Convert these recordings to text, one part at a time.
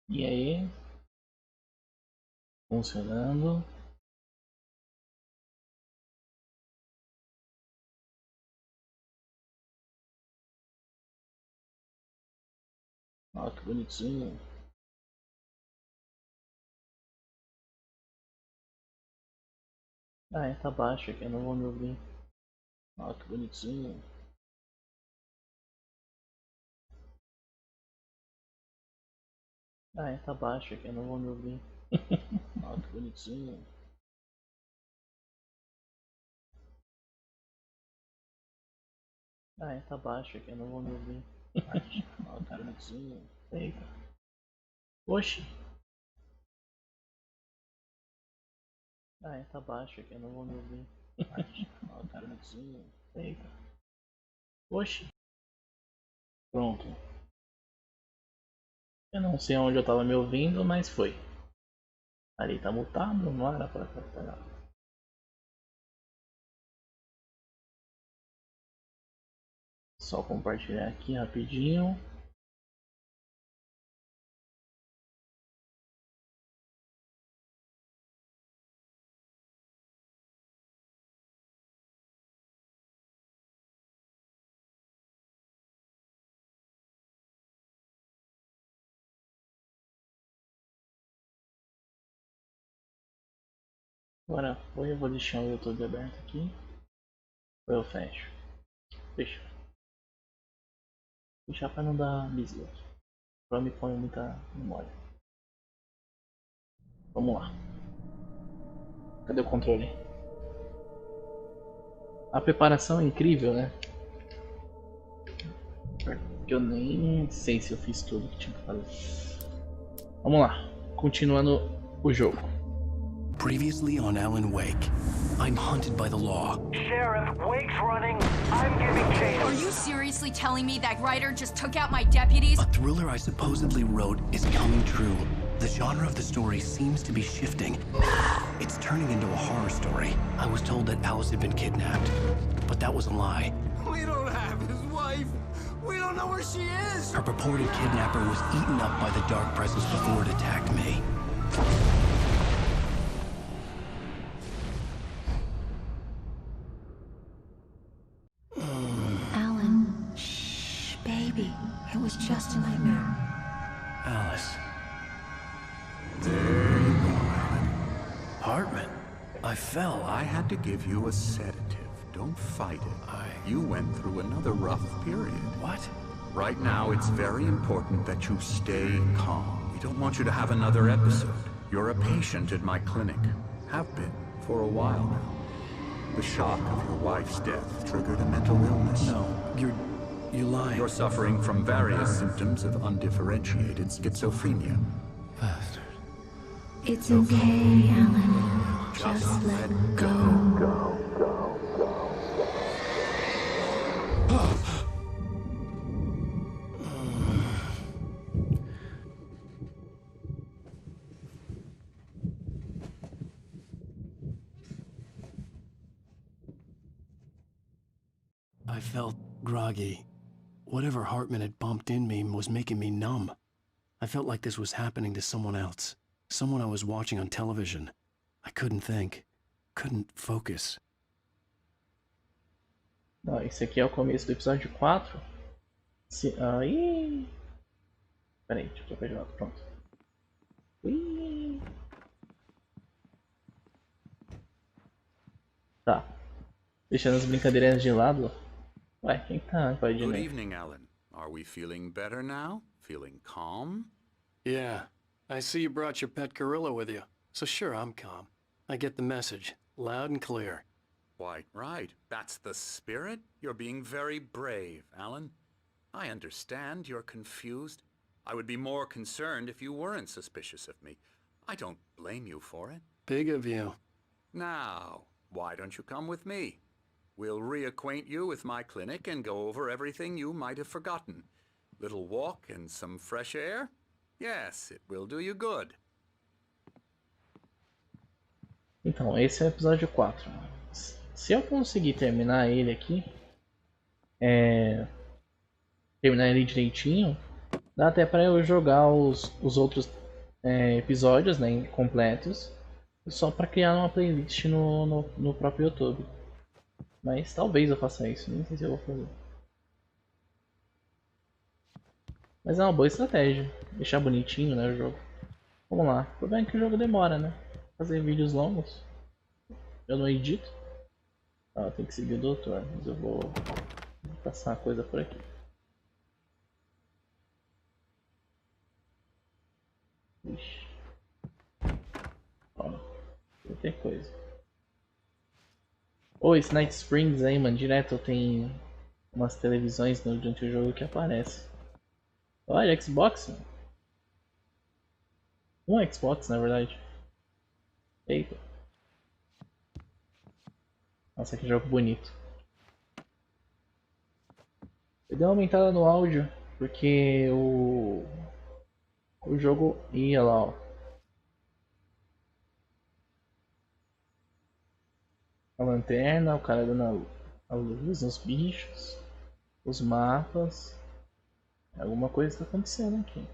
E aí? Funcionando. Olha que bonitinho. Ah, tá baixo aqui, eu não vou me ouvir. Olha que bonitinho. Ah, tá baixo aqui, eu não vou me ouvir. Olha que bonitinho. Ah, tá baixo aqui, eu não vou me ouvir. Olha que bonitinho. Eita. Oxi. Ah, tá baixo aqui, eu não vou me ouvir. Olha que bonitinho. Eita. Oxi. Pronto. Eu não sei onde eu tava me ouvindo, mas foi. Ali tá mutado, não era pra pegar. Só compartilhar aqui rapidinho. Agora, ou eu vou deixar o YouTube aberto aqui, ou eu fecho. Fecha. Fechar pra não dar bisla. Pra me põe muita memória. Vamos lá. Cadê o controle? A preparação é incrível, né? Porque eu nem sei se eu fiz tudo que tinha que fazer. Vamos lá. Continuando o jogo. Previously on Alan Wake, I'm hunted by the law. Sheriff, Wake's running. I'm giving chase. Are you seriously telling me that writer just took out my deputies? A thriller I supposedly wrote is coming true. The genre of the story seems to be shifting. It's turning into a horror story. I was told that Alice had been kidnapped, but that was a lie. We don't have his wife. We don't know where she is. Her purported kidnapper was eaten up by the dark presence before it attacked me. Alan, shh, baby. It was just a nightmare. Alice. Hartman, I fell. I had to give you a sedative. Don't fight it. You went through another rough period. What? Right now, it's very important that you stay calm. We don't want you to have another episode. You're a patient at my clinic. Have been for a while now. The shock of your wife's death triggered a mental illness. No, you're lying. You're suffering from various symptoms of undifferentiated schizophrenia. Bastard. It's okay, Alan. Just let go. I felt groggy. Whatever Hartman had pumped in me was making me numb. I felt like this was happening to someone else. Someone I was watching on television. I couldn't think. Couldn't focus. Não, esse aqui é o começo do episódio 4. Aí. Peraí, deixa eu trocar de lado. Pronto. Ih. Tá. Deixando as brincadeiras de lado. Ué, quem tá invadindo Good aí? evening, Alan. Are we feeling better now? Feeling calm? Yeah, I see you brought your pet gorilla with you. So sure, I'm calm. I get the message, loud and clear. Quite right. That's the spirit. You're being very brave, Alan. I understand you're confused. I would be more concerned if you weren't suspicious of me. I don't blame you for it. Big of you. Now, why don't you come with me? We'll reacquaint you with my clinic and go over everything you might have forgotten. Little walk and some fresh air? Yes, it will do you good. Então, esse é o episódio 4. Se eu conseguir terminar ele aqui, terminar ele direitinho, Dá até pra eu jogar os outros episódios, né, completos, só pra criar uma playlist no próprio YouTube. Mas talvez eu faça isso, nem sei se eu vou fazer. Mas é uma boa estratégia, deixar bonitinho, né, o jogo. Vamos lá, o problema é que o jogo demora, né? Fazer vídeos longos, eu não edito. Ah, tem que seguir o doutor, mas eu vou passar a coisa por aqui. Ixi. Ó, qualquer coisa. Ô, esse Night Springs aí, mano, direto tem umas televisões durante o jogo que aparece. Olha, Xbox, mano. Um Xbox, na verdade. Eita. Nossa, que jogo bonito. Eu dei uma aumentada no áudio, porque o jogo ia lá, ó. A lanterna, o cara dando a luz nos bichos, os mapas. Alguma coisa está acontecendo aqui.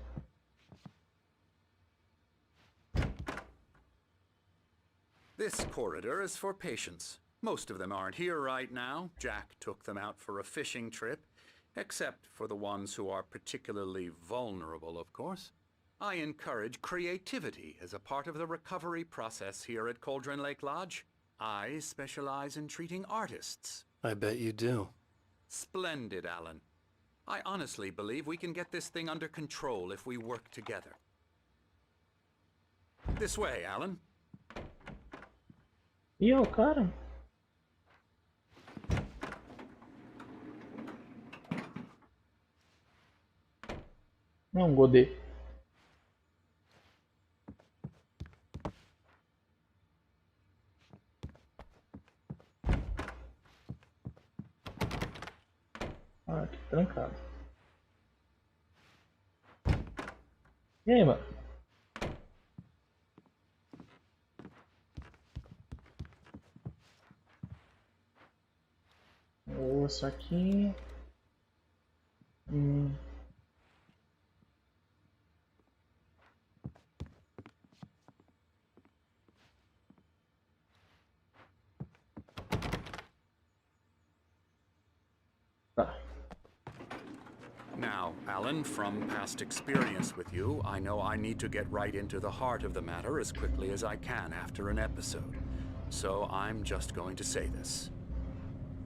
This corridor is for patients. Most of them aren't here right now. Jack took them out for a fishing trip, except for the ones who are particularly vulnerable, of course. I encourage creativity as a part of the recovery process here at Cauldron Lake Lodge. I specialize in treating artists. I bet you do. Splendid, Alan. I honestly believe we can get this thing under control if we work together. This way, Alan. E o cara? Não, Godê. Ah, que trancado. E aí, mano? Osso aqui. Tá. Now, Alan, from past experience with you, I know I need to get right into the heart of the matter as quickly as I can after an episode. So I'm just going to say this.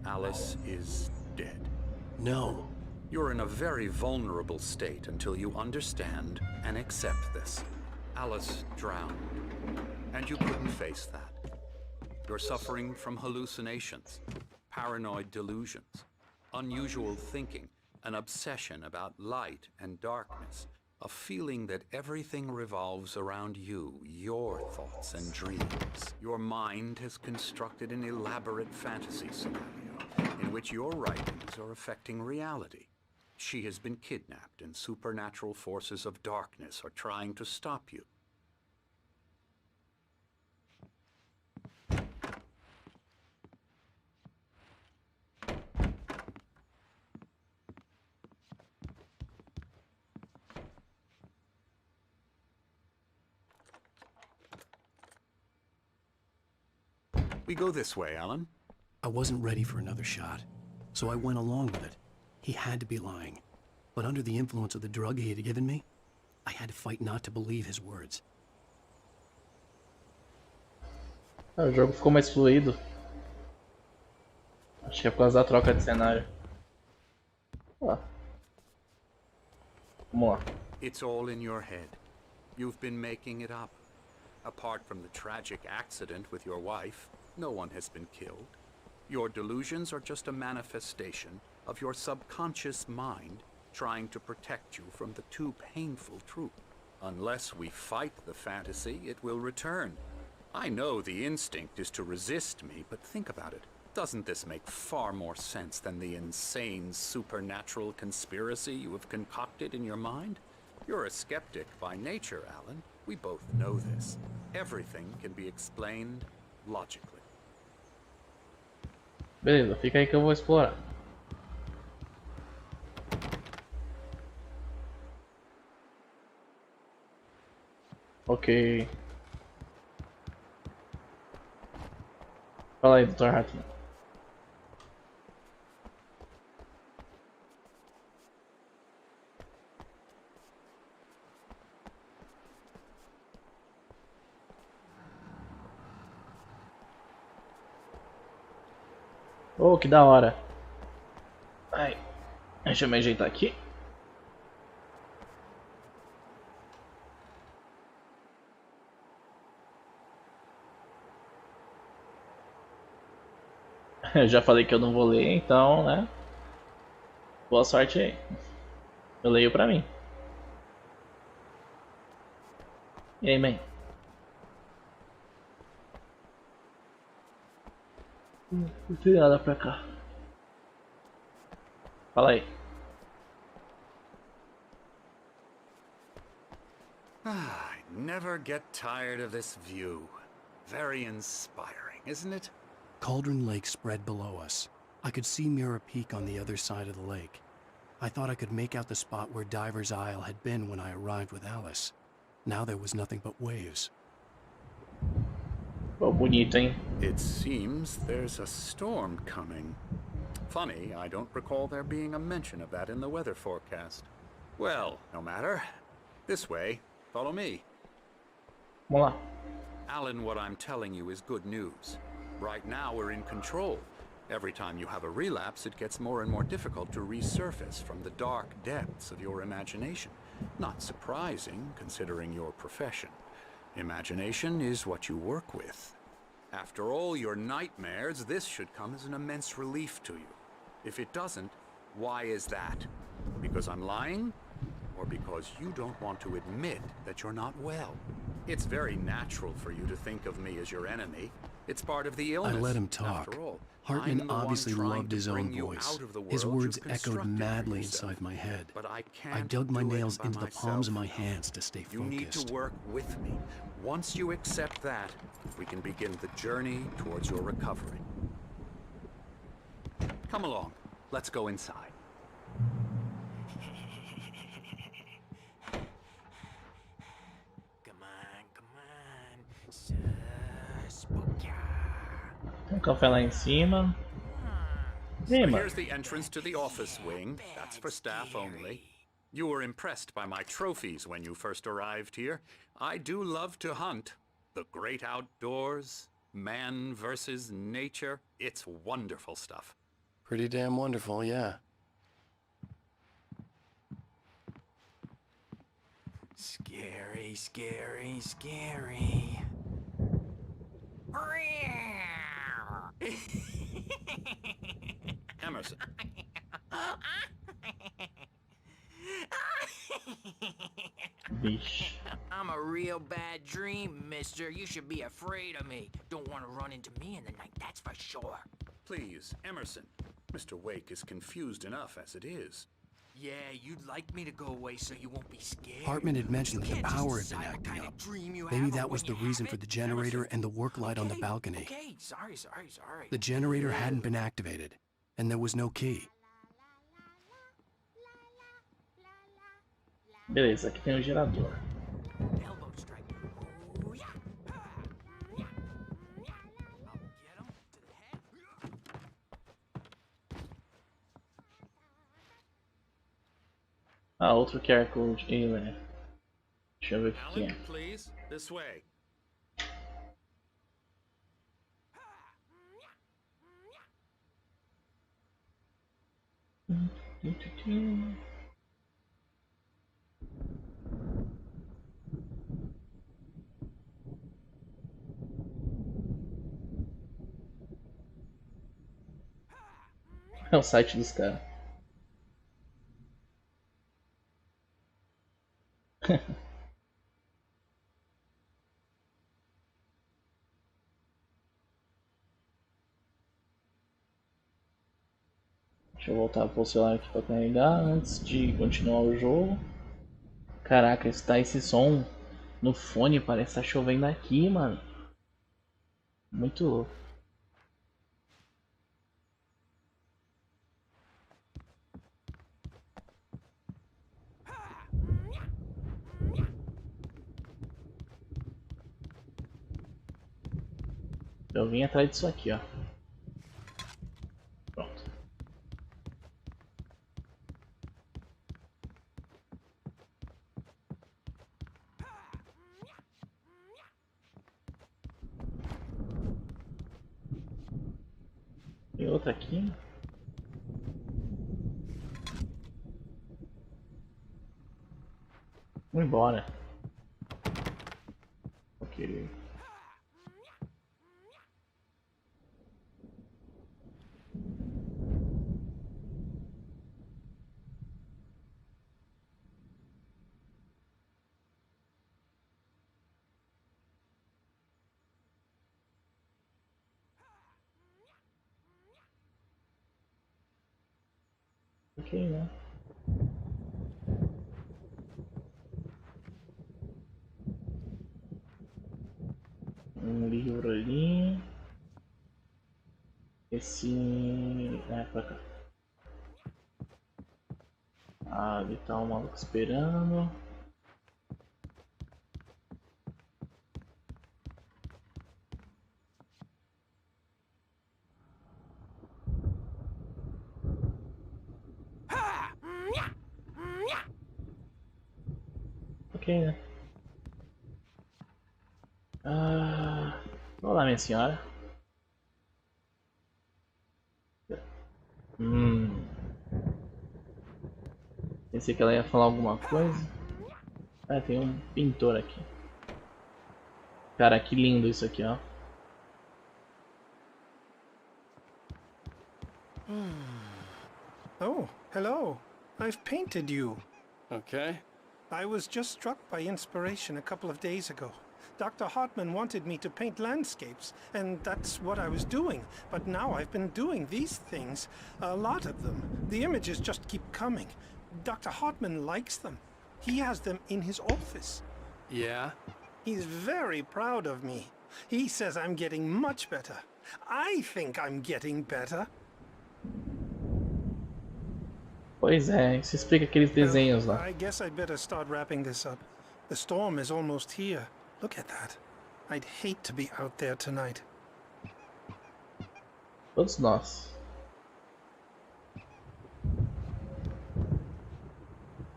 Alice is dead. No. You're in a very vulnerable state until you understand and accept this. Alice drowned, and you couldn't face that. You're suffering from hallucinations, paranoid delusions, unusual thinking, an obsession about light and darkness, a feeling that everything revolves around you, your thoughts and dreams. Your mind has constructed an elaborate fantasy scenario in which your writings are affecting reality. She has been kidnapped and supernatural forces of darkness are trying to stop you. We go this way, Alan. I wasn't ready for another shot, so I went along with it. He had to be lying. But under the influence of the drug he had given me, I had to fight not to believe his words. O jogo ficou mais fluido. Acho que é por causa da troca de cenário. Ó. Vamos lá. It's all in your head. You've been making it up. Apart from the tragic accident with your wife, no one has been killed. Your delusions are just a manifestation of your subconscious mind trying to protect you from the too painful truth. Unless we fight the fantasy, it will return. I know the instinct is to resist me, but think about it. Doesn't this make far more sense than the insane supernatural conspiracy you have concocted in your mind? You're a skeptic by nature, Alan. We both know this. Everything can be explained logically. Beleza, fica aí que eu vou explorar. Ok. Fala aí, Dr. Hartman. Oh, que da hora. Ai, deixa eu me ajeitar aqui. Eu já falei que eu não vou ler, então, né? Boa sorte aí. Eu leio pra mim. E aí, man? Não tem nada pra cá. Fala aí. I never get tired of this view. Very inspiring, isn't it? Cauldron Lake spread below us. I could see Mirror Peak on the other side of the lake. I thought I could make out the spot where Diver's Isle had been when I arrived with Alice. Now there was nothing but waves. Oh, bonito, hein? It seems there's a storm coming. Funny, I don't recall there being a mention of that in the weather forecast. Well, no matter. This way. Follow me. Vamos lá. Alan, what I'm telling you is good news. Right now we're in control. Every time you have a relapse, it gets more and more difficult to resurface from the dark depths of your imagination. Not surprising, considering your profession. Imagination is what you work with. After all your nightmares, this should come as an immense relief to you. If it doesn't, why is that? Because I'm lying? Or because you don't want to admit that you're not well? It's very natural for you to think of me as your enemy. It's part of the illness. I let him talk. After all, Hartman I'm the one obviously trying loved to his bring own you voice. out of the His world words you've echoed constructed for madly yourself. inside my head. But I I can't dug my do it nails by into the palms of my myself. hands to stay You need focused. to work with me. Once you accept that, we can begin the journey towards your recovery. Come along. Let's go inside. Come on. Spooky. Tem um café lá em cima. E aí, mano? Here's the entrance to the office wing. That's for staff only. You were impressed by my trophies when you first arrived here. I do love to hunt. The great outdoors, man versus nature. It's wonderful stuff. Pretty damn wonderful, yeah. Scary, scary, scary. Emerson, Vixe. I'm a real bad dream, mister. You should be afraid of me. Don't want to run into me in the night, that's for sure. please, Emerson. Mr. Wake is confused enough as it is. Yeah, you'd like me to go away so you won't be scared. Hartman had mentioned You that the can't just power had been decide what acting kind up. of dream you Maybe have that or was when the you reason have for it. the generator and the work light on the Okay, balcony. Okay, sorry. The generator hadn't been activated, and there was no key. Beleza, aqui tem o gerador. Elbow strike. Ooh, yeah. I'll get him to the head. Ah, outro QR Code. Ih, velho. Deixa eu ver o que Alan, é. please, this way. É o site dos caras. Deixa eu voltar pro celular aqui pra carregar antes de continuar o jogo. Caraca, está esse som no fone, parece que tá chovendo aqui, mano. Muito louco. Eu vim atrás disso aqui, ó. Pronto. Tem outra aqui. Vamos embora. Ok. Ok, né? Um livro ali. Esse... é, pra cá. Ah, ali tá um maluco esperando. Ok, né? Ah, olá, minha senhora. Pensei que ela ia falar alguma coisa. Ah, tem um pintor aqui. Cara, que lindo isso aqui, ó. Oh, hello. I've painted you. Okay. I was just struck by inspiration a couple of days ago. Dr. Hartman wanted me to paint landscapes, and that's what I was doing. But now I've been doing these things, a lot of them. The images just keep coming. Dr. Hartman likes them. He has them in his office. Yeah? He's very proud of me. He says I'm getting much better. I think I'm getting better. Pois é, isso explica aqueles desenhos lá. I guess I'd better start wrapping this up. The storm is almost here. Look at that. I'd hate to be out there tonight. Todos nós.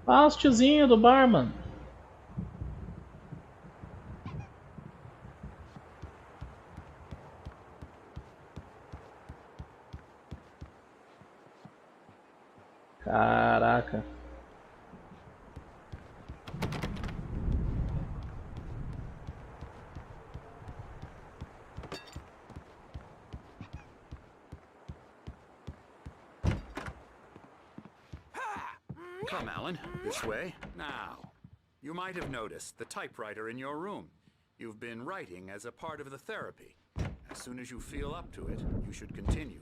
Ah, os tiozinhos do barman. Caraca. Come, Alan. This way. Now, you might have noticed the typewriter in your room. You've been writing as a part of the therapy. As soon as you feel up to it, you should continue.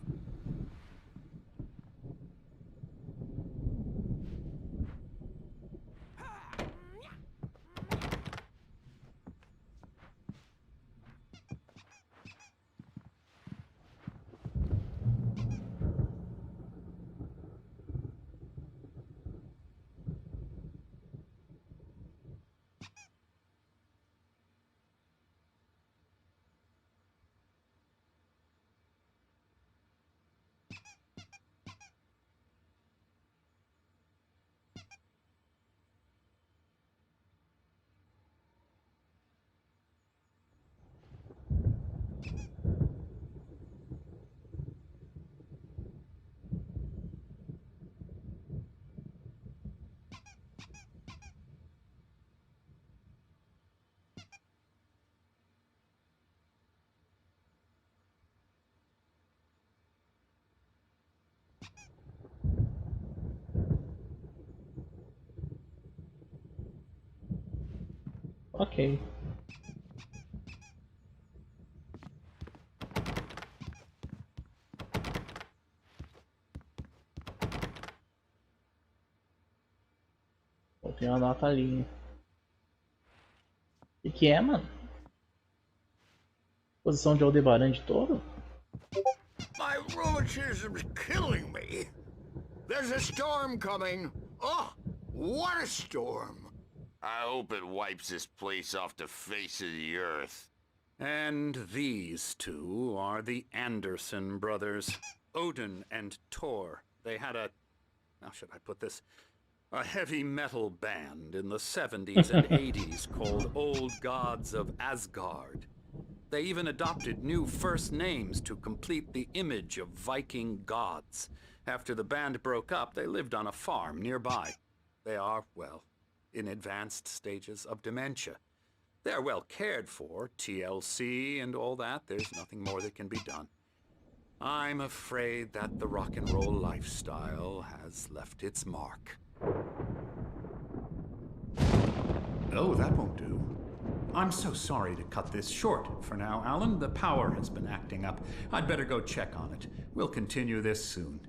Ok. Tem uma nota ali. O que é, mano? Posição de Aldebaran de touro? My rheumatism's killing me. There's a storm coming. Oh, what a storm. I hope it wipes this place off the face of the earth. And these two are the Anderson brothers, Odin and Thor. They had a, how should I put this, a heavy metal band in the 70s and 80s called Old Gods of Asgard. They even adopted new first names to complete the image of Viking gods. After the band broke up, they lived on a farm nearby. They are, well, in advanced stages of dementia. They're well cared for, TLC and all that. There's nothing more that can be done. I'm afraid that the rock and roll lifestyle has left its mark. Oh, that won't do. I'm so sorry to cut this short for now, Alan. The power has been acting up. I'd better go check on it. We'll continue this soon.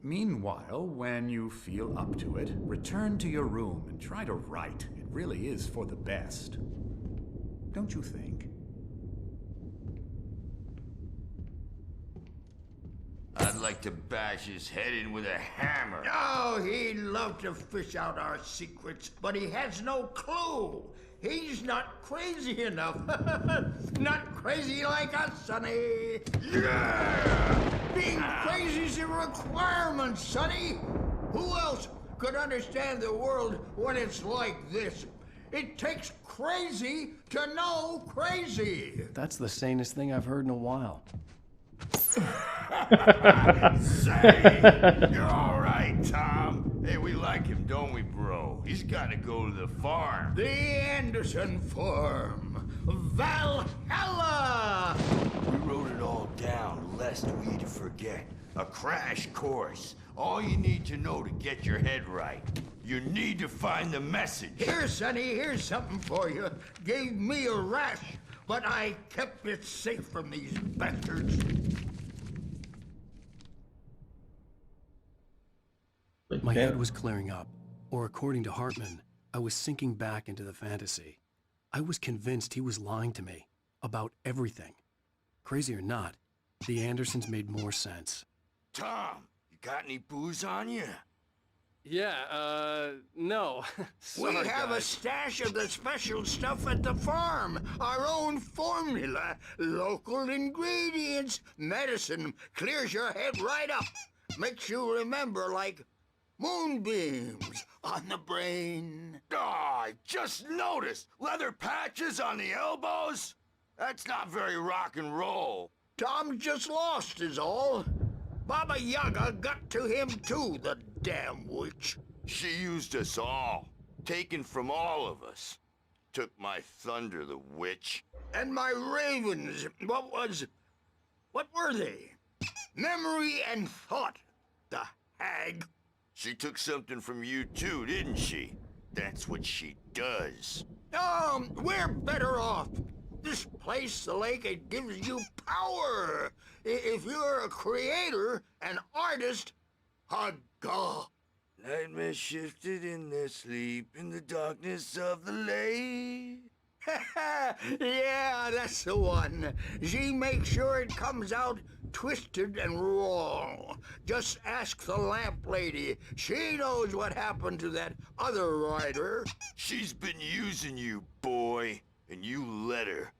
Meanwhile, when you feel up to it, return to your room and try to write. It really is for the best. Don't you think? I'd like to bash his head in with a hammer. Oh, he'd love to fish out our secrets, but he has no clue. He's not crazy enough. Not crazy like us, Sonny. Yeah! Being crazy's a requirement, Sonny. Who else could understand the world when it's like this? It takes crazy to know crazy. That's the sanest thing I've heard in a while. Say, you're all right, Tom. Hey, we like him, don't we, bro? He's got to go to the farm. The Anderson farm. Valhalla! We wrote it all down, lest we forget. A crash course. All you need to know to get your head right. You need to find the message. Here, Sonny, here's something for you. Gave me a rash, but I kept it safe from these bastards. My head was clearing up, or according to Hartman, I was sinking back into the fantasy. I was convinced he was lying to me about everything. Crazy or not, the Andersons made more sense. Tom, you got any booze on you? Yeah, no. We have a stash of the special stuff at the farm. Our own formula. Local ingredients. Medicine clears your head right up. Makes you remember like moonbeams on the brain. Oh, I just noticed. Leather patches on the elbows? That's not very rock and roll. Tom just lost is all. Baba Yaga got to him too, the damn witch. She used us all. Taken from all of us. Took my thunder, the witch. And my ravens. What were they? Memory and thought, the hag. She took something from you too, didn't she? That's what she does. We're better off. This place, the lake, it gives you power. If you're a creator, an artist, a god. Nightmare shifted in their sleep in the darkness of the lake. Yeah, that's the one. She makes sure it comes out twisted and wrong. Just ask the lamp lady. She knows what happened to that other writer. She's been using you, boy, and you let her.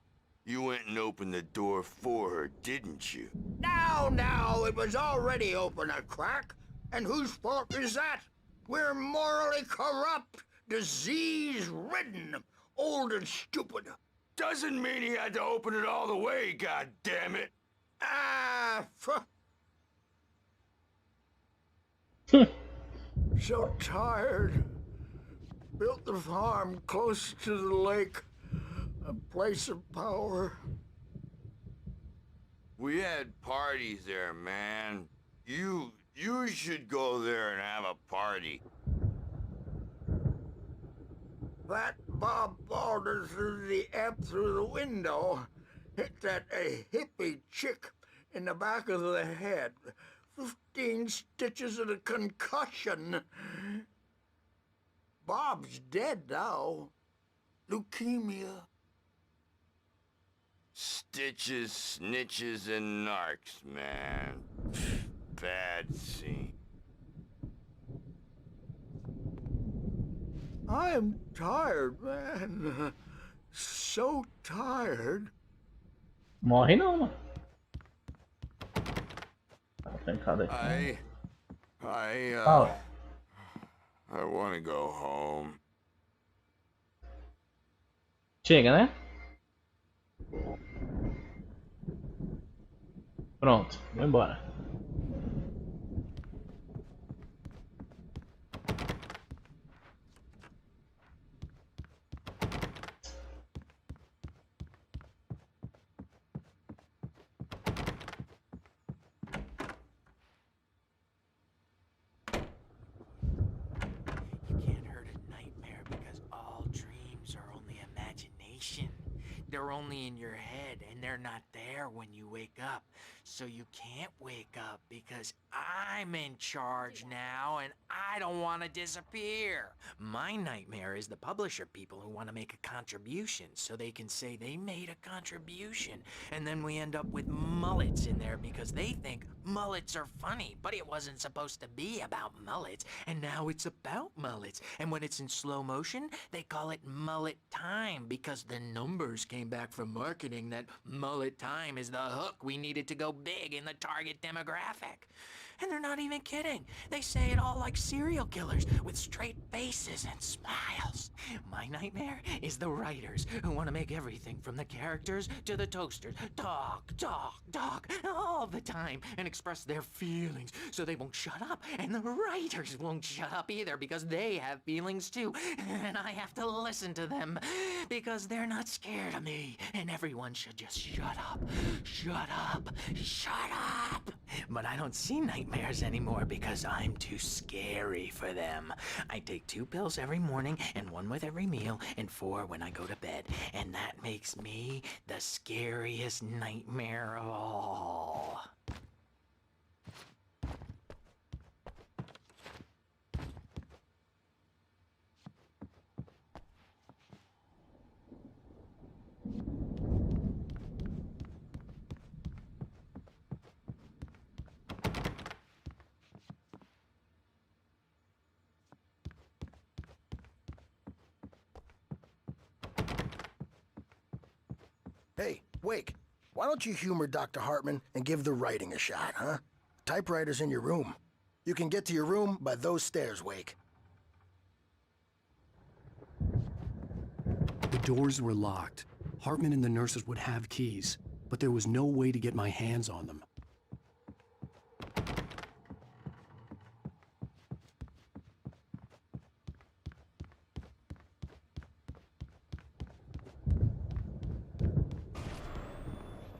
You went and opened the door for her, didn't you? Now, it was already open a crack. And whose fault is that? We're morally corrupt, disease-ridden, old and stupid. Doesn't mean he had to open it all the way, goddammit. So tired. Built the farm close to the lake. A place of power. We had parties there, man. You should go there and have a party. That Bob Balder threw the amp through the window. Hit that hippie chick in the back of the head. 15 stitches and a concussion. Bob's dead now. Leukemia. Stitches, snitches, and narcs, man. Bad scene. I am tired, man. So tired. Morre não, mano. Tá trancado aqui. Fala. I want to go home. Chega, né? Pronto, vou embora. They're only in your head, and they're not there when you wake up. So you can't wake up because I'm in charge now, and I don't want to disappear. My nightmare is the publisher people who want to make a contribution so they can say they made a contribution. And then we end up with mullets in there because they think mullets are funny, but it wasn't supposed to be about mullets, and now it's about mullets. And when it's in slow motion, they call it mullet time because the numbers came back from marketing that mullet time is the hook we needed to go big in the target demographic. And they're not even kidding. They say it all like serial killers with straight faces and smiles. My nightmare is the writers who want to make everything from the characters to the toasters talk all the time and express their feelings so they won't shut up. And the writers won't shut up either because they have feelings too. And I have to listen to them because they're not scared of me. And everyone should just shut up. Shut up. Shut up. But I don't see nightmares anymore because I'm too scary for them. I take 2 pills every morning and 1 with every meal and 4 when I go to bed. And that makes me the scariest nightmare of all. Hey, Wake, why don't you humor Dr. Hartman and give the writing a shot, huh? Typewriter's in your room. You can get to your room by those stairs, Wake. The doors were locked. Hartman and the nurses would have keys, but there was no way to get my hands on them.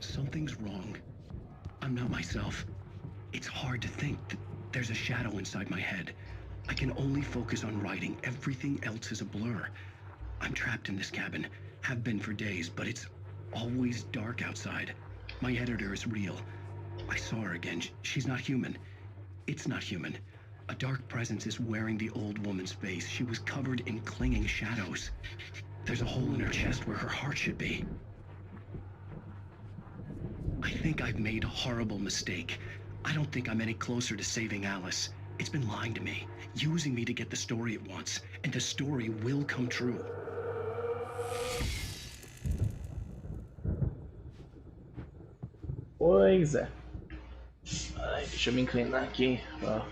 Something's wrong. I'm not myself. It's hard to think. There's a shadow inside my head. I can only focus on writing. Everything else is a blur. I'm trapped in this cabin. Have been for days, but it's always dark outside. My editor is real. I saw her again. She's not human. It's not human. A dark presence is wearing the old woman's face. She was covered in clinging shadows. There's a hole in her chest where her heart should be. I think I've made a horrible mistake. I don't think I'm any closer to saving Alice. It's been lying to me, using me to get the story it wants, and the story will come true. Pois é. Ai, deixa eu me inclinar aqui pra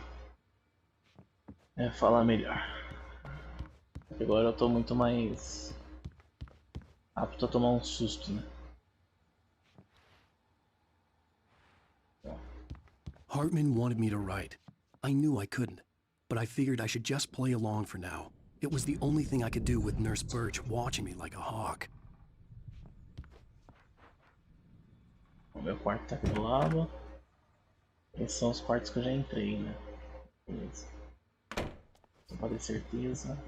falar melhor. Agora eu tô muito mais apto a tomar um susto, né? Hartman wanted me to write. I knew I couldn't, but I figured I should just play along for now. It was the only thing I could do with Nurse Birch watching me like a hawk. O meu quarto tá aqui do lado. Esses são os quartos que eu já entrei, né? Beleza. Só pra ter certeza.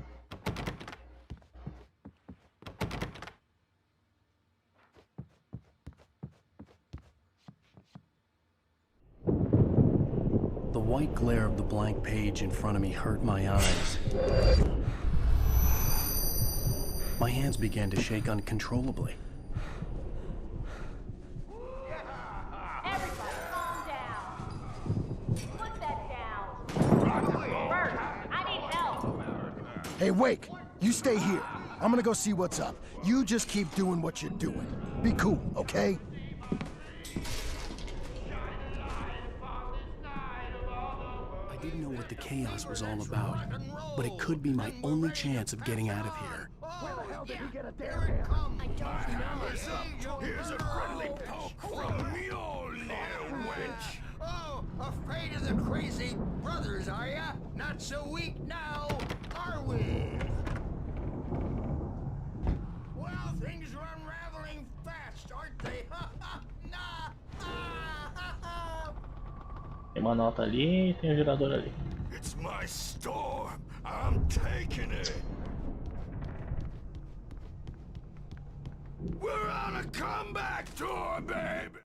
The white glare of the blank page in front of me hurt my eyes. My hands began to shake uncontrollably. Everybody calm down. Put that down. Bert, I need help. Hey, Wake, you stay here. I'm gonna go see what's up. You just keep doing what you're doing. Be cool, okay? I didn't know what the chaos was all about, but it could be my only chance of getting out of here. Where the hell did he get a damn hair? I don't know. Here's a friendly poke from Mjolnir, wench. Oh, afraid of the crazy brothers, are ya? Not so weak now, are we? Well, things are unraveling fast, aren't they? Tem uma nota ali e tem um gerador ali. It's my storm. I'm taking it. We're on a comeback tour, babe!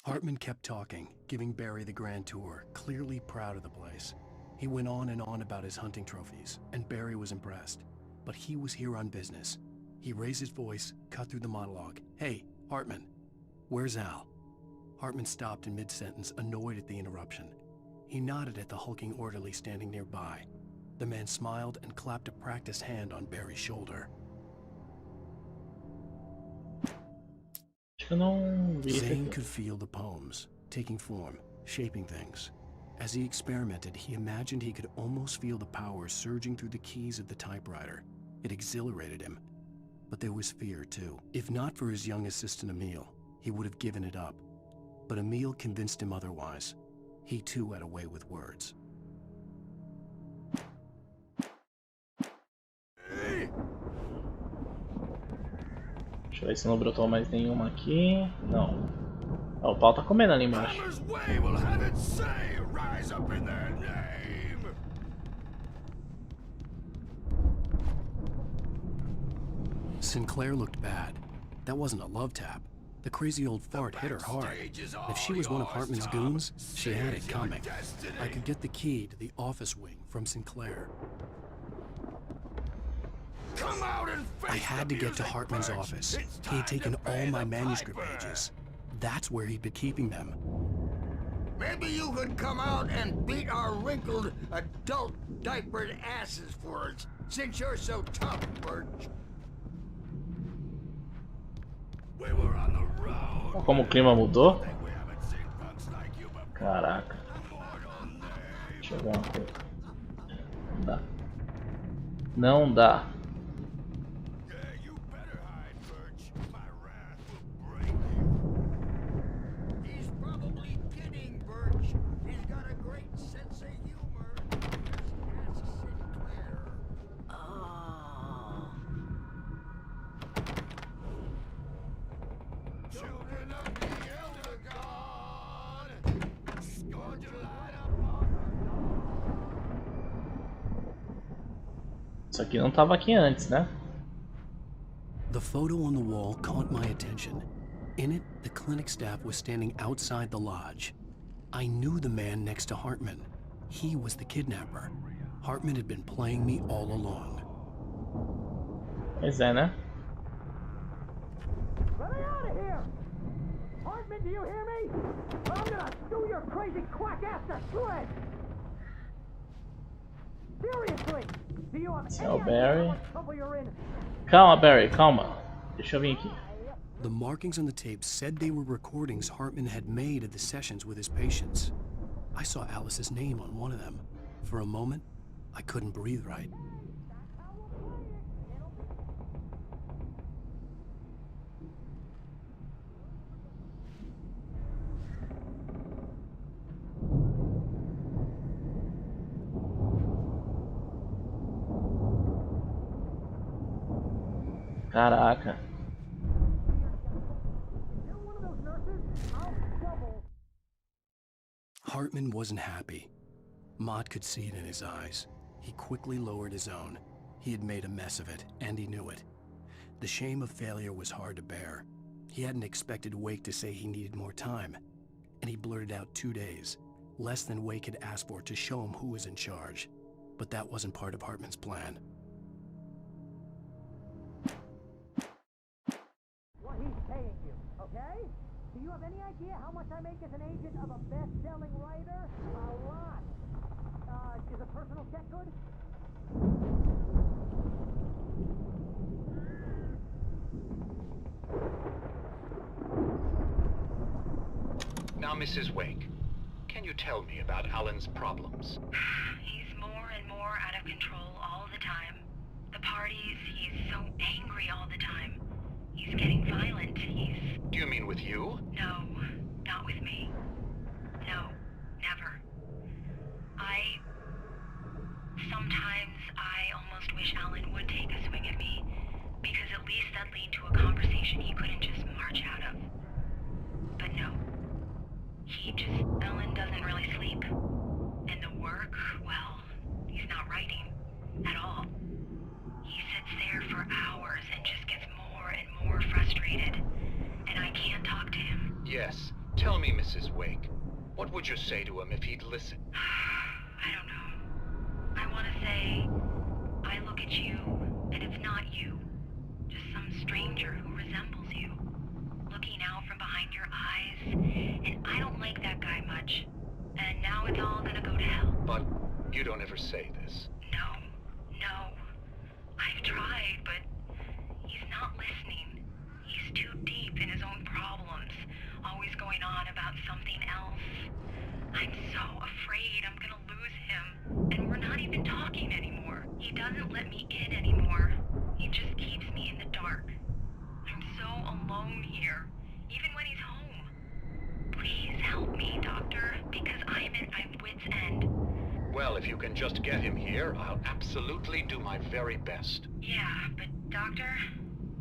Hartman kept talking, giving Barry the grand tour, clearly proud of the place. He went on and on about his hunting trophies, and Barry was impressed. But he was here on business. He raised his voice, cut through the monologue. Hey, Hartman, where's Al? Hartman stopped in mid-sentence, annoyed at the interruption. He nodded at the hulking orderly standing nearby. The man smiled and clapped a practiced hand on Barry's shoulder. Zane could feel the poems, taking form, shaping things. As he experimented, he imagined he could almost feel the power surging through the keys of the typewriter. It exhilarated him. But there was fear, too. If not for his young assistant Emil, he would have given it up. But Emil convinced him otherwise. He too had a way with words. Deixa eu ver se não brotou mais nenhuma aqui. Não. Ó, o pau tá comendo ali embaixo. Sinclair looked bad. That wasn't a love tap. The crazy old fart hit her hard. If she was one of Hartman's goons, she had it coming. I could get the key to the office wing from Sinclair. I had to get to Hartman's office. He had taken all my manuscript pages. That's where he'd been keeping them. Maybe you could come out and beat our wrinkled adult diapered asses for us, since you're so tough, Birch. Como o clima mudou? Caraca. Deixa eu ver uma coisa. Não dá. Não dá. Isso aqui não estava aqui antes, né? The photo on the wall caught my attention. In it, the clinic staff was standing outside the lodge. I knew the man next to Hartman. He was the kidnapper. Hartman had been playing me all along. Pois é, né? Let me out of here! Hartman, do you hear me? Or I'm gonna sue your crazy quack ass to shreds! Seriously! Do you have any idea what trouble you're in? Calma, Barry, calma. Deixa eu vir aqui. The markings on the tape said they were recordings Hartman had made of the sessions with his patients. I saw Alice's name on one of them. For a moment, I couldn't breathe right. Caraca. Hartman wasn't happy. Mott could see it in his eyes. He quickly lowered his own. He had made a mess of it, and he knew it. The shame of failure was hard to bear. He hadn't expected Wake to say he needed more time, and he blurted out 2 days, less than Wake had asked for to show him who was in charge. But that wasn't part of Hartman's plan. What he's paying you, okay? Do you have any idea how much I make as an agent of a best-selling writer? A lot. Is a personal check good? Now, Mrs. Wake, can you tell me about Alan's problems? He's more and more out of control all the time. The parties, he's so angry all the time. He's getting violent. Do you mean with you? No, not with me. No, never. Sometimes I almost wish Alan would take a swing at me, because at least that'd lead to a conversation he couldn't just march out of. But no. Alan doesn't really sleep. And the work, well, he's not writing at all. He sits there for hours and just gets more and more frustrated. And I can't talk to him. Yes. Tell me, Mrs. Wake, what would you say to him if he'd listen? I don't know. I want to say, I look at you, and it's not you. Just some stranger who resembles you. Looking out from behind your eyes, and I don't like that guy much. And now it's all gonna go to hell. But you don't ever say this. No. I've tried, but he's not listening. He's too deep in his own problems, always going on about something else. I'm so afraid I'm gonna lose him, and we're not even talking anymore. He doesn't let me in anymore. He just keeps me in the dark. I'm so alone here, even when he's home. Please help me, Doctor, because I'm at my wit's end. Well, if you can just get him here, I'll absolutely do my very best. Yeah, but Doctor,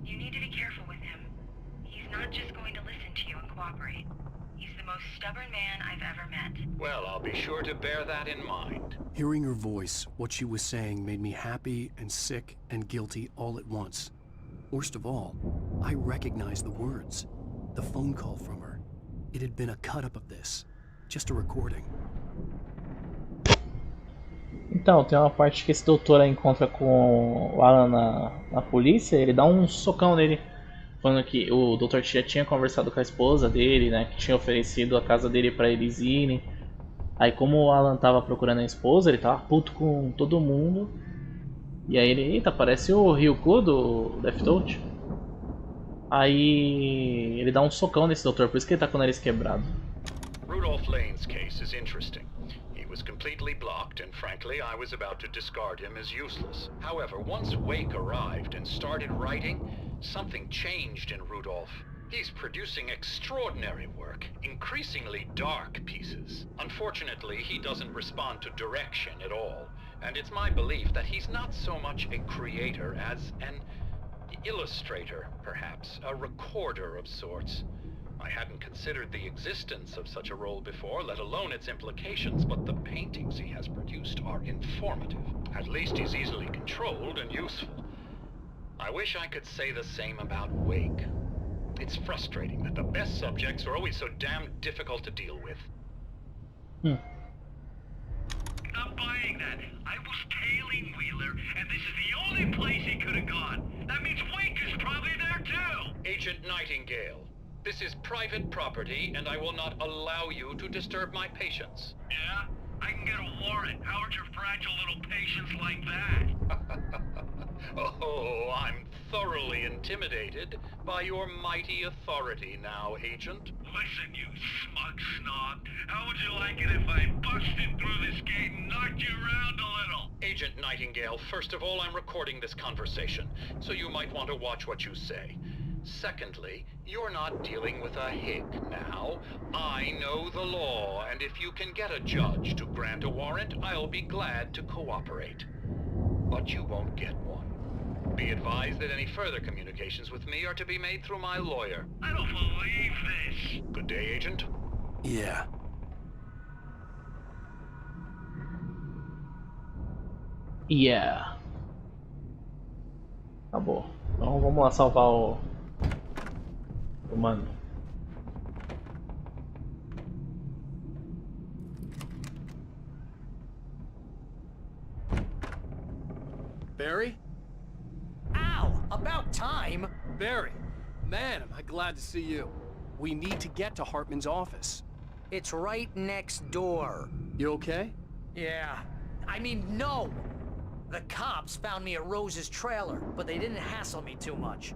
you need to be careful with him. He's not just going to listen to you and cooperate. He's the most stubborn man I've ever met. Well, I'll be sure to bear that in mind. Hearing her voice, what she was saying made me happy and sick and guilty all at once. Worst of all, I recognized the words. The phone call from her. It had been a cut-up of this. Just a recording. Então, tem uma parte que esse doutor aí encontra com o Alan na polícia, ele dá um socão nele, falando que o Dr. já tinha conversado com a esposa dele, né, que tinha oferecido a casa dele pra eles irem. Aí como o Alan tava procurando a esposa, ele tava puto com todo mundo. E aí ele, eita, parece o Ryuko do Death Note. Aí ele dá um socão nesse doutor, por isso que ele tá com o nariz quebrado. Rudolph Lane's case is interesting. He was completely blocked, and frankly, I was about to discard him as useless. However, once Wake arrived and started writing, something changed in Rudolph. He's producing extraordinary work, increasingly dark pieces. Unfortunately, he doesn't respond to direction at all, and it's my belief that he's not so much a creator as an illustrator, perhaps, a recorder of sorts. I hadn't considered the existence of such a role before, let alone its implications, but the paintings he has produced are informative. At least he's easily controlled and useful. I wish I could say the same about Wake. It's frustrating that the best subjects are always so damn difficult to deal with. Not buying that. I was tailing Wheeler, and this is the only place he could have gone. That means Wake is probably there too! Agent Nightingale, this is private property, and I will not allow you to disturb my patients. Yeah? I can get a warrant. How would your fragile little patients like that? Oh, I'm thoroughly intimidated by your mighty authority now, Agent. Listen, you smug snob. How would you like it if I busted through this gate and knocked you around a little? Agent Nightingale, first of all, I'm recording this conversation, so you might want to watch what you say. Secondly, you're not dealing with a hick now. I know the law, and if you can get a judge to grant a warrant, I'll be glad to cooperate. But you won't get one. Be advised that any further communications with me are to be made through my lawyer. I don't believe this. Good day, Agent. Yeah. Yeah. Acabou. Então vamos lá salvar o mano. Barry? Ow! About time! Barry! Man, am I glad to see you. We need to get to Hartman's office. It's right next door. You okay? Yeah. I mean, no! The cops found me at Rose's trailer, but they didn't hassle me too much.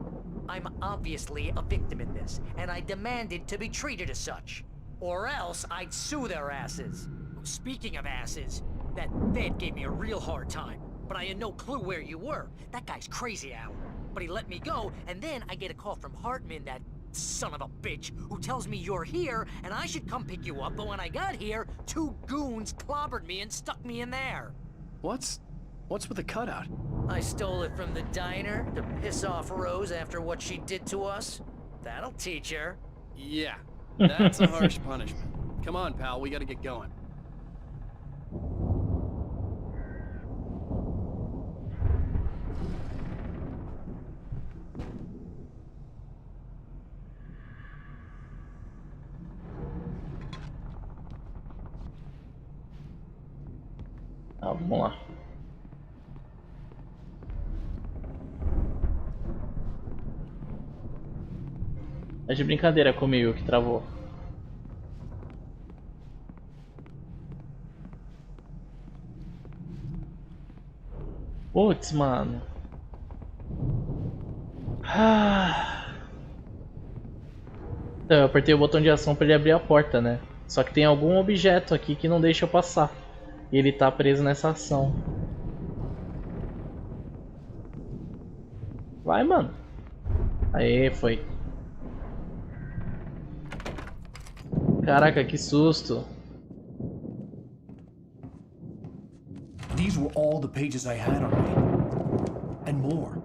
I'm obviously a victim in this, and I demanded to be treated as such. Or else I'd sue their asses. Speaking of asses, that vet gave me a real hard time. But I had no clue where you were. That guy's crazy, Al. But he let me go, and then I get a call from Hartman, that son of a bitch, who tells me you're here, and I should come pick you up, but when I got here, 2 goons clobbered me and stuck me in there. What's with the cutout? I stole it from the diner to piss off Rose after what she did to us. That'll teach her. Yeah, that's a harsh punishment. Come on, pal, we gotta get going. Ah, vamos lá. É de brincadeira comigo que travou. Putz, mano. Então, eu apertei o botão de ação para ele abrir a porta, né? Só que tem algum objeto aqui que não deixa eu passar. E ele tá preso nessa ação. Vai, mano. Aê, foi. Caraca, que susto. These were all the pages I had on me. And more.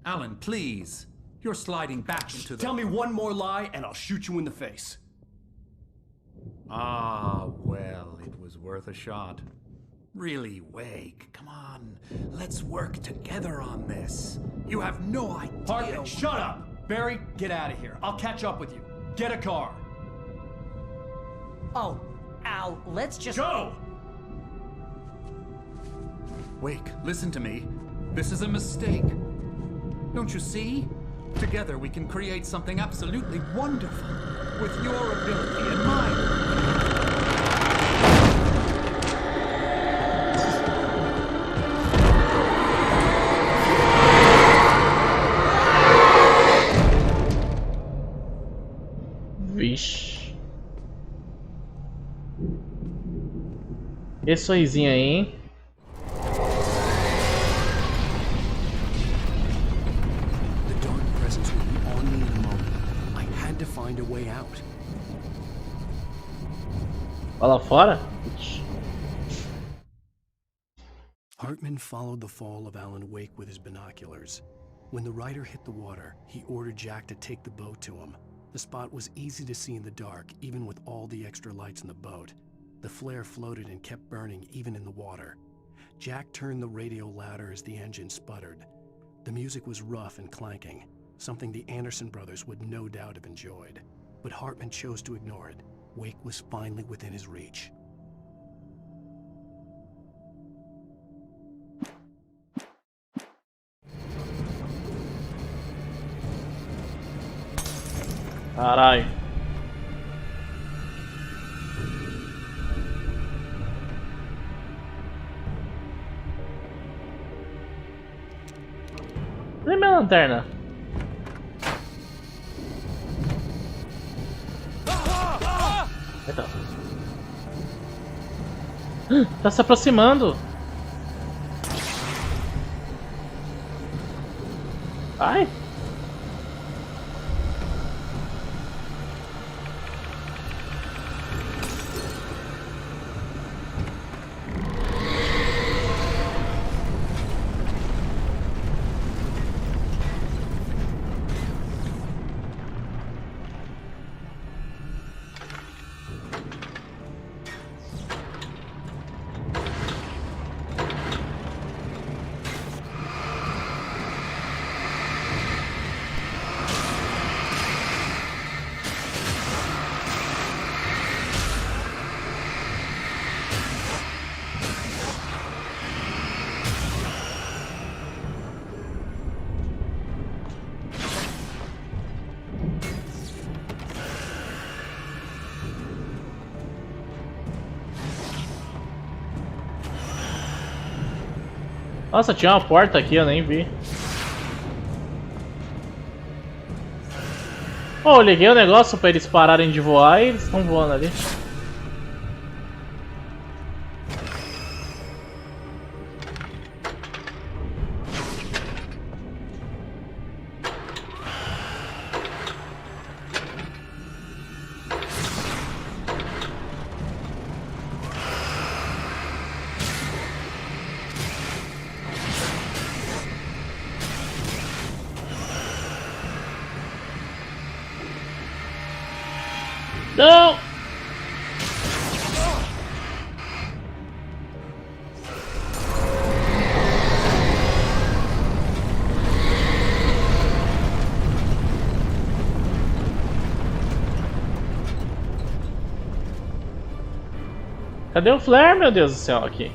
Alan, please. You're sliding back into the... Tell me one more lie and I'll shoot you in the face. Ah, well, it was worth a shot. Really, Wake, come on. Let's work together on this. You have no idea... Hartman, shut up! Barry, get out of here. I'll catch up with you. Get a car. Oh, Al, let's just... Go! Wake, listen to me. This is a mistake. Don't you see? Together we can create something absolutely wonderful. With your ability and mine. Vixe. Esse sorrisinho aí, hein? Find a way out. Vai lá fora? Hartman followed the fall of Alan Wake with his binoculars. When the rider hit the water, he ordered Jack to take the boat to him. The spot was easy to see in the dark, even with all the extra lights in the boat. The flare floated and kept burning even in the water. Jack turned the radio louder as the engine sputtered. The music was rough and clanking, something the Anderson brothers would no doubt have enjoyed. But Hartman chose to ignore it. Wake was finally within his reach. Caralho. Cadê minha lanterna? Tá se aproximando. Ai. Nossa, tinha uma porta aqui, eu nem vi. Oh, eu liguei o negócio pra eles pararem de voar e eles estão voando ali. Não! Cadê o flare, meu Deus do céu, aqui?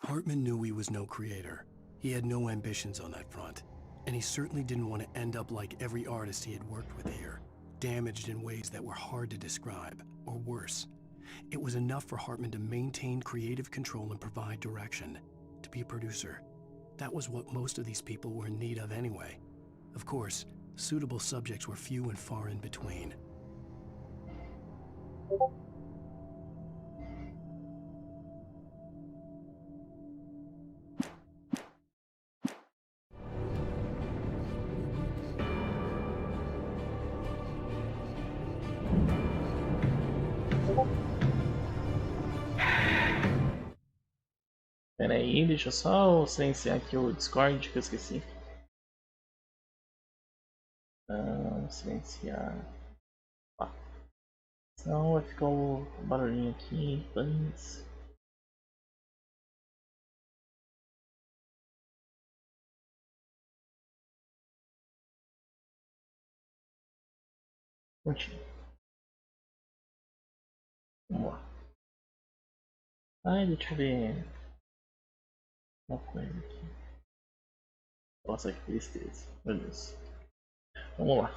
Hartman knew he was no creator. He had no ambitions on that front. And he certainly didn't want to end up like every artist he had worked with here, damaged in ways that were hard to describe, or worse. It was enough for Hartman to maintain creative control and provide direction, to be a producer. That was what most of these people were in need of anyway. Of course, suitable subjects were few and far in between. Pera aí, deixa eu só silenciar aqui o Discord que eu esqueci. Silenciar. Senão vai ficar o barulhinho aqui. Continua. Vamos lá. Ai, deixa eu ver uma coisa aqui. Nossa, que tristeza. Meu Deus. Vamos lá.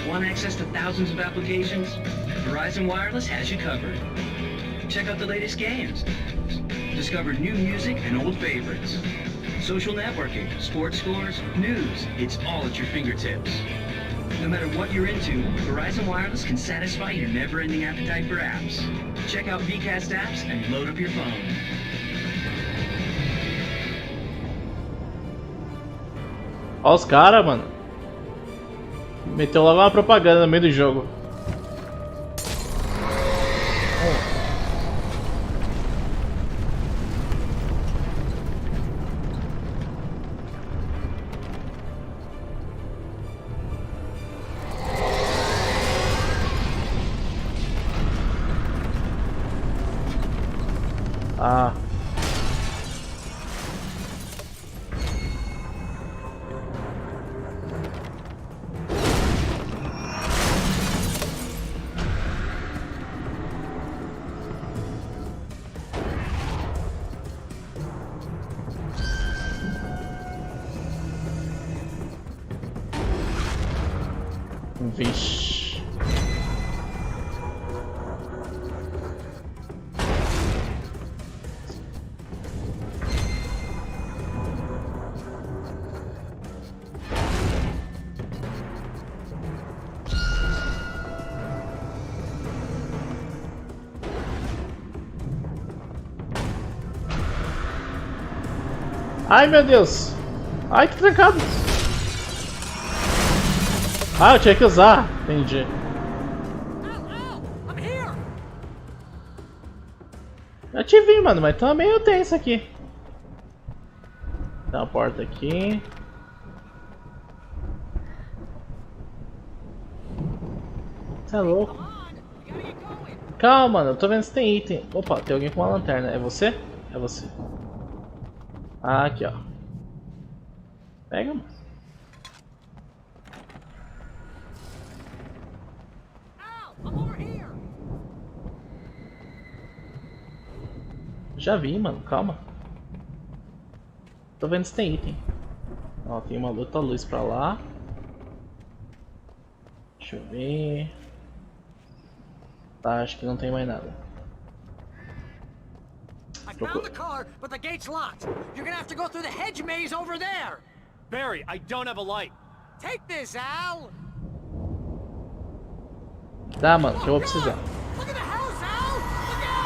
Want access to thousands of applications? Verizon Wireless has you covered. Check out the latest games. Discover new music and old favorites. Social networking, sports scores, news. It's all at your fingertips. No matter what you're into, Verizon Wireless can satisfy your never-ending appetite for apps. Check out VCast apps and load up your phone. Olha os caras, mano. Meteu logo uma propaganda no meio do jogo. Ah. Vixe. Ai, meu Deus. Ai, que trancado. Ah, eu tinha que usar. Entendi. Eu te vi, mano, mas também eu tenho isso aqui. Tem uma porta aqui. Você é louco. Calma, mano, eu tô vendo se tem item. Opa, tem alguém com uma lanterna. É você? É você. Ah, aqui, ó. Pega, mano. Já vi, mano, calma. Tô vendo se tem item. Ó, tem uma outra luz pra lá. Deixa eu ver. Tá, acho que não tem mais nada. I found the car, but the gate's locked. You're gonna have to go through the hedge maze over there. Barry, I don't have a light. Take this, Al. Dá, mano, que eu vou precisar. Look at the house, Al. Look out.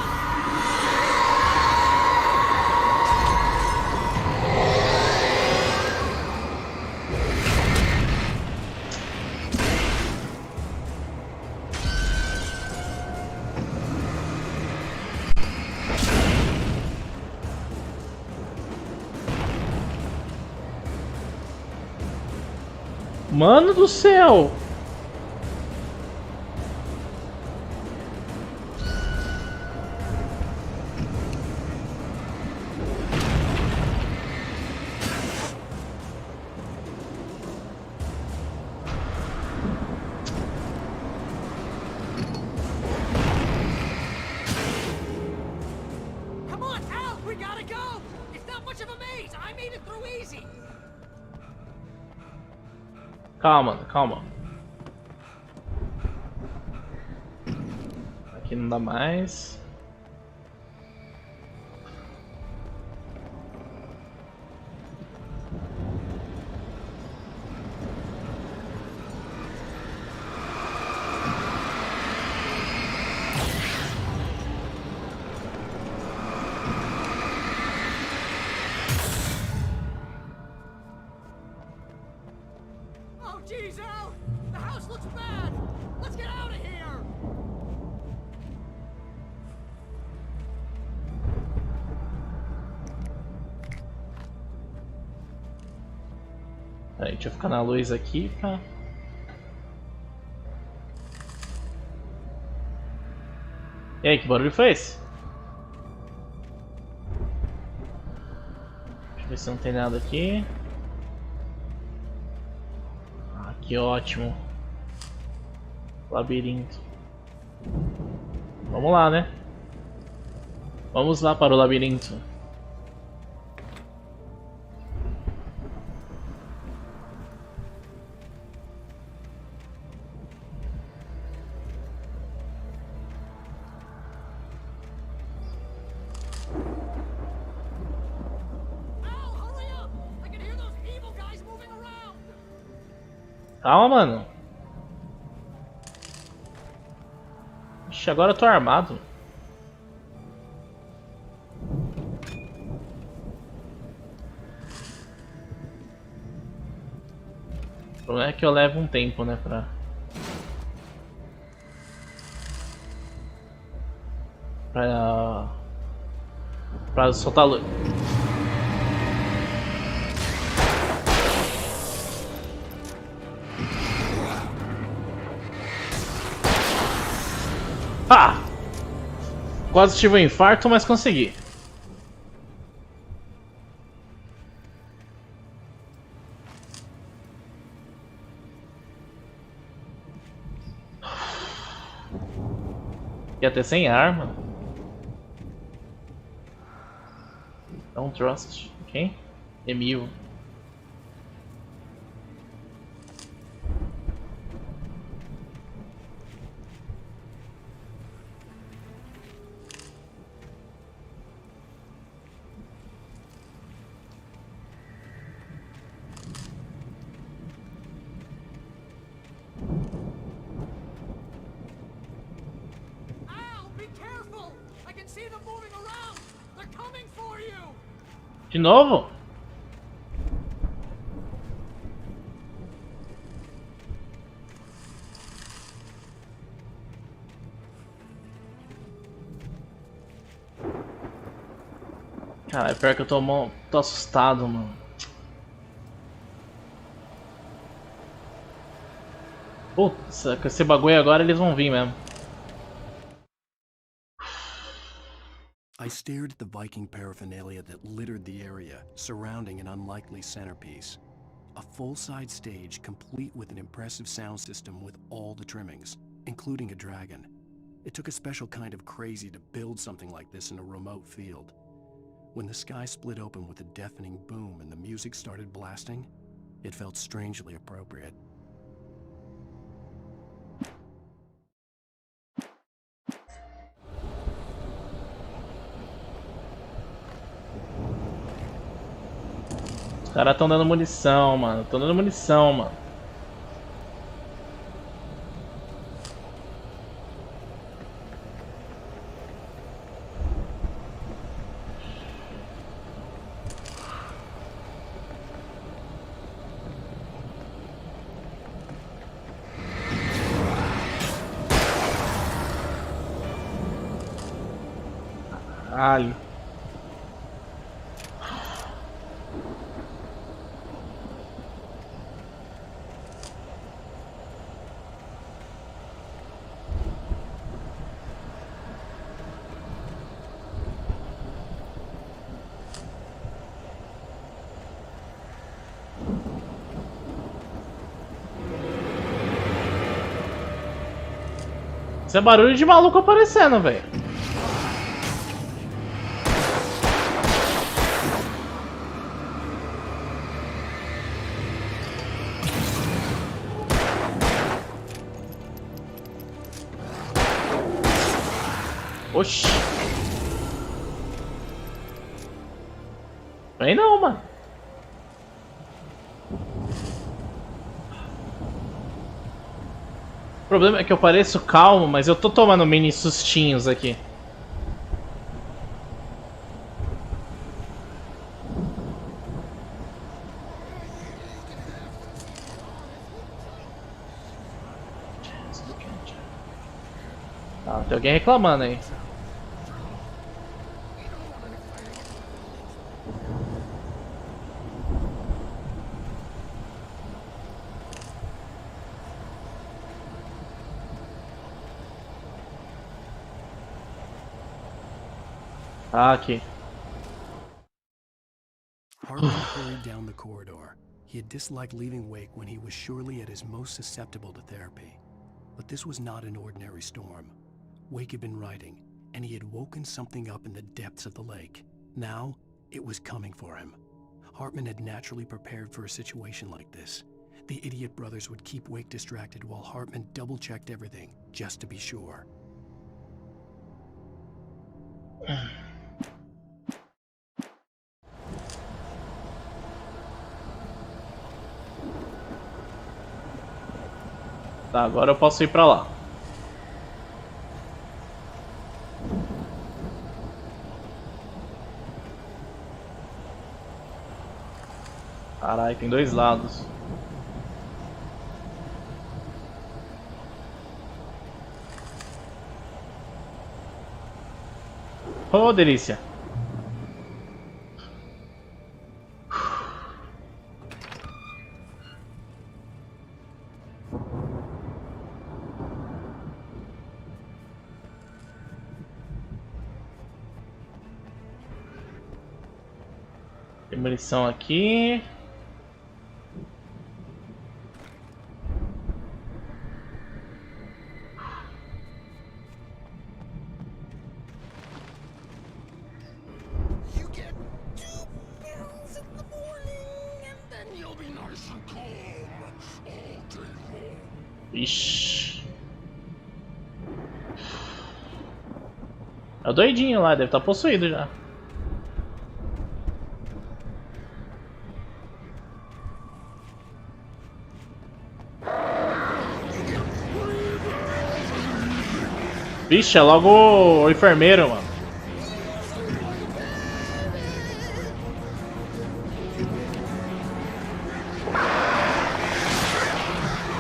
Mano do céu! Come on, Al. We gotta go. It's not much of a maze. I made it through easy. Calma, calma. Aqui não dá mais. Oh, geez, Al. The house looks bad. Let's get out of here. Peraí, deixa eu ficar na luz aqui, tá? E aí, que barulho foi esse? Deixa eu ver se não tem nada aqui. Ah, que ótimo. Labirinto. Vamos lá, né? Vamos lá para o labirinto. Calma, mano. Ixi, agora eu tô armado. O problema é que eu levo um tempo, né, pra soltar a luz. Ah! Quase tive um infarto, mas consegui. Ia ter sem arma. Don't trust. Ok? Emil. De novo? Cara, pior que eu tô assustado, mano. Putz, com esse bagulho agora eles vão vir mesmo. I stared at the Viking paraphernalia that littered the area, surrounding an unlikely centerpiece. A full-size stage complete with an impressive sound system with all the trimmings, including a dragon. It took a special kind of crazy to build something like this in a remote field. When the sky split open with a deafening boom and the music started blasting, it felt strangely appropriate. Os caras tão dando munição, mano. Tão dando munição, mano. Caralho. Isso é barulho de maluco aparecendo, velho. Oxi. Vem não, mano. O problema é que eu pareço calmo, mas eu tô tomando mini sustinhos aqui. Ah, tem alguém reclamando aí. Ah, aqui. Hartman hurried down the corridor. He had disliked leaving Wake when he was surely at his most susceptible to therapy. But this was not an ordinary storm. Wake had been writing, and he had woken something up in the depths of the lake. Now, it was coming for him. Hartman had naturally prepared for a situation like this. The idiot brothers would keep Wake distracted while Hartman double-checked everything, just to be sure. Tá, agora eu posso ir pra lá. Caralho, tem dois lados. Oh, delícia. Tem munição aqui. Ixi. É o doidinho lá, deve estar possuído já. Vixe, é logo o enfermeiro, mano.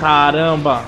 Caramba.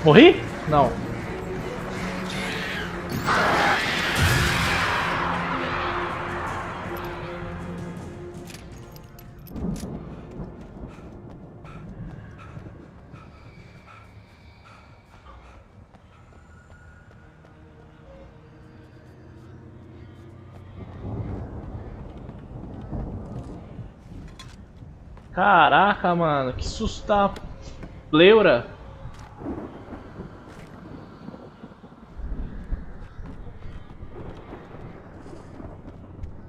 Morri? Não. Caraca, mano, que susto da pleura.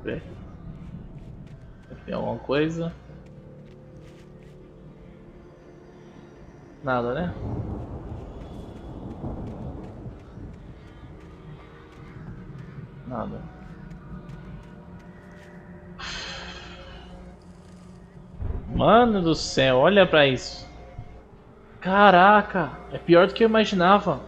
Vê. Tem alguma coisa? Nada, né? Nada. Mano do céu, olha pra isso. Caraca, é pior do que eu imaginava.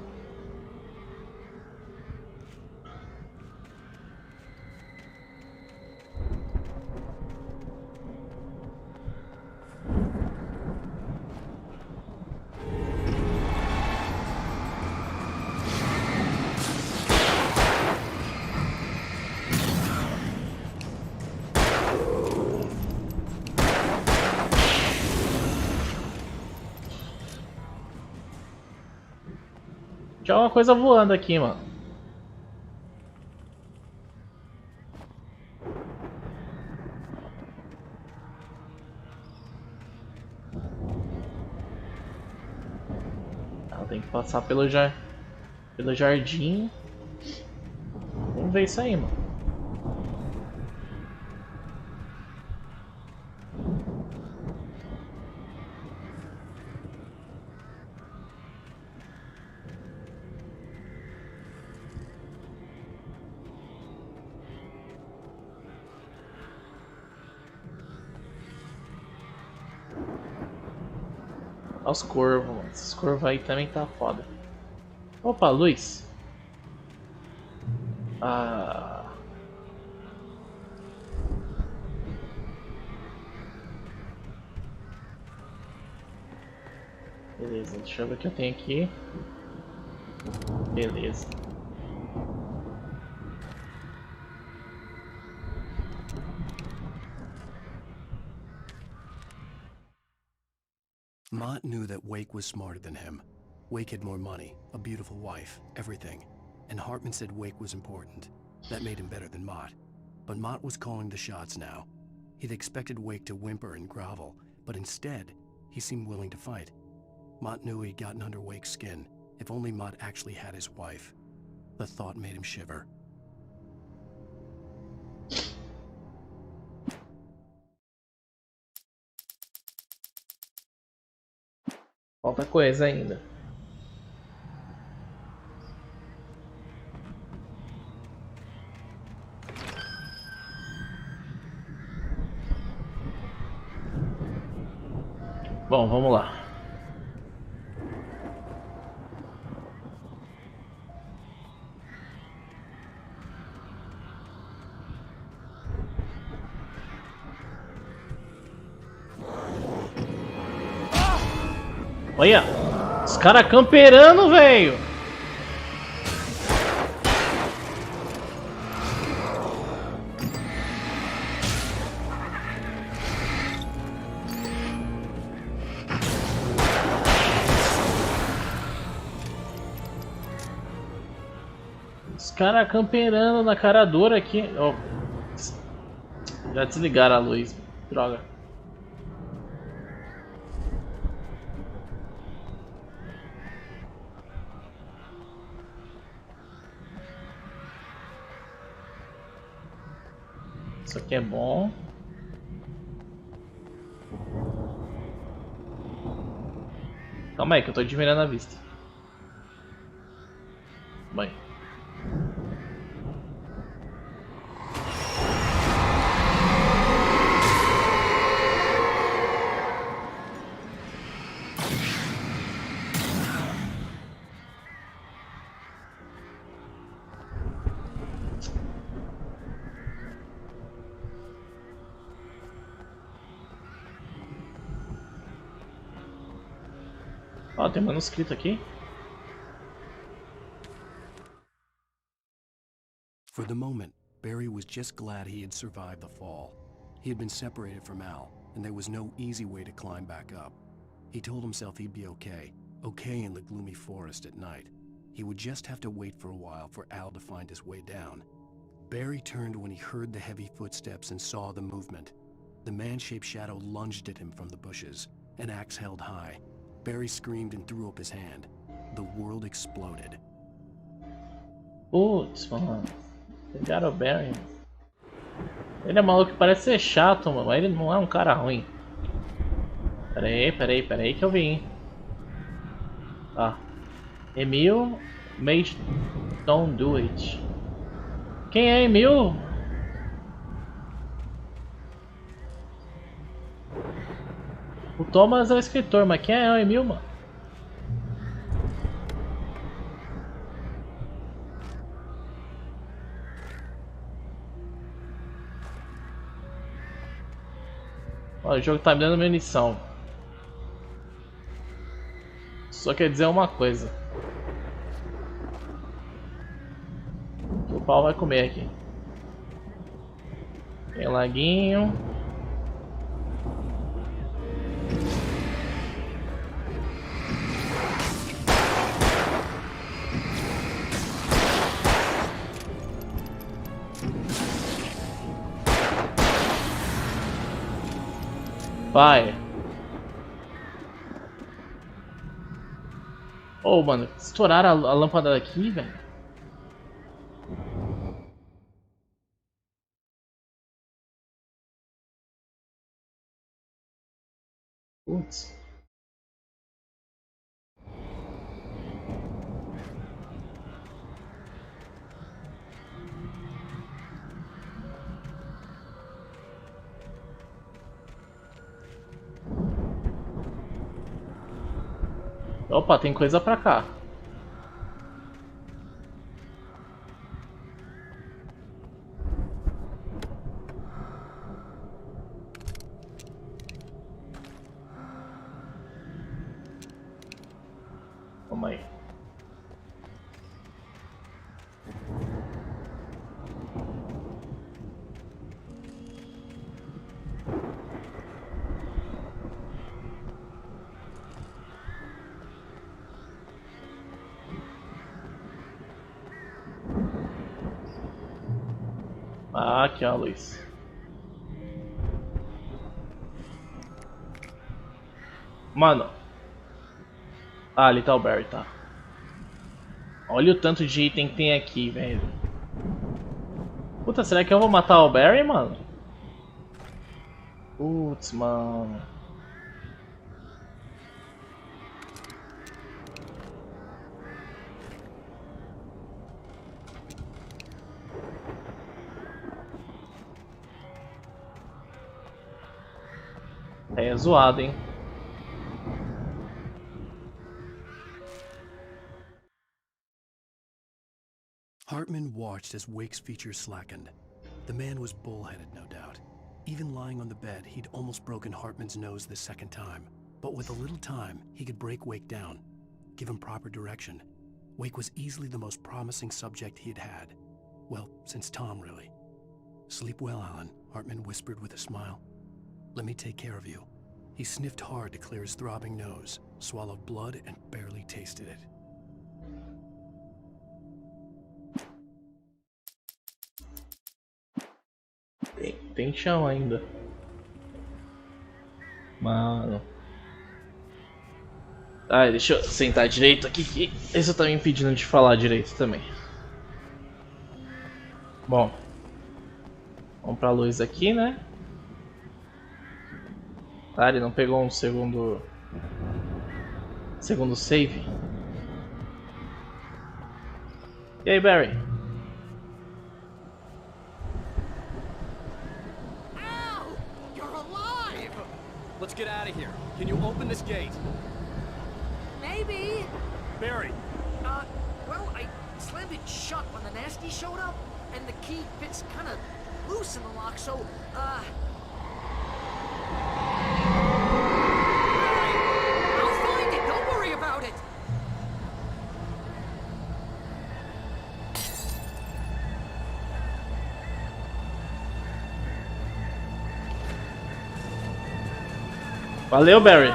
Tinha uma coisa voando aqui, mano. Ela tem que passar pelo jardim. Vamos ver isso aí, mano. Olha os corvos, mano. Esses corvos aí também tá foda. Opa, luz. Ah. Beleza, deixa eu ver o que eu tenho aqui. Beleza. Mott knew that Wake was smarter than him. Wake had more money, a beautiful wife, everything. And Hartman said Wake was important. That made him better than Mott. But Mott was calling the shots now. He'd expected Wake to whimper and grovel, but instead, he seemed willing to fight. Mott knew he'd gotten under Wake's skin. If only Mott actually had his wife. The thought made him shiver. Falta coisa ainda. Bom, vamos lá. Olha, os caras camperando, velho. Os caras camperando na cara dura aqui. Oh. Já desligaram a luz. Droga. Isso aqui é bom. Calma aí que eu tô diminuindo a vista. Vai. Ó, tem um manuscrito aqui. the moment, Barry was just glad he had survived the fall. He had been separated from Al, and there was no easy way to climb back up. He told himself he'd be okay in the gloomy forest at night. He would just have to wait for a while for Al to find his way down. Barry turned when he heard the heavy footsteps and saw the movement. The man-shaped shadow lunged at him from the bushes, an axe held high. Barry screamed and threw up his hand. The world exploded. Putz, mano. Pegaram o Barry. Ele é maluco que parece ser chato, mano. Mas ele não é um cara ruim. Pera aí que eu vi, hein. Tá. Emil made don't do it. Quem é Emil? O Thomas é o escritor, mas quem é o Emil, mano? Ó, o jogo tá me dando munição. Só quer dizer uma coisa. Que o pau vai comer aqui. Tem laguinho. Vai. Oh, mano, estouraram a lâmpada daqui, velho. Putz. Opa, tem coisa pra cá. Calma aí. Ah, aqui ó, a luz. Mano. Ah, ali tá o Barry, tá. Olha o tanto de item que tem aqui, velho. Puta, será que eu vou matar o Barry, mano? Putz, mano. É zoado, hein? Hartman watched as Wake's features slackened. The man was bullheaded, no doubt. Even lying on the bed, he'd almost broken Hartman's nose the second time. But with a little time, he could break Wake down, give him proper direction. Wake was easily the most promising subject he'd had. Well, since Tom, really. Sleep well, Alan, Hartman whispered with a smile. Let me take care of you. He sniffed hard to clear his throbbing nose, swallowed blood, and barely tasted it. Tem chão ainda. Mano. Ah, deixa eu sentar direito aqui que esse tá me impedindo de falar direito também. Bom. Vamos pra luz aqui, né? Tá, ele não pegou um segundo save. E aí, Barry? Let's get out of here. Can you open this gate? Maybe. Barry. Well, I slammed it shut when the nasty showed up, and the key fits kind of loose in the lock, so, Barry, I'll find it. Don't worry about it. Valeu, Barry.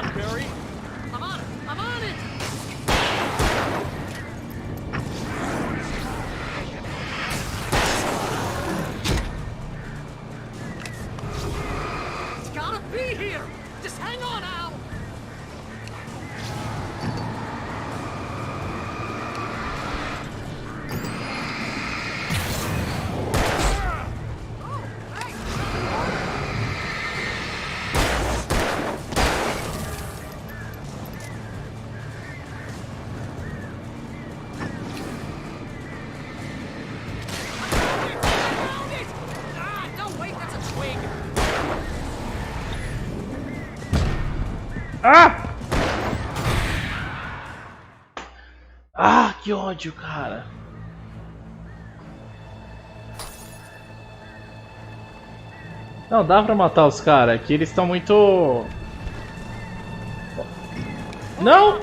Ah! Ah, que ódio, cara. Não, dá pra matar os caras, que eles estão muito... Não!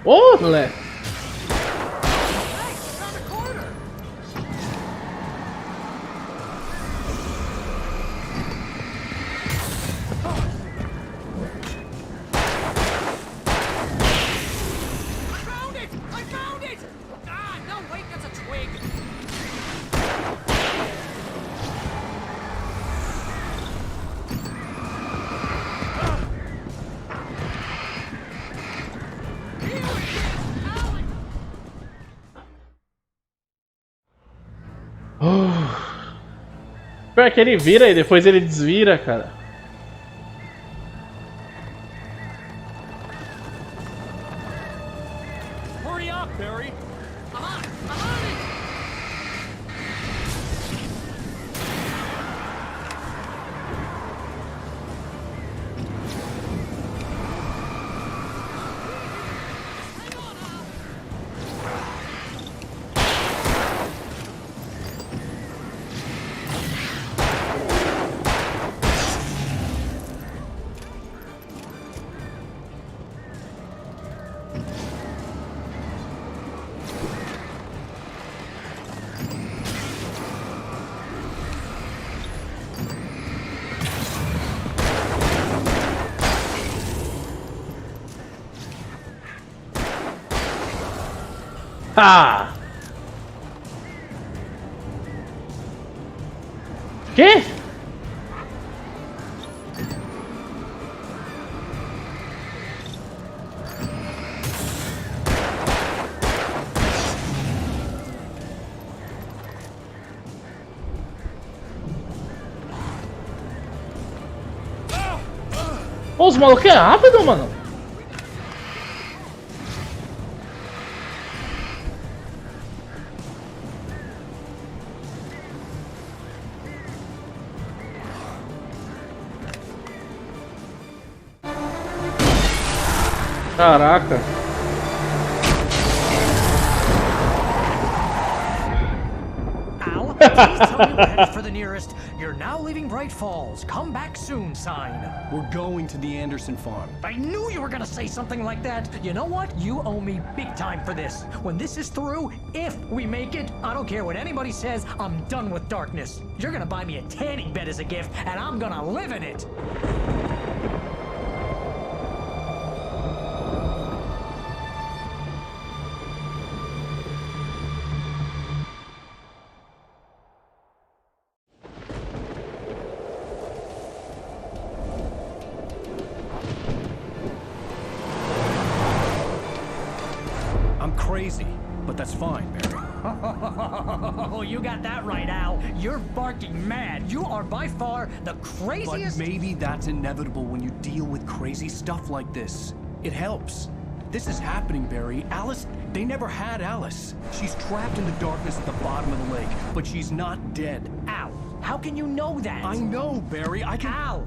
Ô, moleque! Pior que ele vira e depois ele desvira, cara. Hurry up, Barry. Ah! Que? Pô, os malucos é rápido, mano. Caraca. Al, please tell me we're headed for the nearest. You're now leaving Bright Falls. Come back soon sign. We're going to the Anderson farm. I knew you were gonna say something like that. You know what? You owe me big time for this. When this is through, if we make it, I don't care what anybody says, I'm done with darkness. You're gonna buy me a tanning bed as a gift, and I'm gonna live in it. Crazy, but that's fine, Barry. Oh, you got that right, Al. You're barking mad. You are by far the craziest... But maybe that's inevitable when you deal with crazy stuff like this. It helps. This is happening, Barry. Alice, they never had Alice. She's trapped in the darkness at the bottom of the lake, but she's not dead. Al, How can you know that? I know, Barry. I can... Al,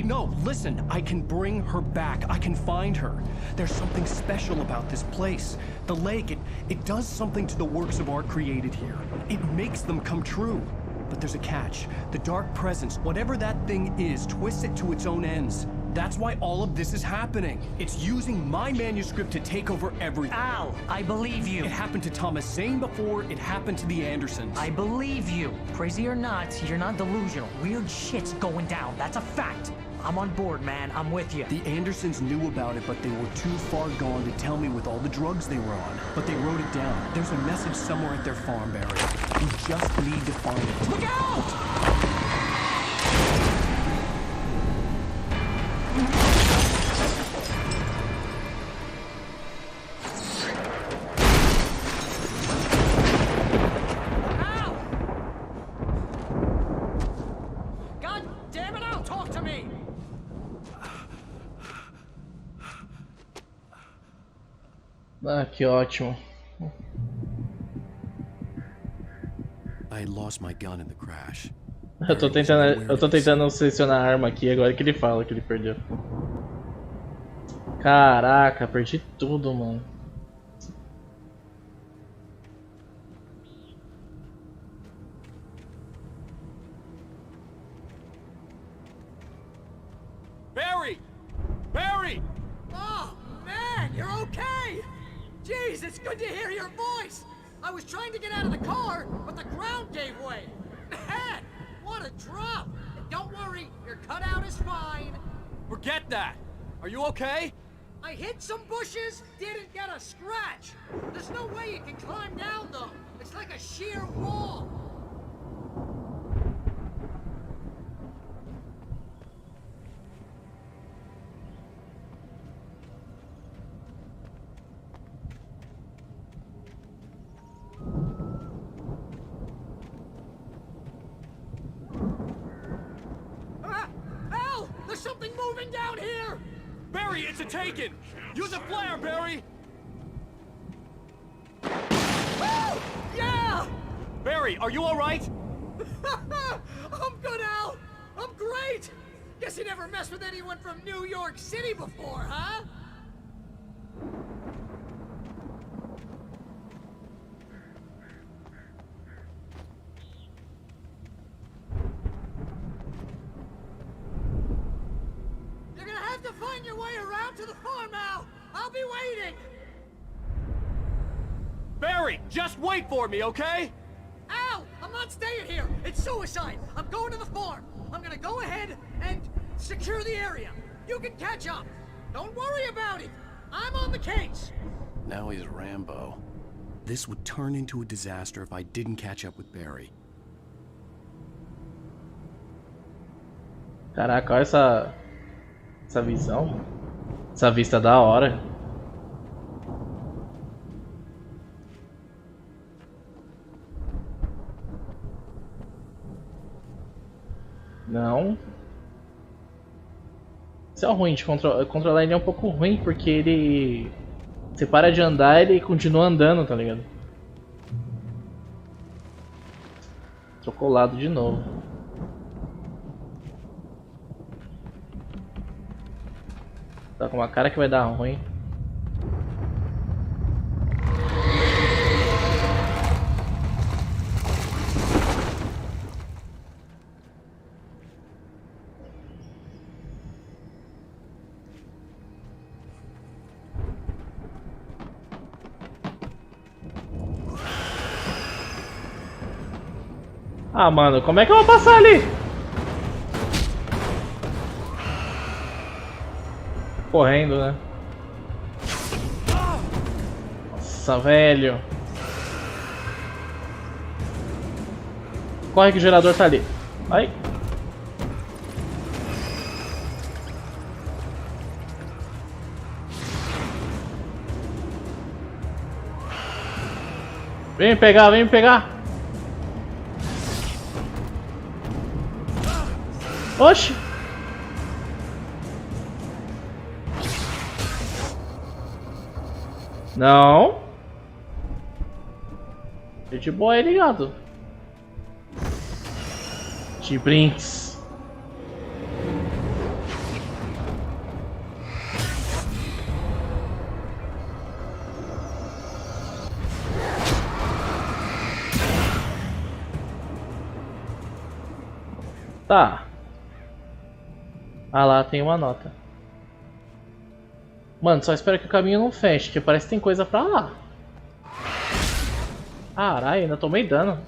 No, listen. I can bring her back. I can find her. There's something special about this place. The lake, it does something to the works of art created here. It makes them come true. But there's a catch. The dark presence, whatever that thing is, twists it to its own ends. That's why all of this is happening. It's using my manuscript to take over everything. Al, I believe you. It happened to Thomas Zane before, it happened to the Andersons. I believe you. Crazy or not, you're not delusional. Weird shit's going down. That's a fact. I'm on board, man. I'm with you. The Andersons knew about it, but they were too far gone to tell me with all the drugs they were on. But they wrote it down. There's a message somewhere at their farm, Barry. We just need to find it. Look out! God damn it, Al, talk to me! Ah, que ótimo. I had lost my gun in the crash. Eu tô tentando selecionar a arma aqui agora que ele fala que ele perdeu. Caraca, perdi tudo, mano. Barry! Barry! Oh, man, you're okay! Jeez, it's good to hear your voice! I was trying to get out of the car, but the ground gave way. Man, what a drop! And don't worry, your cutout is fine. Forget that! Are you okay? I hit some bushes, didn't get a scratch. There's no way you can climb down, though. It's like a sheer wall. Al! There's something moving down here! Barry, it's a taken! Use a flare, Barry! Oh, yeah! Barry, are you alright? I'm good, Al! I'm great! Guess you never messed with anyone from New York City before, huh? You're gonna have to find your way around to the farm, Al! I'll be waiting! Barry, just wait for me, okay? Al! I'm not staying here! It's suicide! I'm going to the farm! I'm gonna go ahead and secure the area! You can catch up! Don't worry about it! I'm on the case! Now he's Rambo. This would turn into a disaster if I didn't catch up with Barry. Caraca, olha essa visão. Essa vista da hora. Não. Isso é ruim de controlar. Ele é um pouco ruim porque ele... Você para de andar e ele continua andando, tá ligado? Trocou o lado de novo. Tá com uma cara que vai dar ruim. Ah, mano, como é que eu vou passar ali? Correndo, né? Nossa, velho. Corre que o gerador tá ali. Vai. Vem me pegar, vem me pegar. Oxi. Não. Gente boa aí, ligado. De brinks. Tá. Ah lá, tem uma nota. Mano, só espero que o caminho não feche, porque parece que tem coisa pra lá. Caralho, ainda tomei dano.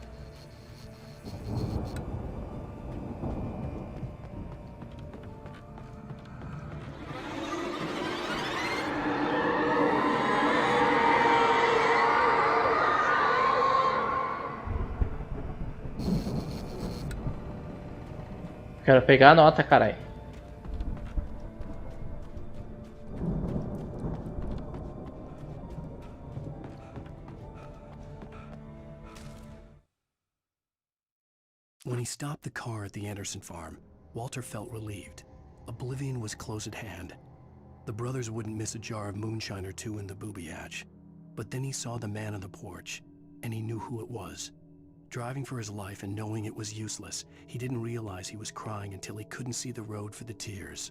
Quero pegar a nota, caralho. When he stopped the car at the Anderson farm, Walter felt relieved. Oblivion was close at hand. The brothers wouldn't miss a jar of moonshine or two in the booby hatch. But then he saw the man on the porch, and he knew who it was. Driving for his life and knowing it was useless, he didn't realize he was crying until he couldn't see the road for the tears.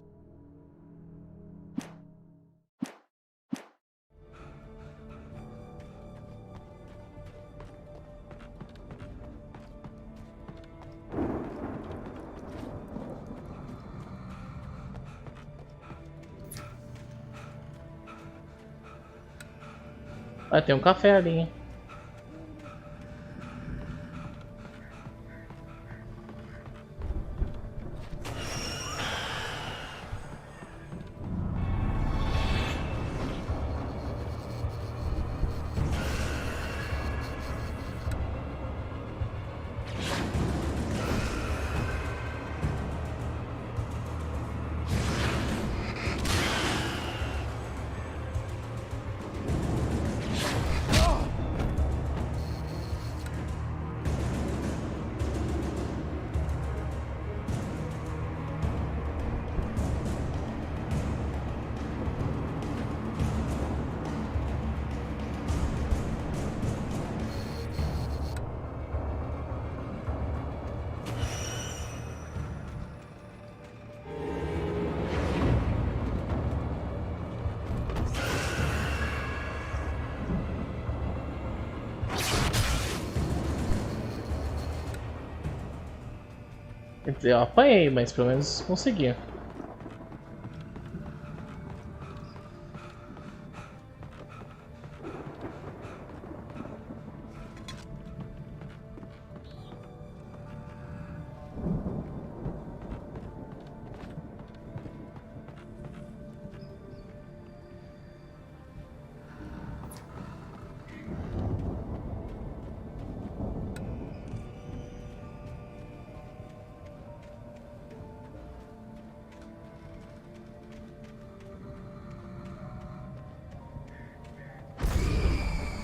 Ah, tem um café ali, hein? Quer dizer, eu apanhei, mas pelo menos consegui.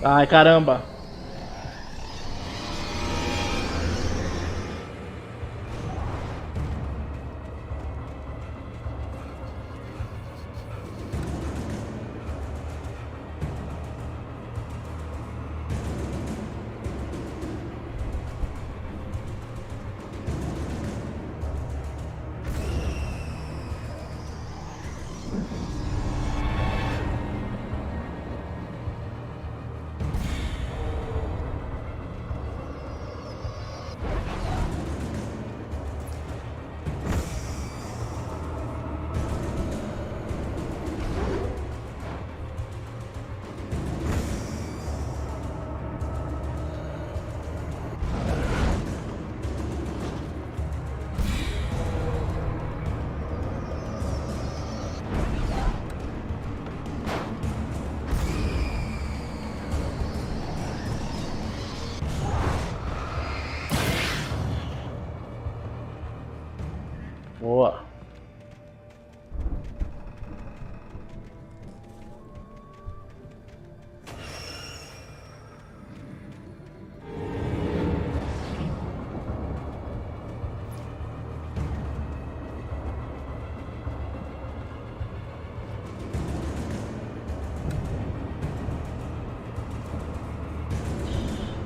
Ai, caramba. Boa.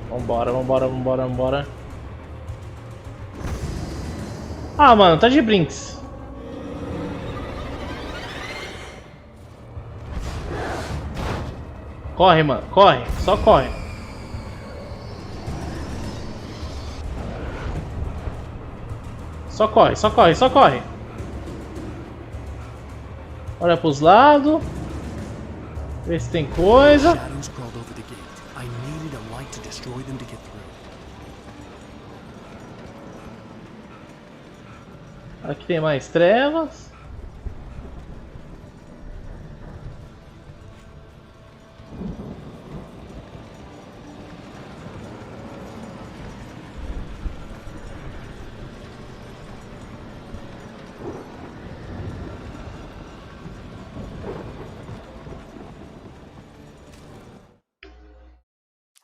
Vambora, vambora, vambora, vambora. Ah, mano, tá de brinks. Corre, mano, corre, só corre. Só corre, só corre, só corre. Olha pros lados. Vê se tem coisa. Aqui tem mais trevas.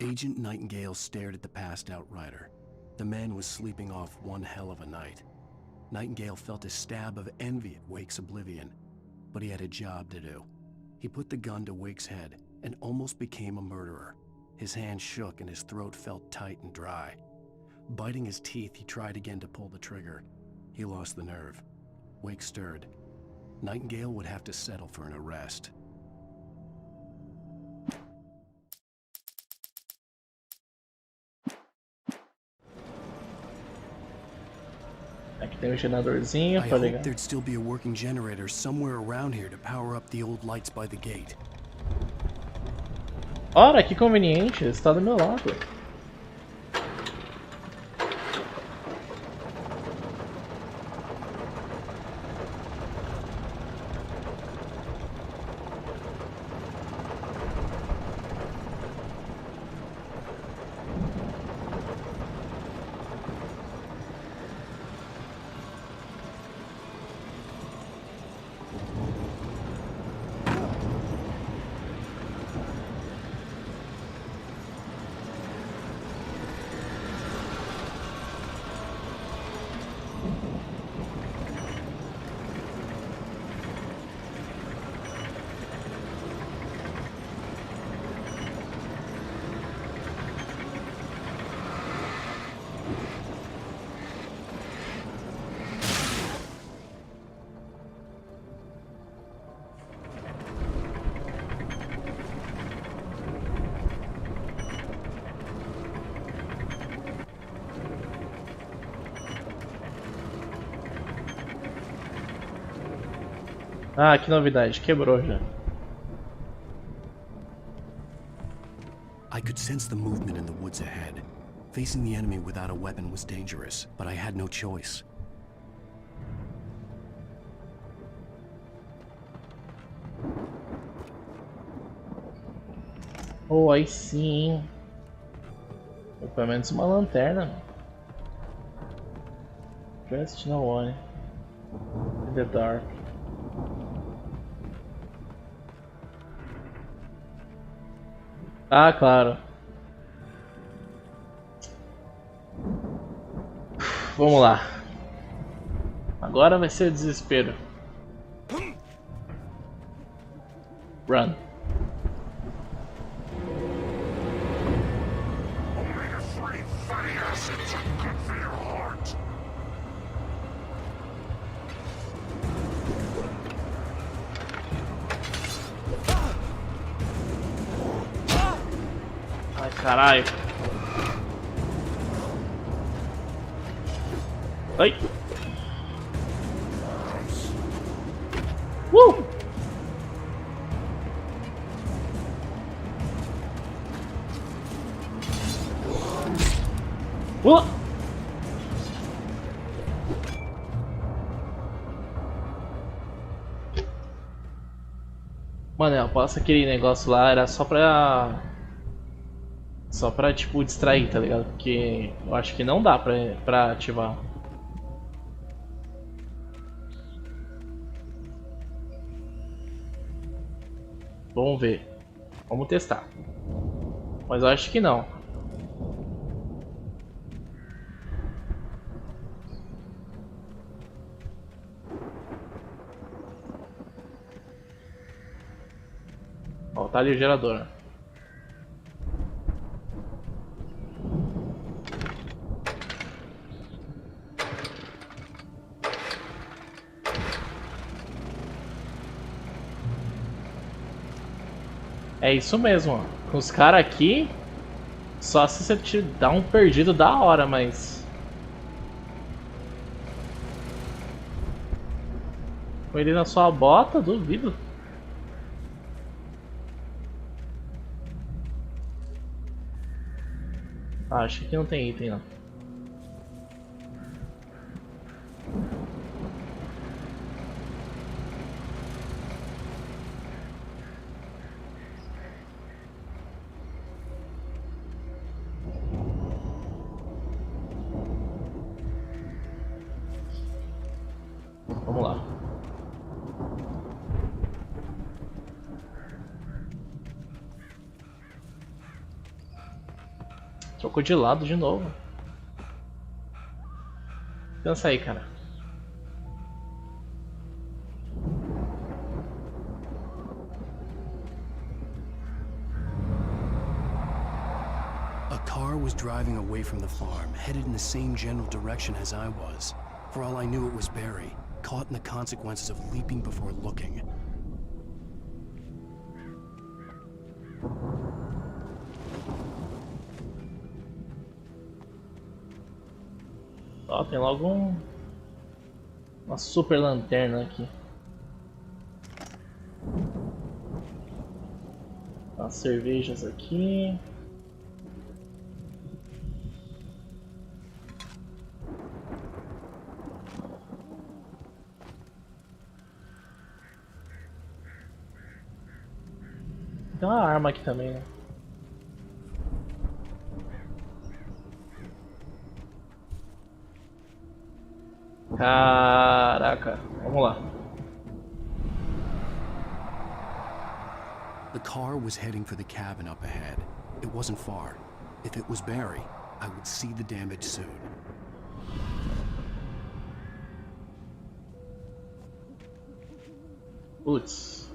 Agent Nightingale stared at the passed out rider. The man was sleeping off one hell of a night. Nightingale felt a stab of envy at Wake's oblivion, but he had a job to do. He put the gun to Wake's head and almost became a murderer. His hand shook and his throat felt tight and dry. Biting his teeth, he tried again to pull the trigger. He lost the nerve. Wake stirred. Nightingale would have to settle for an arrest. Aqui tem um geradorzinho I pra hoped ligar. there'd still be a working generator somewhere around here to power up the old lights by the gate. Ora, que conveniente, está do meu lado. Ah, que novidade, quebrou já. I could sense the movement in the woods ahead. Facing the enemy without a weapon was dangerous, but I had no choice. Oh, aí sim. Pelo menos uma lanterna. Dressed no one. In the dark. Ah, claro. Vamos lá. Agora vai ser desespero. Run. Ai, caralho. Ai. Mano, eu aposto que aquele negócio lá era só pra tipo distrair, tá ligado? Porque eu acho que não dá pra ativar. Vamos ver. Vamos testar. Mas eu acho que não. Ó, tá ali o gerador. É isso mesmo, ó. Com os caras aqui, só se você te dá um perdido da hora, mas... Com ele na sua bota, duvido. Ah, acho que não tem item, não. Vamos lá. Trocou de lado de novo. Cansa aí, cara. A car was driving away from the farm, headed in the same general direction as I was. For all I knew, it was Barry, caught in the consequences of leaping before looking. Ó, tem logo uma super lanterna aqui. As cervejas aqui. Tem uma arma aqui também, né? Caraca, vamos lá. The car was heading for the cabin up ahead. It wasn't far. If it was Barry, I would see the damage soon. Putz.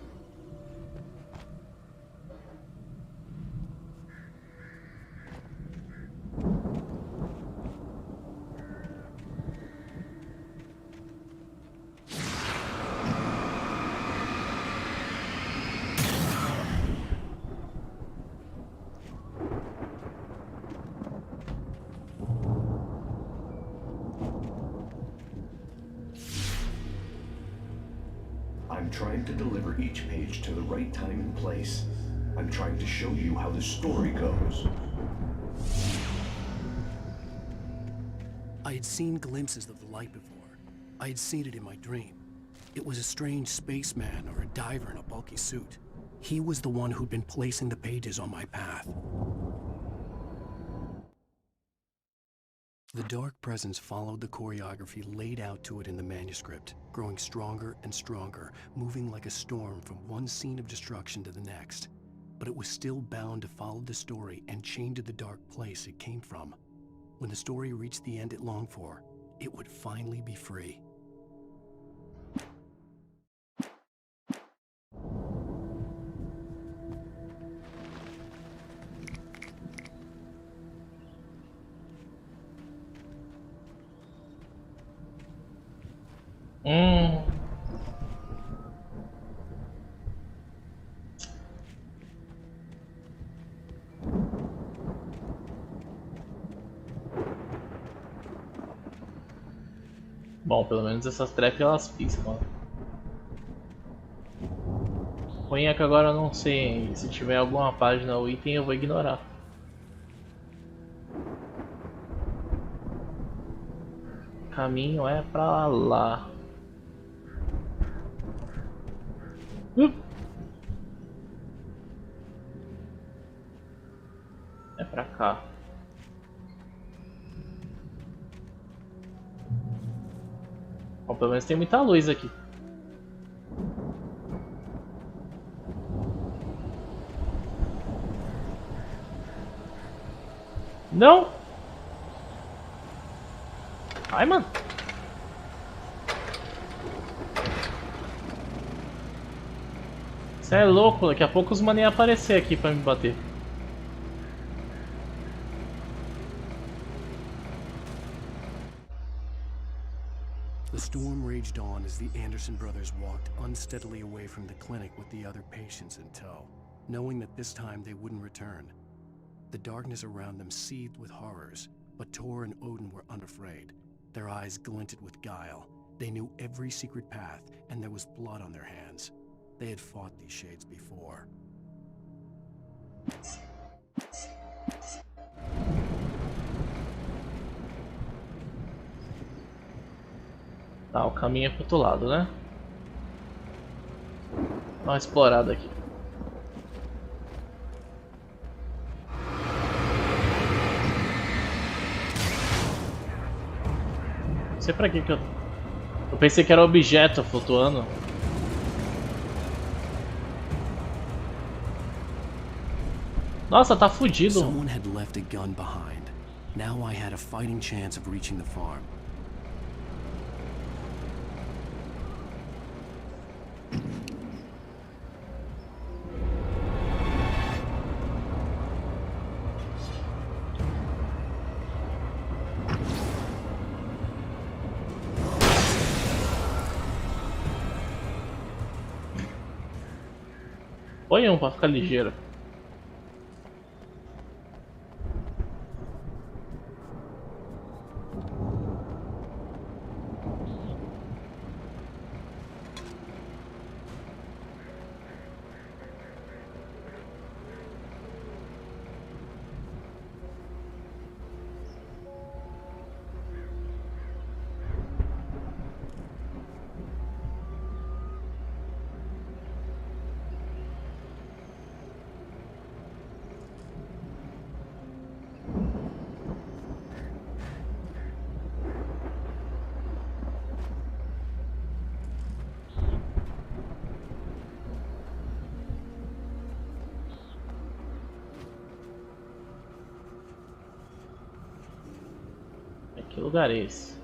I'm trying to deliver each page to the right time and place. I'm trying to show you how the story goes. I had seen glimpses of the light before. I had seen it in my dream. It was a strange spaceman or a diver in a bulky suit. He was the one who'd been placing the pages on my path. The dark presence followed the choreography laid out to it in the manuscript, growing stronger and stronger, moving like a storm from one scene of destruction to the next. But it was still bound to follow the story and chain to the dark place it came from. When the story reached the end it longed for, it would finally be free. Bom, pelo menos essas trap elas piscam. Ruim é que agora eu não sei, se tiver alguma página ou item eu vou ignorar. O caminho é pra lá. É pra cá. Bom, pelo menos tem muita luz aqui. Não! Ai, mano! Você é louco, daqui a pouco os mané aparecer aqui pra me bater. The storm raged on as the Anderson brothers walked unsteadily away from the clinic with the other patients in tow. knowing that this time they wouldn't return. The darkness around them seethed with horrors, but Tor and Odin were unafraid. Their eyes glinted with guile. They knew every secret path, and there was blood on their hands. They had fought these shades before. Tá, o caminho é pro outro lado, né? Dá uma explorada aqui. Não sei pra que eu pensei que era objeto flutuando. Nossa, tá fudido. Someone had left a gun behind. Now I had a fighting chance of reaching the farm. Põe um pra ficar ligeiro. Que lugar é esse?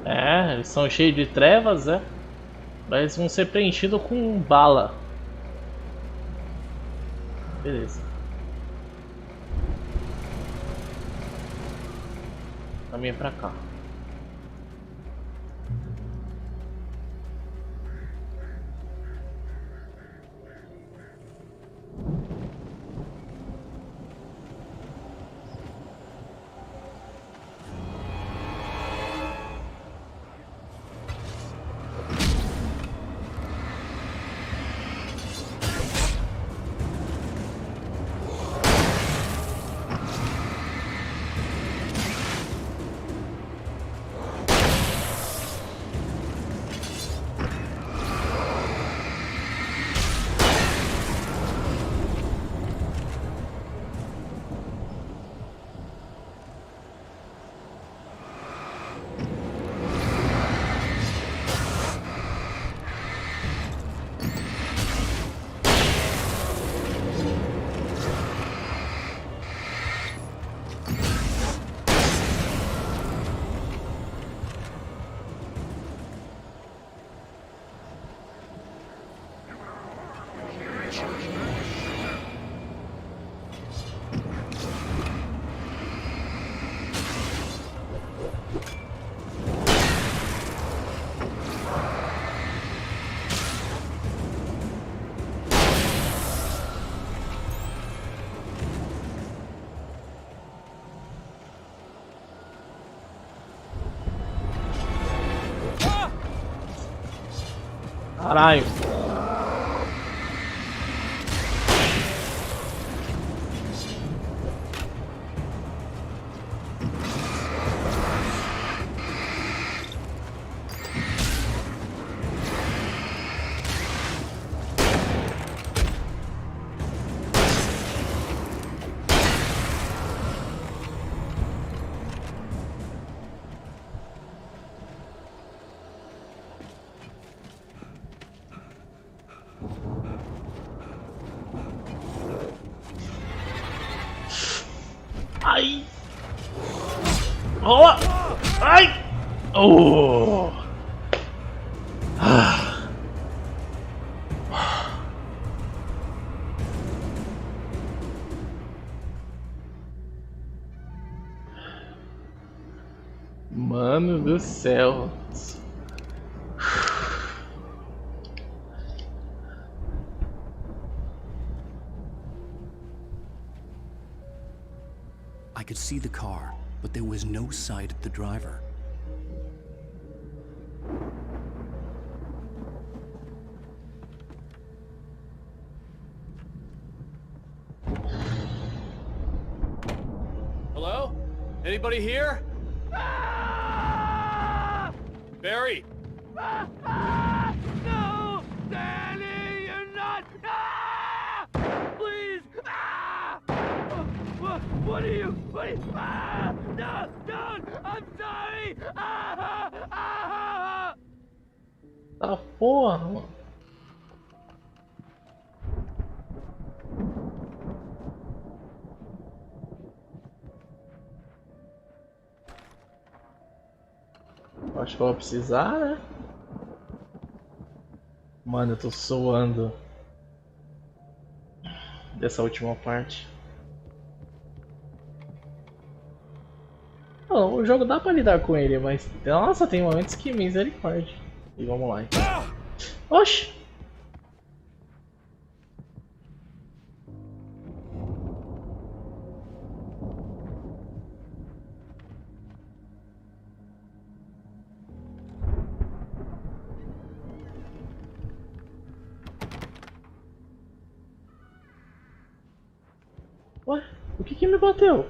É, eles são cheios de trevas, é? Mas vão ser preenchidos com bala. Beleza. Caminha pra cá. Caralho. Rola! Ai! Oh! Ah. Mano do céu. I could see the car, but there was no sight of the driver. Hello? Anybody here? Barry! No! Danny, you're not! Please! What are you? No! Don't! I'm sorry! Tá porra, mano. Acho que eu vou precisar, né? Mano, eu tô suando dessa última parte. Não, o jogo dá pra lidar com ele, mas nossa, tem momentos que misericórdia. E vamos lá então. Oxi! Ué, o que me bateu?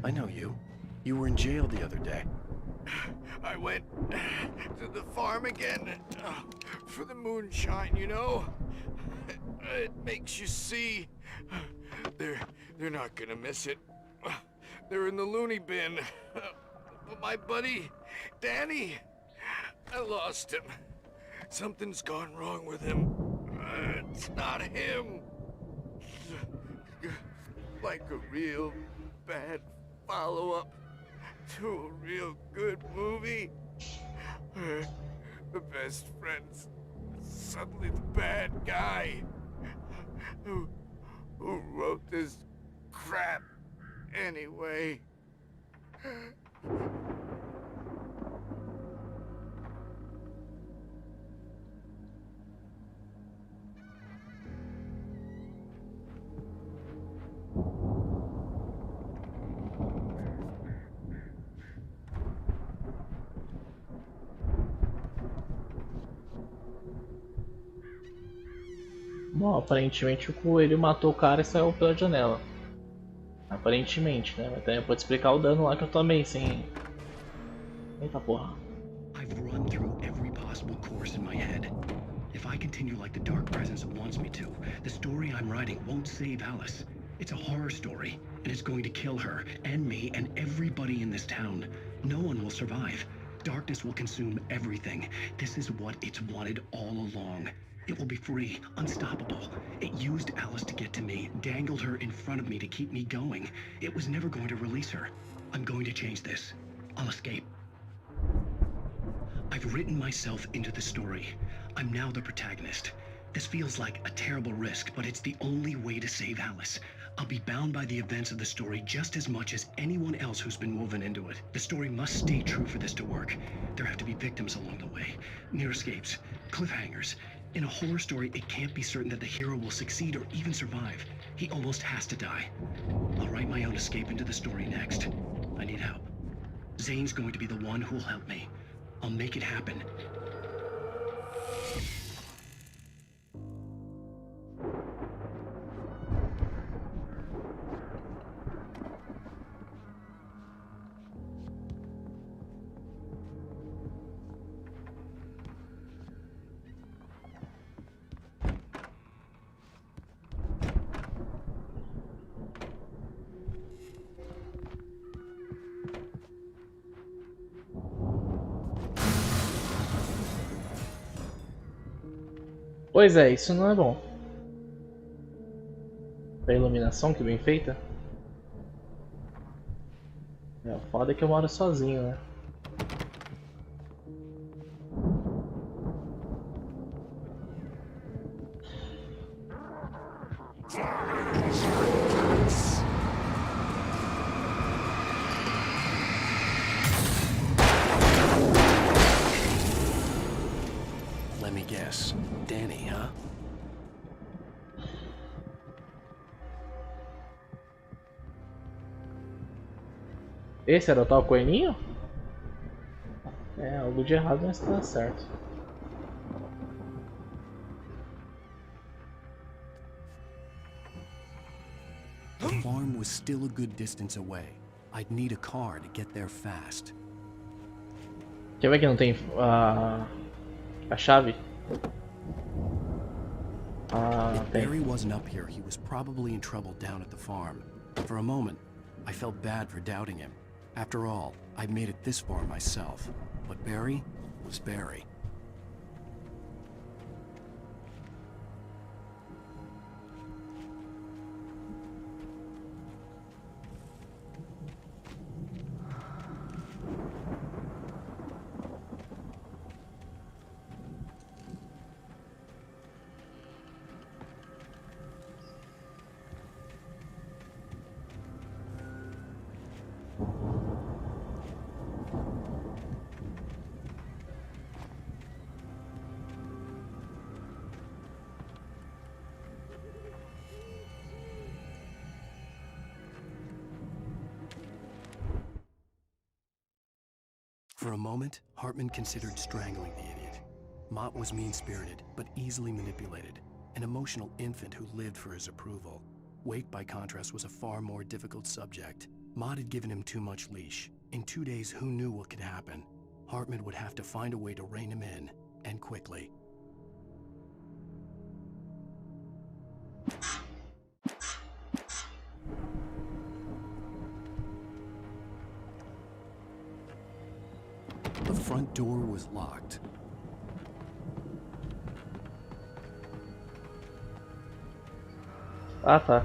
I know you. You were in jail the other day. I went to the farm again for the moonshine, you know? It makes you see. They're not gonna miss it. They're in the loony bin. But my buddy, Danny, I lost him. Something's gone wrong with him. It's not him. Like a real bad follow-up to a real good movie. The best friend's suddenly the bad guy. Who wrote this crap anyway? Bom, aparentemente o coelho matou o cara e saiu pela janela. Aparentemente, né? Até pode explicar o dano lá que eu tomei sem... Eita porra. I've run through every possible course in my head. If I continue like the Dark Presence wants me to, the story I'm writing won't save Alice. It's a horror story, and it's going to kill her, and me, and everybody in this town. No one will survive. Darkness will consume everything. This is what it's wanted all along. It will be free, unstoppable. It used Alice to get to me, dangled her in front of me to keep me going. It was never going to release her. I'm going to change this. I'll escape. I've written myself into the story. I'm now the protagonist. This feels like a terrible risk, but it's the only way to save Alice. I'll be bound by the events of the story just as much as anyone else who's been woven into it. The story must stay true for this to work. There have to be victims along the way. Near escapes. Cliffhangers. In a horror story, it can't be certain that the hero will succeed or even survive. He almost has to die. I'll write my own escape into the story next. I need help. Zane's going to be the one who'll help me. I'll make it happen. Pois é, isso não é bom. A iluminação que bem feita. É, o foda é que eu moro sozinho, né? Let me guess. Danny, huh? Esse era o tal coelhinho? É, algo de errado não está certo. The farm was still a good distance away. I'd need a car to get there fast. Quer ver que não tem a chave? If Barry wasn't up here, he was probably in trouble down at the farm. For a moment, I felt bad for doubting him. After all, I'd made it this far myself. But Barry was Barry. For a moment, Hartman considered strangling the idiot. Mott was mean-spirited, but easily manipulated, an emotional infant who lived for his approval. Wake, by contrast, was a far more difficult subject. Mott had given him too much leash. In 2 days, who knew what could happen? Hartman would have to find a way to rein him in, and quickly. The front door was locked. Ah, tá.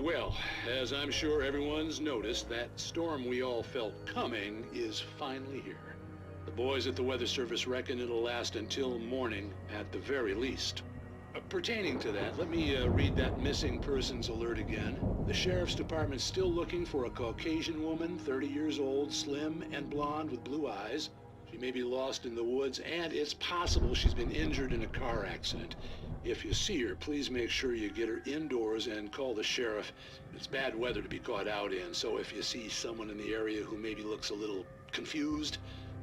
Well, as I'm sure everyone's noticed, that storm we all felt coming is finally here. The boys at the Weather Service reckon it'll last until morning at the very least. Pertaining to that, let me read that missing persons alert again. The Sheriff's Department's still looking for a Caucasian woman, 30 years old, slim and blonde with blue eyes. She may be lost in the woods, and it's possible she's been injured in a car accident. If you see her, please make sure you get her indoors and call the sheriff. It's bad weather to be caught out in, so if you see someone in the area who maybe looks a little confused,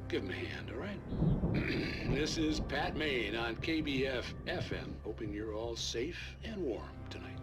give him a hand, all right? This is Pat Maine on KBF FM, hoping you're all safe and warm tonight.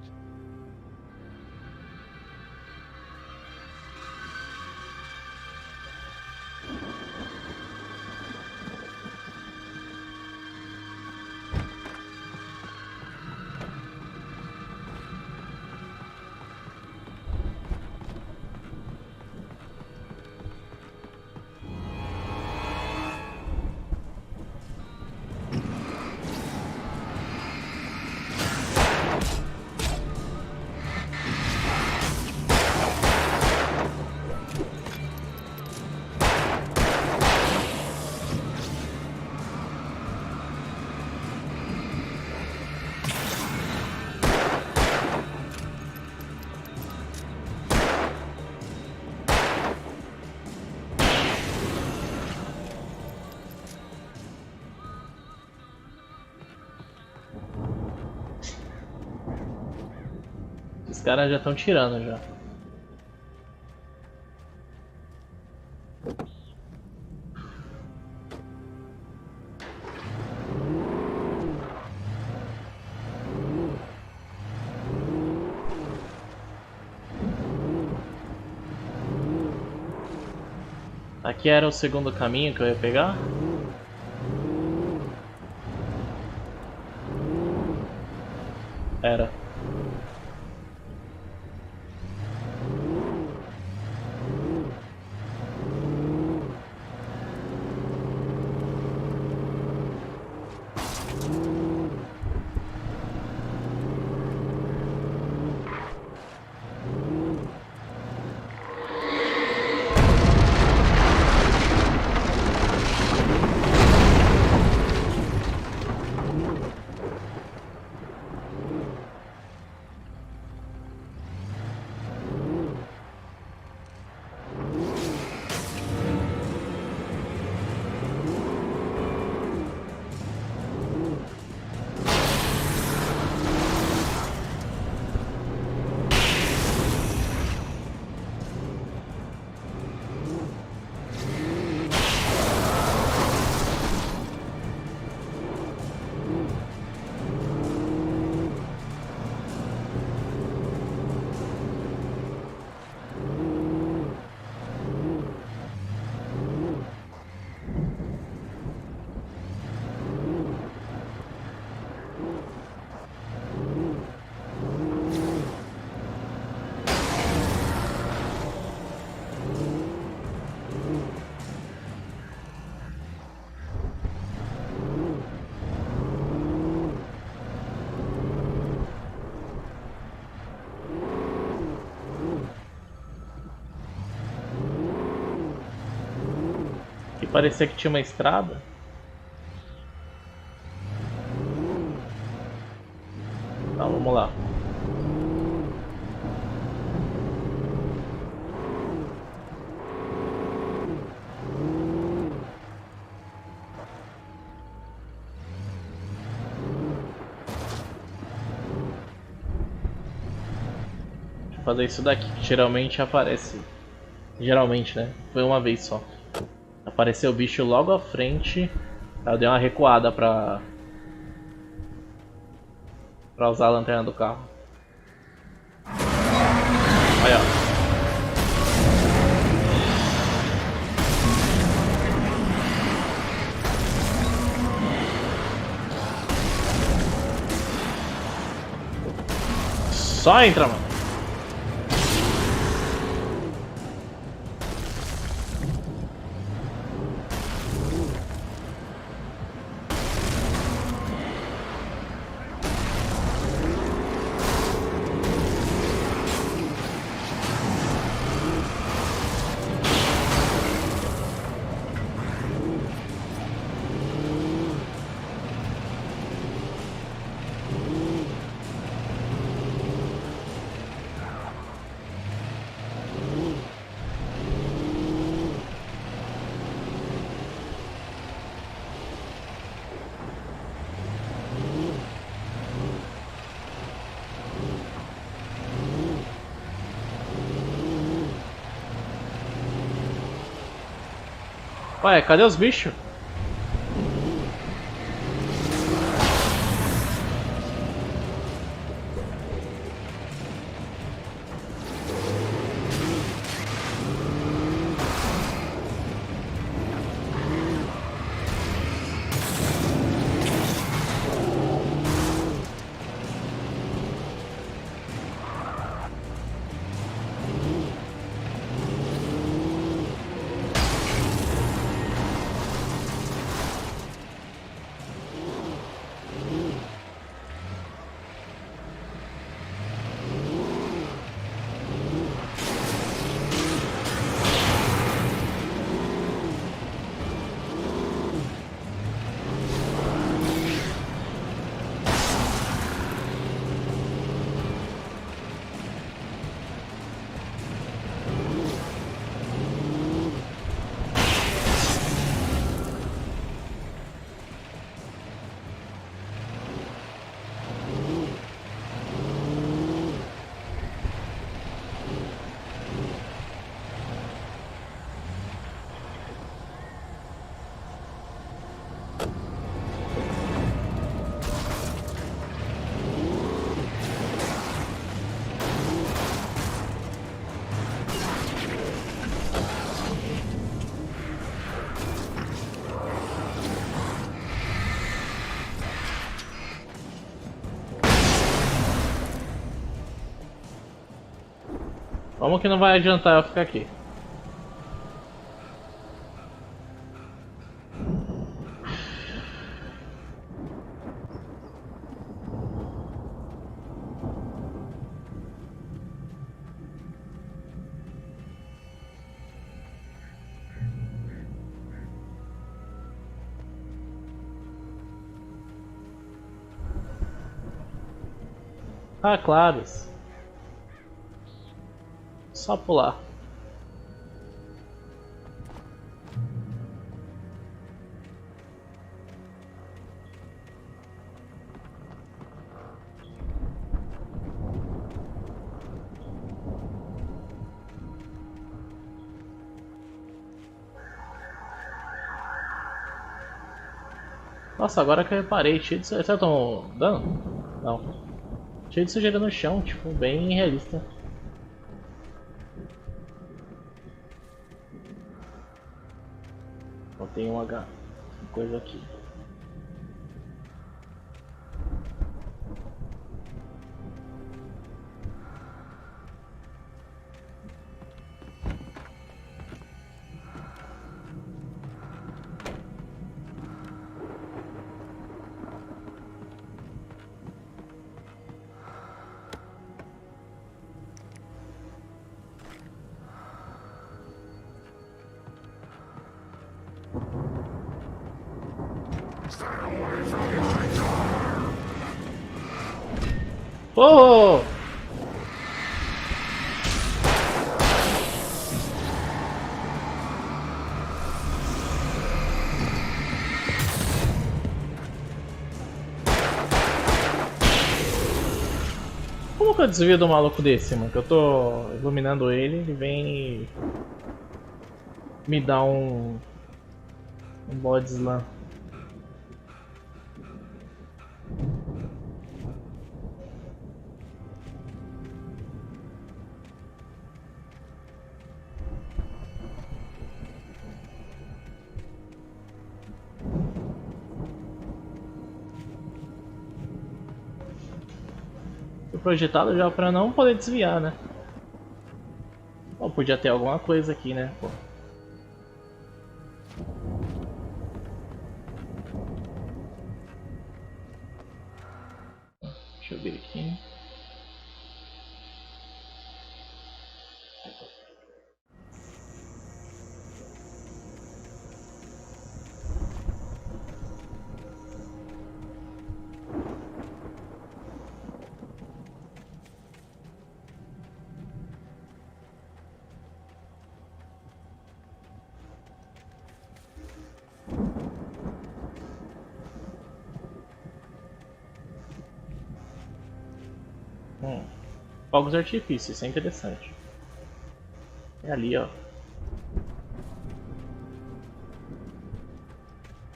Os caras já estão tirando já. Aqui era o segundo caminho que eu ia pegar? Era. Parecia que tinha uma estrada. Tá, vamos lá. Deixa eu fazer isso daqui, que geralmente aparece. Geralmente, né? Foi uma vez só. Apareceu o bicho logo à frente. Aí eu dei uma recuada pra usar a lanterna do carro. Aí, ó. Só entra, mano. Ué, cadê os bichos? Vamos que não vai adiantar eu ficar aqui. Ah, claro. Só pular. Nossa, agora que eu reparei, cheio de sujeira. Será que eu tô dando? Não. Cheio de sujeira no chão, tipo, bem realista. Tem uma coisa aqui. Oh! Como que eu desvio do maluco desse, mano? Que eu tô iluminando ele vem e me dá um bode slam. Projetado já pra não poder desviar, né? Bom, podia ter alguma coisa aqui, né? Pô. Deixa eu ver aqui. Fogos de artifício, isso é interessante. É ali, ó.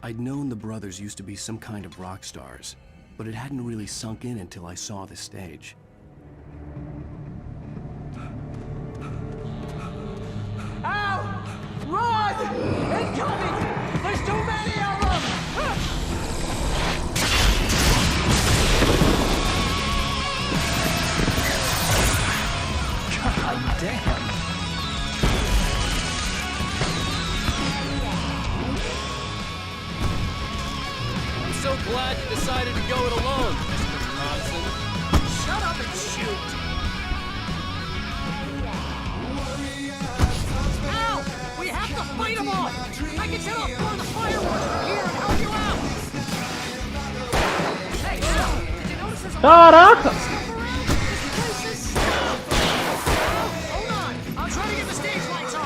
I'd known the brothers used to be some kind of rock stars, but it hadn't really sunk in until I saw the stage. Ow! Run! Incoming! There's too many of them! God damn! I'm so glad you decided to go it alone, Mr. Bronson. Shut up and shoot! Ow! We have to fight them all! I can set off one of the fireworks from here and help you out! Hey, Al! Did you notice there's a Caraca! Hold on! I'm trying to get the stage lights on!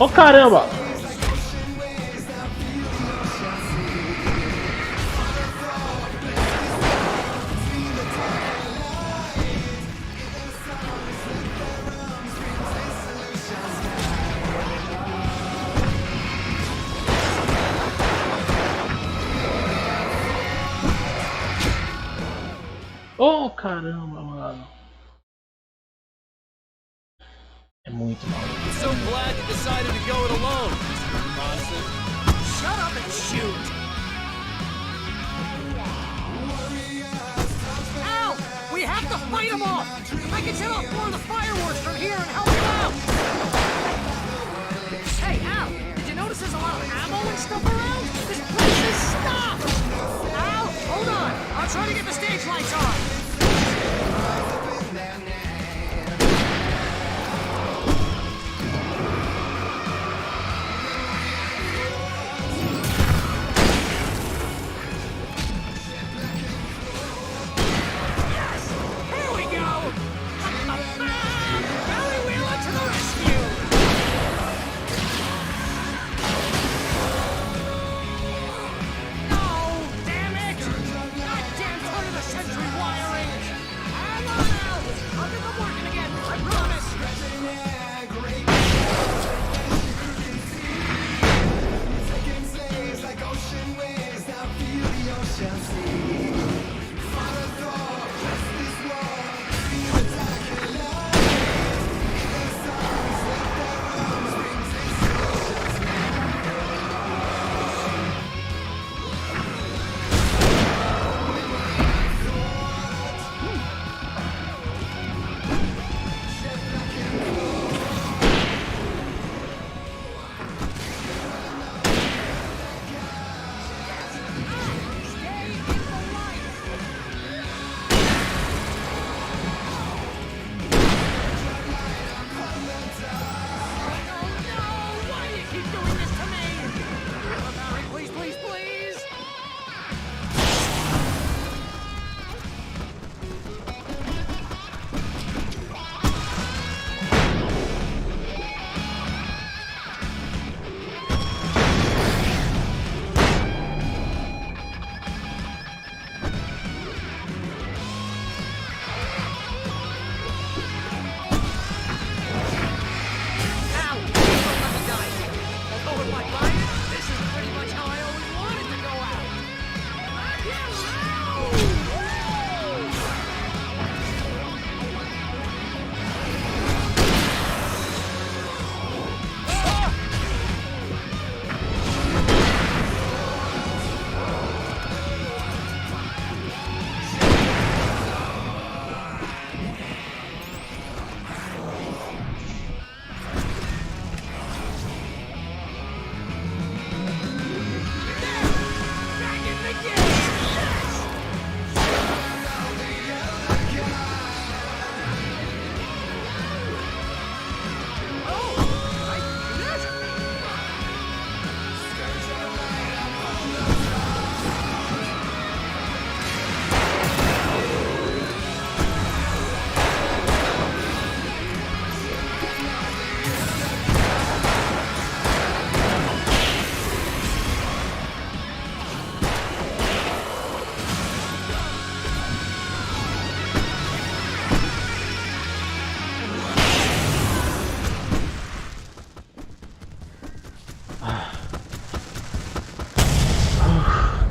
Ô caramba! Oh caramba, mano! É muito mal. I'm so glad you decided to go it alone, Mr. Bronson. Shut up and shoot! Ow! We have to fight them all! I can set off one of the fireworks from here and help you out! Hey, Al! Did you notice there's a lot of ammo and stuff around? This place is stopped! Al! Hold on! I'm trying to get the stage lights on! Century wiring!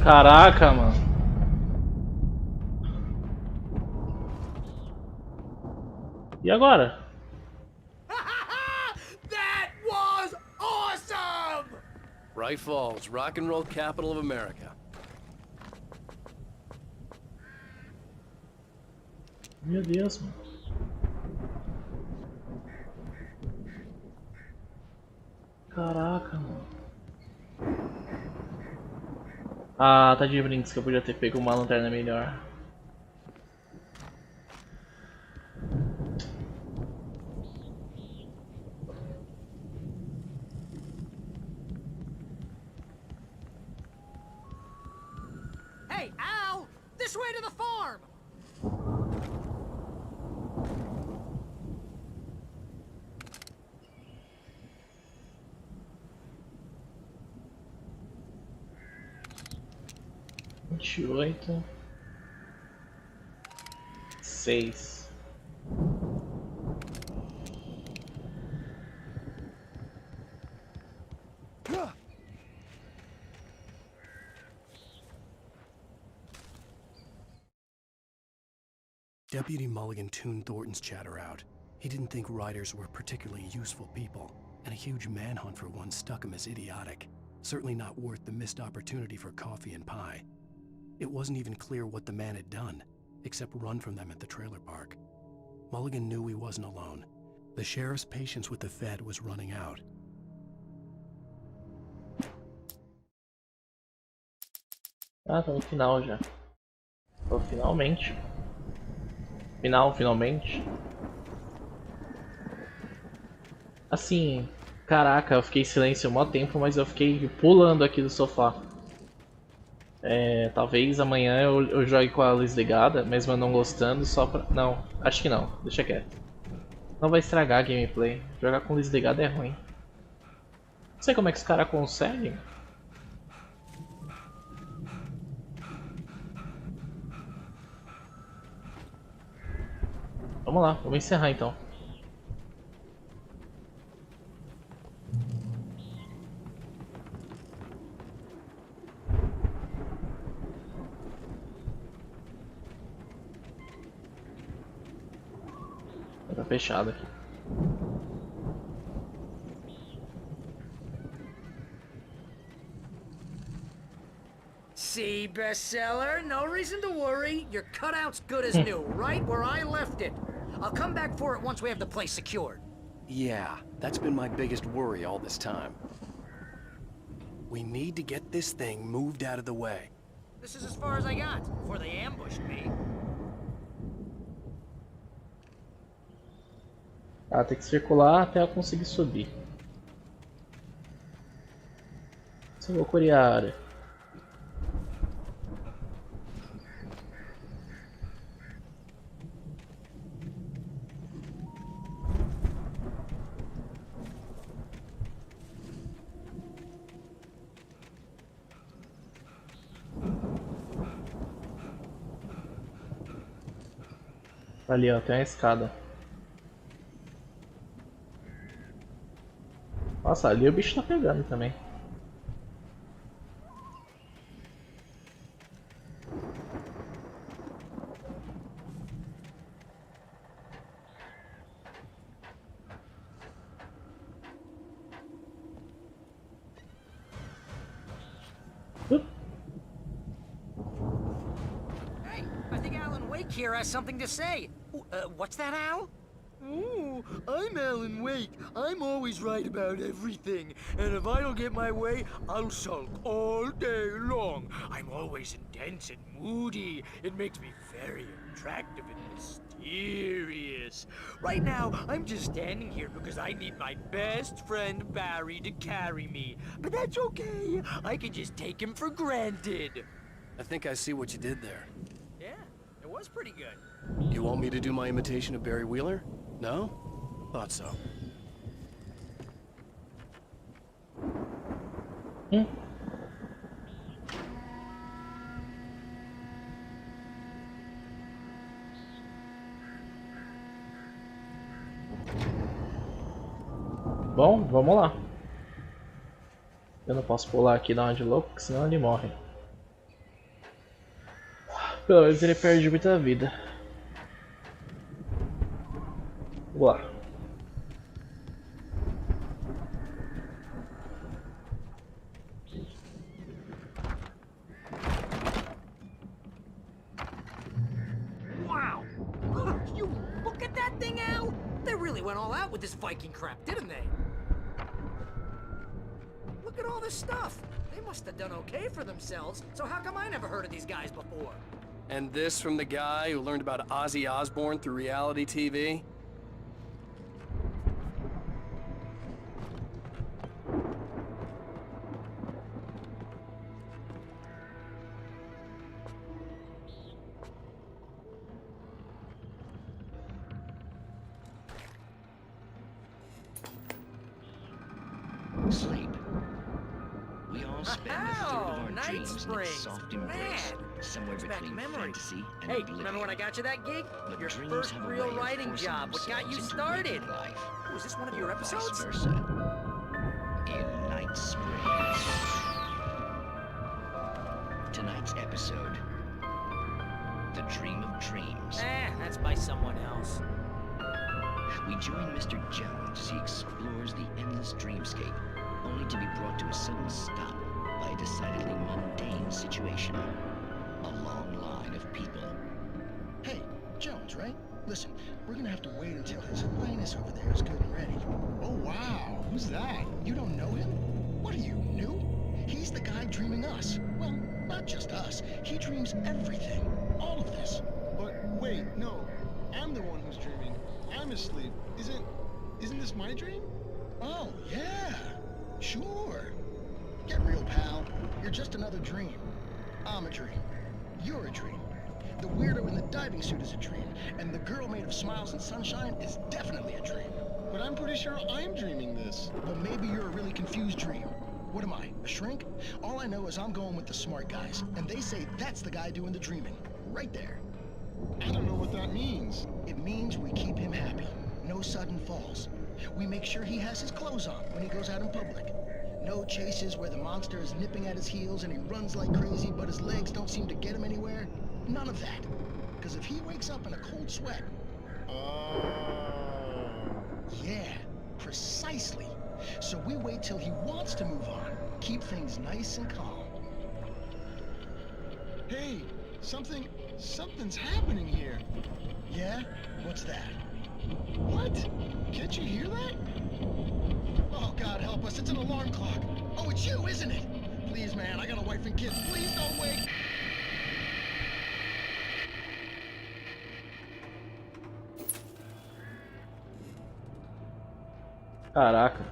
Caraca, mano. E agora? That was awesome! Bright Falls, rock and roll capital of America. Meu Deus, mano. Caraca, mano. Ah, tá de brinks que eu podia ter pego uma lanterna melhor. Hey, Al! This way to the farm! Vinte e oito. 6. Deputy Mulligan tuned Thornton's chatter out. He didn't think riders were particularly useful people, and a huge manhunt for one struck him as idiotic. Certainly not worth the missed opportunity for coffee and pie. It wasn't even clear what the man had done, except run from them at the trailer park. Mulligan knew he wasn't alone. The sheriff's patience with the Fed was running out. Ah, tá no final já. Tô finalmente. Finalmente. Assim, caraca, eu fiquei em silêncio há mó tempo, mas eu fiquei pulando aqui do sofá. Talvez amanhã eu jogue com a luz ligada, mesmo eu não gostando, só pra... Não, acho que não, deixa quieto. Não vai estragar a gameplay, jogar com luz ligada é ruim. Não sei como é que os caras conseguem. Vamos lá, vamos encerrar então. Tá fechado aqui. See, bestseller? No reason to worry. Your cutout's good as new, right where I left it. I'll come back for it once we have the place secured. Yeah, that's been my biggest worry all this time. We need to get this thing moved out of the way. This is as far as I got before they ambushed me. Ah, tem que circular até eu conseguir subir. Só vou curiar a área. Ali, ó, tem uma escada. Nossa, ali o bicho tá pegando também. Hey, I think Alan Wake here has something to say. What's that, Al? Oh, I'm Alan Wake. I'm always right about everything. And if I don't get my way, I'll sulk all day long. I'm always intense and moody. It makes me very attractive and mysterious. Right now, I'm just standing here because I need my best friend Barry to carry me. But that's okay. I can just take him for granted. I think I see what you did there. Yeah, it was pretty good. You want me to do my imitation of Barry Wheeler? No? Thought so. Bom, vamos lá. Eu não posso pular aqui e dar uma de louco, porque senão ele morre. Pelo menos ele perde muita vida. Vamos lá. Wow! You look at that thing, Al! They really went all out with this Viking crap, didn't they? Look at all this stuff. They must have done okay for themselves, so how come I never heard of these guys before? And this from the guy who learned about Ozzy Osbourne through reality TV? Sleep. We all spend a third of our Night dreams in its Springs. soft embrace, somewhere Brings back between memories. fantasy and Hey, oblivion. remember when I got you that gig? But Your dreams first have a real way of writing forcing job. What got you themselves into started? waking life, Oh, is this one of your or episodes? vice versa. In Night Springs. Tonight's episode, The Dream of Dreams. That's by someone else. We join Mr. Jones as he explores the endless dreamscape, only to be brought to a sudden stop by a decidedly mundane situation. A long line of people. Hey, Jones, right? Listen, we're gonna have to wait until his highness over there is good and ready. Oh, wow. Who's that? You don't know him? What are you, new? He's the guy dreaming us. Well, not just us. He dreams everything. All of this. But wait, no. I'm the one who's dreaming. I'm asleep. Isn't this my dream? Oh, yeah. Sure. Get real, pal. You're just another dream. I'm a dream. You're a dream. The weirdo in the diving suit is a dream, and the girl made of smiles and sunshine is definitely a dream. But I'm pretty sure I'm dreaming this. Well, maybe you're a really confused dream. What am I, a shrink? All I know is I'm going with the smart guys, and they say that's the guy doing the dreaming. Right there. I don't know what that means. It means we keep him happy. No sudden falls. We make sure he has his clothes on when he goes out in public. No chases where the monster is nipping at his heels and he runs like crazy, but his legs don't seem to get him anywhere. None of that. Because if he wakes up in a cold sweat... Yeah, precisely. So we wait till he wants to move on. Keep things nice and calm. Hey, something's happening here. Yeah? What's that? What? Can't you hear that? Oh, God help us, it's an alarm clock. Oh, it's you, isn't it? Please, man, I got a wife and kids. Please don't wake. Caraca.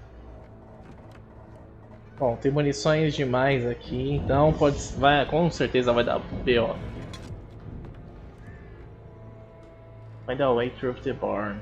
Bom, tem munições demais aqui, então com certeza vai dar BO. Find a way through the barn.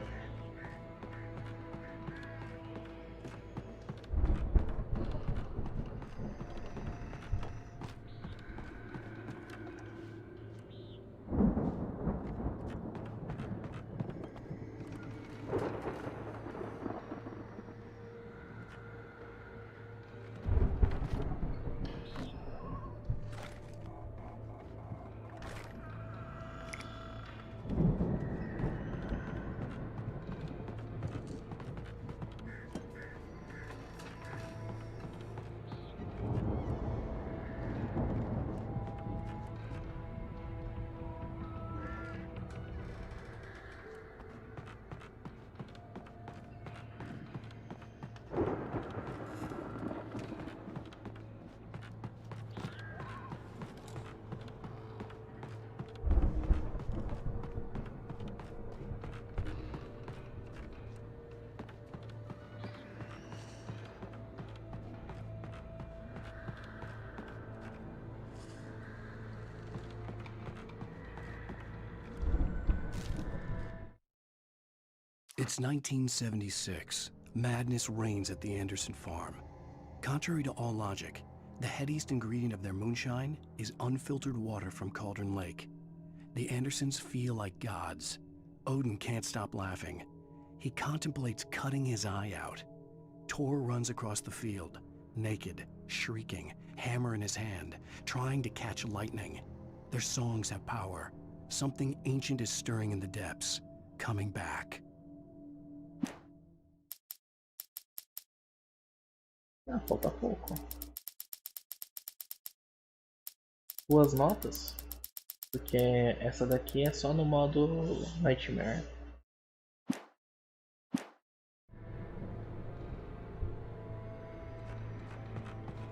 It's 1976. Madness reigns at the Anderson farm. Contrary to all logic, the headiest ingredient of their moonshine is unfiltered water from Cauldron Lake. The Andersons feel like gods. Odin can't stop laughing. He contemplates cutting his eye out. Tor runs across the field, naked, shrieking, hammer in his hand, trying to catch lightning. Their songs have power. Something ancient is stirring in the depths, coming back. Ah, falta pouco. 2 notas. Porque essa daqui é só no modo Nightmare.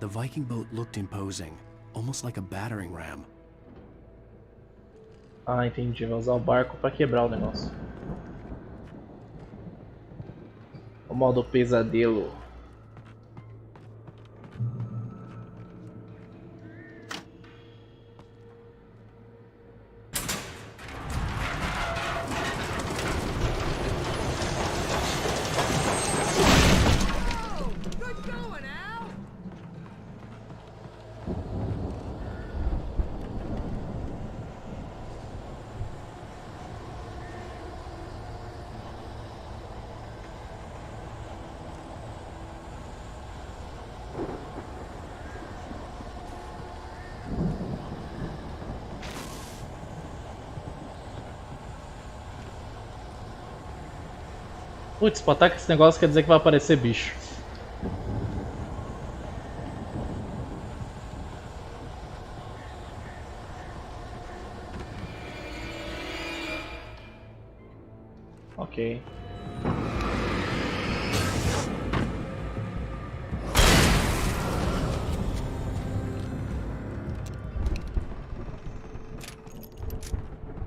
The Viking boat looked imposing, almost like a battering ram. Ah, entendi. Vai usar o barco pra quebrar o negócio. O modo pesadelo. Putz, botar com esse negócio quer dizer que vai aparecer bicho. Ok.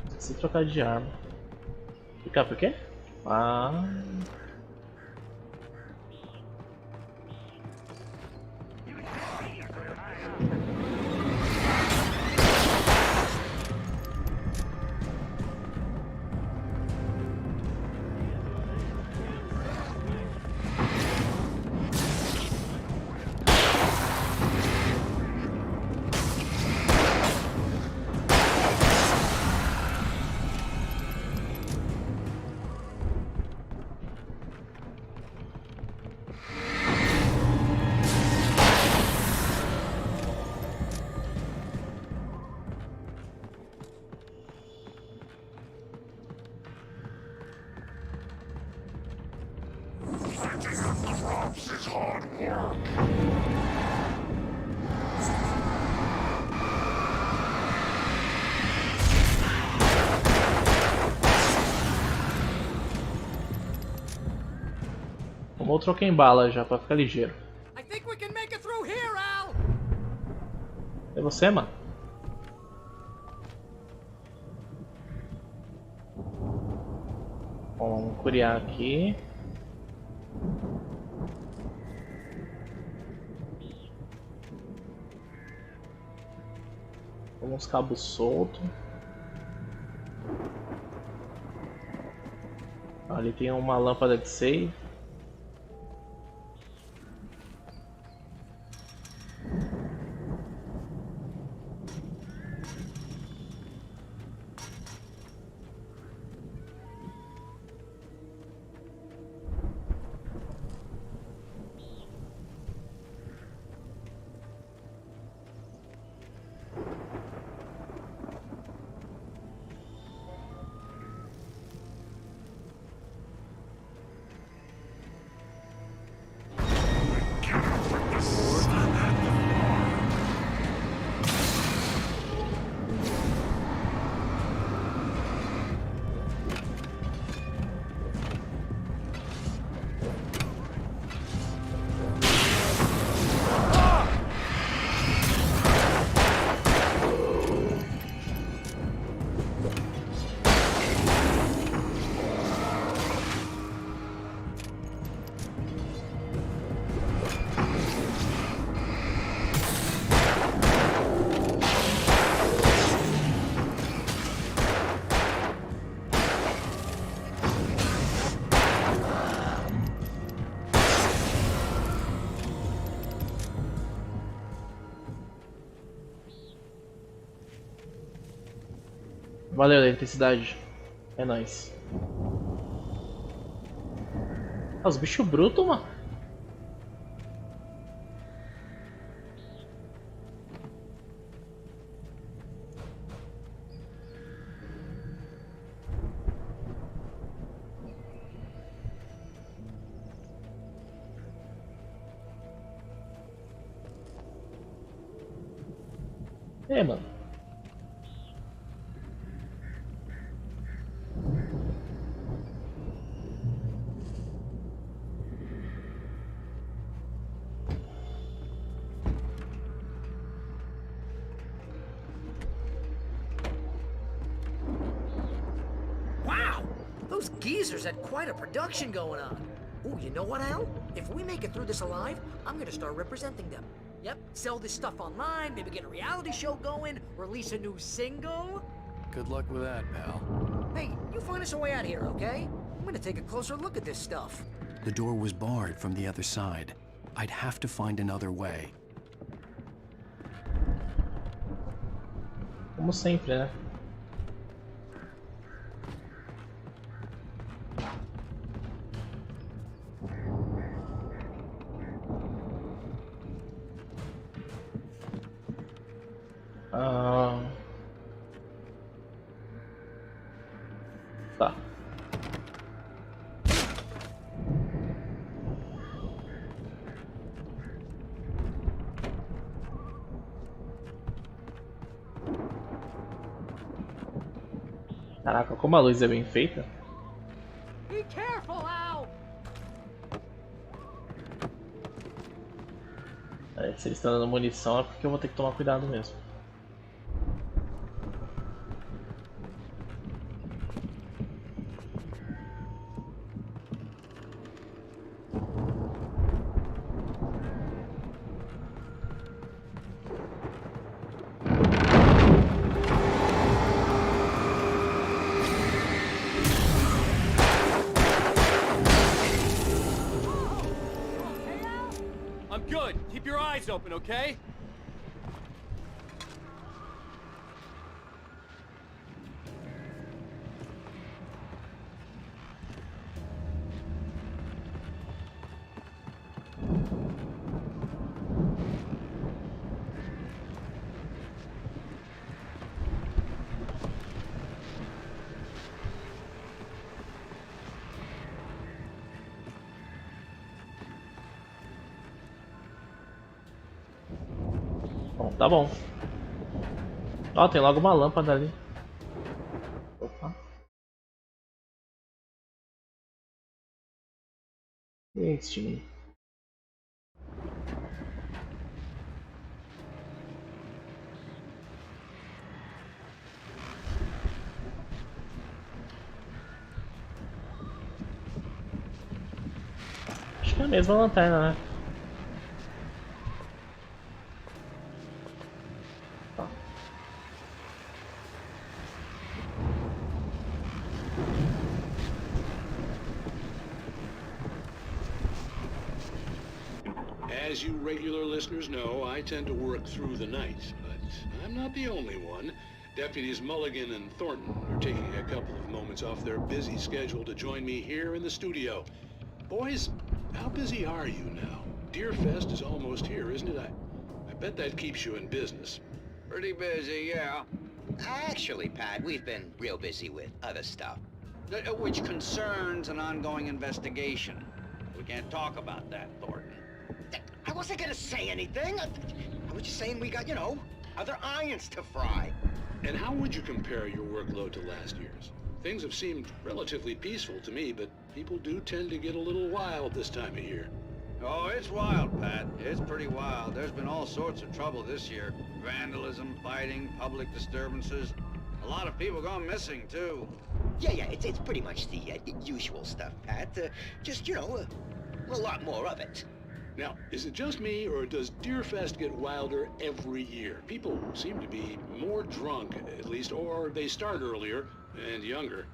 Esqueci de trocar de arma. Ficar por quê? Ah. Tomou troquei em bala já pra ficar ligeiro. É você, mano? Bom, vamos curiar aqui. Uns cabos soltos. Ali tem uma lâmpada de save. Valeu a eletricidade. É nóis. Ah, os bichos brutos, mano. É, mano. Wow! Those geezers had quite a production going on. Ooh, you know what, Al? If we make it through this alive, I'm gonna start representing them. Yep, sell this stuff online, maybe get a reality show going, release a new single. Good luck with that, pal. Hey, you find us a way out of here, okay? I'm gonna take a closer look at this stuff. The door was barred from the other side. I'd have to find another way. Como sempre, né? Tá. Caraca, como a luz é bem feita. Be careful, Al! É, se eles estão dando munição é porque eu vou ter que tomar cuidado mesmo. I'm good. Keep your eyes open, okay? Bom, tá bom. Ó, tem logo uma lâmpada ali. Opa. Este. Acho que é a mesma lanterna, né? As you regular listeners know, I tend to work through the night, but I'm not the only one. Deputies Mulligan and Thornton are taking a couple of moments off their busy schedule to join me here in the studio. Boys, how busy are you now? Deerfest is almost here, isn't it? I bet that keeps you in business. Pretty busy, yeah. Actually, Pat, we've been real busy with other stuff, which concerns an ongoing investigation. We can't talk about that, Thornton. I wasn't gonna say anything. I was just saying we got, you know, other irons to fry. And how would you compare your workload to last year's? Things have seemed relatively peaceful to me, but people do tend to get a little wild this time of year. Oh, it's wild, Pat. It's pretty wild. There's been all sorts of trouble this year. Vandalism, fighting, public disturbances. A lot of people gone missing, too. Yeah, it's pretty much the usual stuff, Pat. Just, you know, a lot more of it. Now, is it just me, or does Deerfest get wilder every year? People seem to be more drunk, at least, or they start earlier and younger.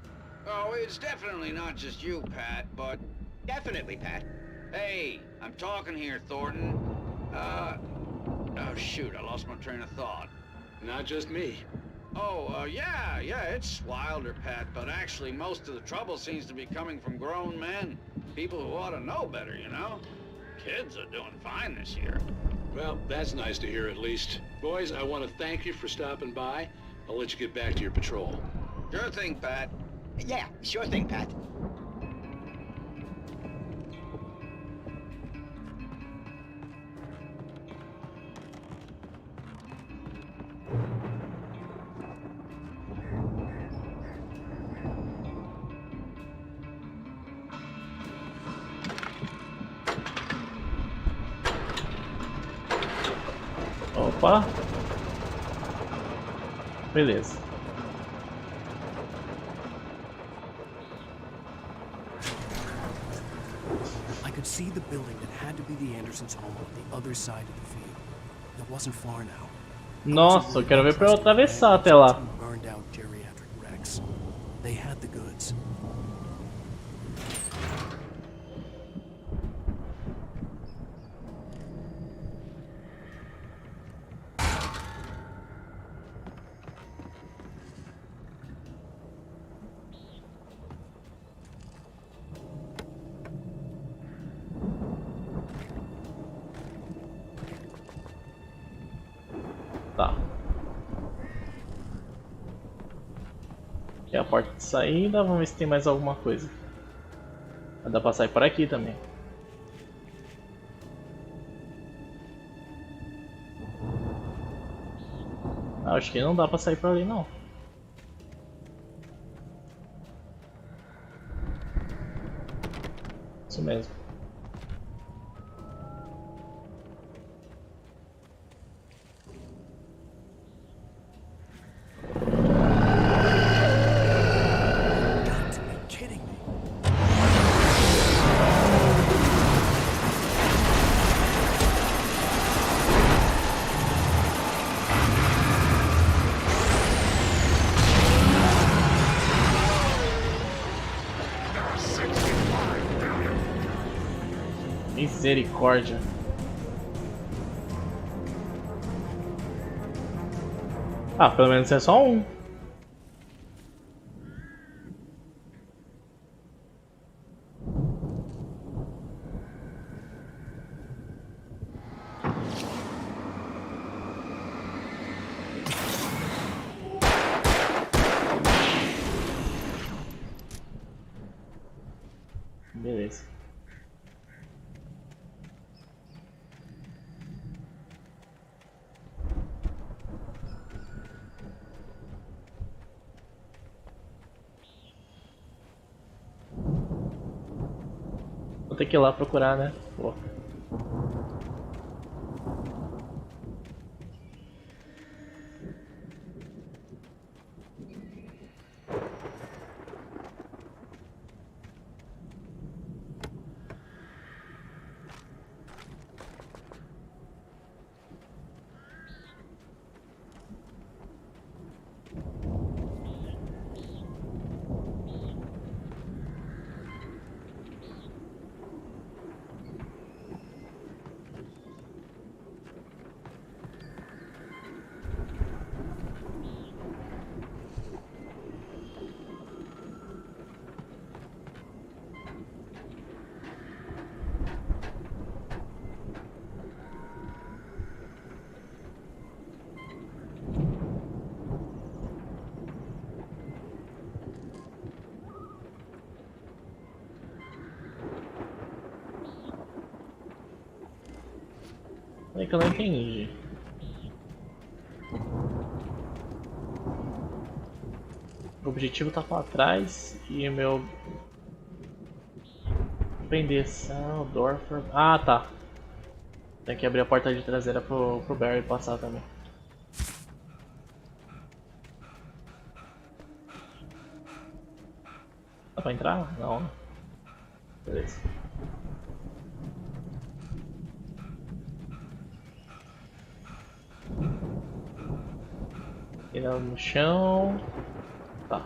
Oh, it's definitely not just you, Pat, but... Definitely, Pat. Hey, I'm talking here, Thornton. Oh, shoot, I lost my train of thought. Not just me. Oh, yeah, it's wilder, Pat, but actually most of the trouble seems to be coming from grown men. People who ought to know better, you know? Kids are doing fine this year. Well, that's nice to hear at least. Boys, I want to thank you for stopping by. I'll let you get back to your patrol. Sure thing, Pat. Yeah, sure thing, Pat. Opa! Beleza. I could see the building that had to be the Andersons' home on the other side of the field. It wasn't far now. Nossa, eu quero ver pra eu atravessar até lá. Burned out geriatric wrecks. They had the goods. Tá. Aqui é a porta de saída, vamos ver se tem mais alguma coisa. Dá pra sair por aqui também. Ah, acho que não dá pra sair por ali não. Isso mesmo. Misericórdia. Ah, pelo menos é só um. Beleza. Vou ter que ir lá procurar, né? Pô. É que eu não entendi. O objetivo tá pra trás e o meu... Bendição, Dorfer... Ah, tá. Tem que abrir a porta de traseira pro Barry passar também. Dá pra entrar? Não. Beleza. Ele no chão. Tá.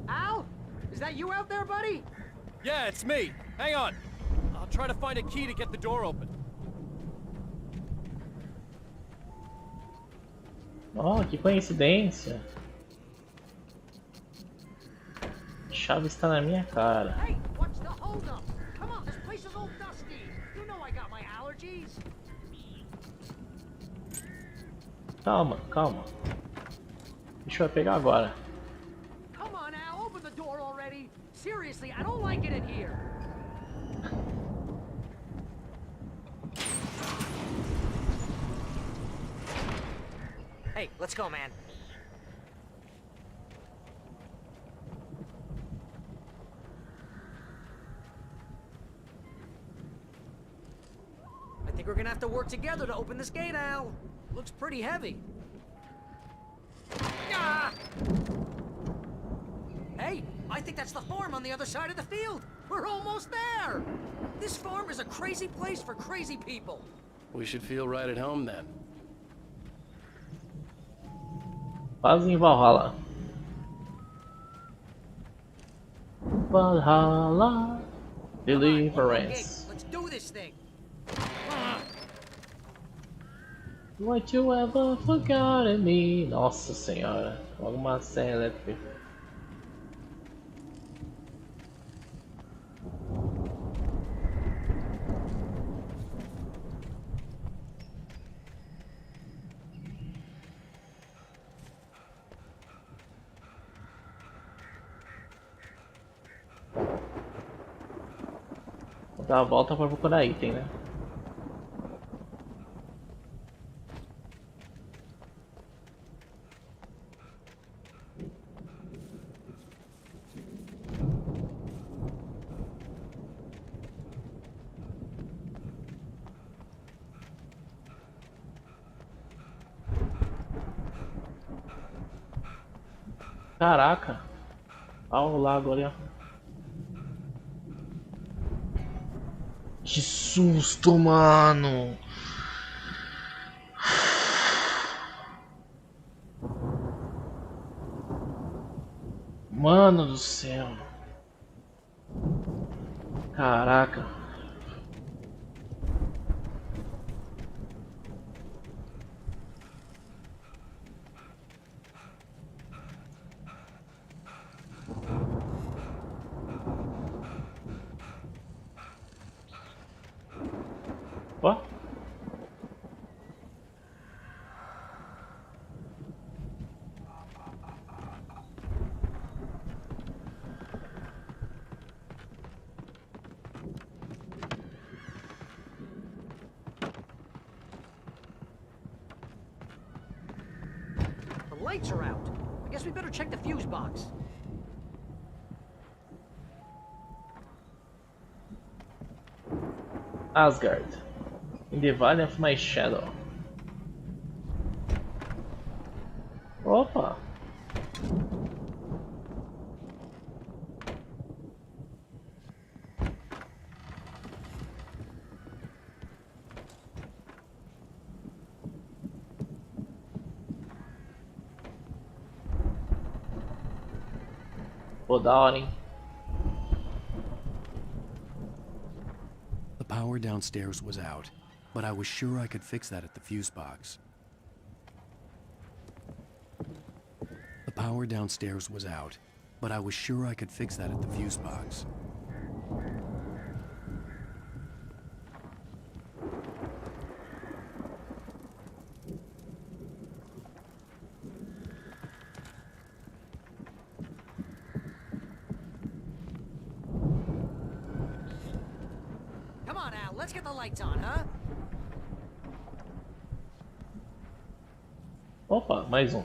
Al? Is that you out there, buddy? Yeah, it's me. Hang on. I'll try try to find a key to get the door open. Oh, que coincidência. A chave está na minha cara. Hey, what's the holdup? Come on, this place is all dusty. You know I got my allergies. Calma, calma. O bicho vai pegar agora. Come on, Al, open the door already. Seriously, I don't like it in here. Hey, let's go, man. I think we're gonna have to work together to open this gate, Al. Looks pretty heavy. Ah! Hey, I think that's the farm on the other side of the field. We're almost there. This farm is a crazy place for crazy people. We should feel right at home then. Quase em Valhalla. Valhalla Deliverance. Let's do this thing. What you ever forgotten me? Nossa senhora, logo uma serra elétrica. Vou dar a volta para procurar item, né? Caraca! Olha o lago ali, ó. Que susto, mano! Mano do céu! Caraca! Ó. The lights are out. I guess we better check the fuse box. Asgard. In the Valley of My Shadow. Opa! Pô, da hora, hein? The power downstairs was out, but I was sure I could fix that at the fuse box. The power downstairs was out, but I was sure I could fix that at the fuse box. Come on, Al, let's get the lights on, huh? Opa, mais um.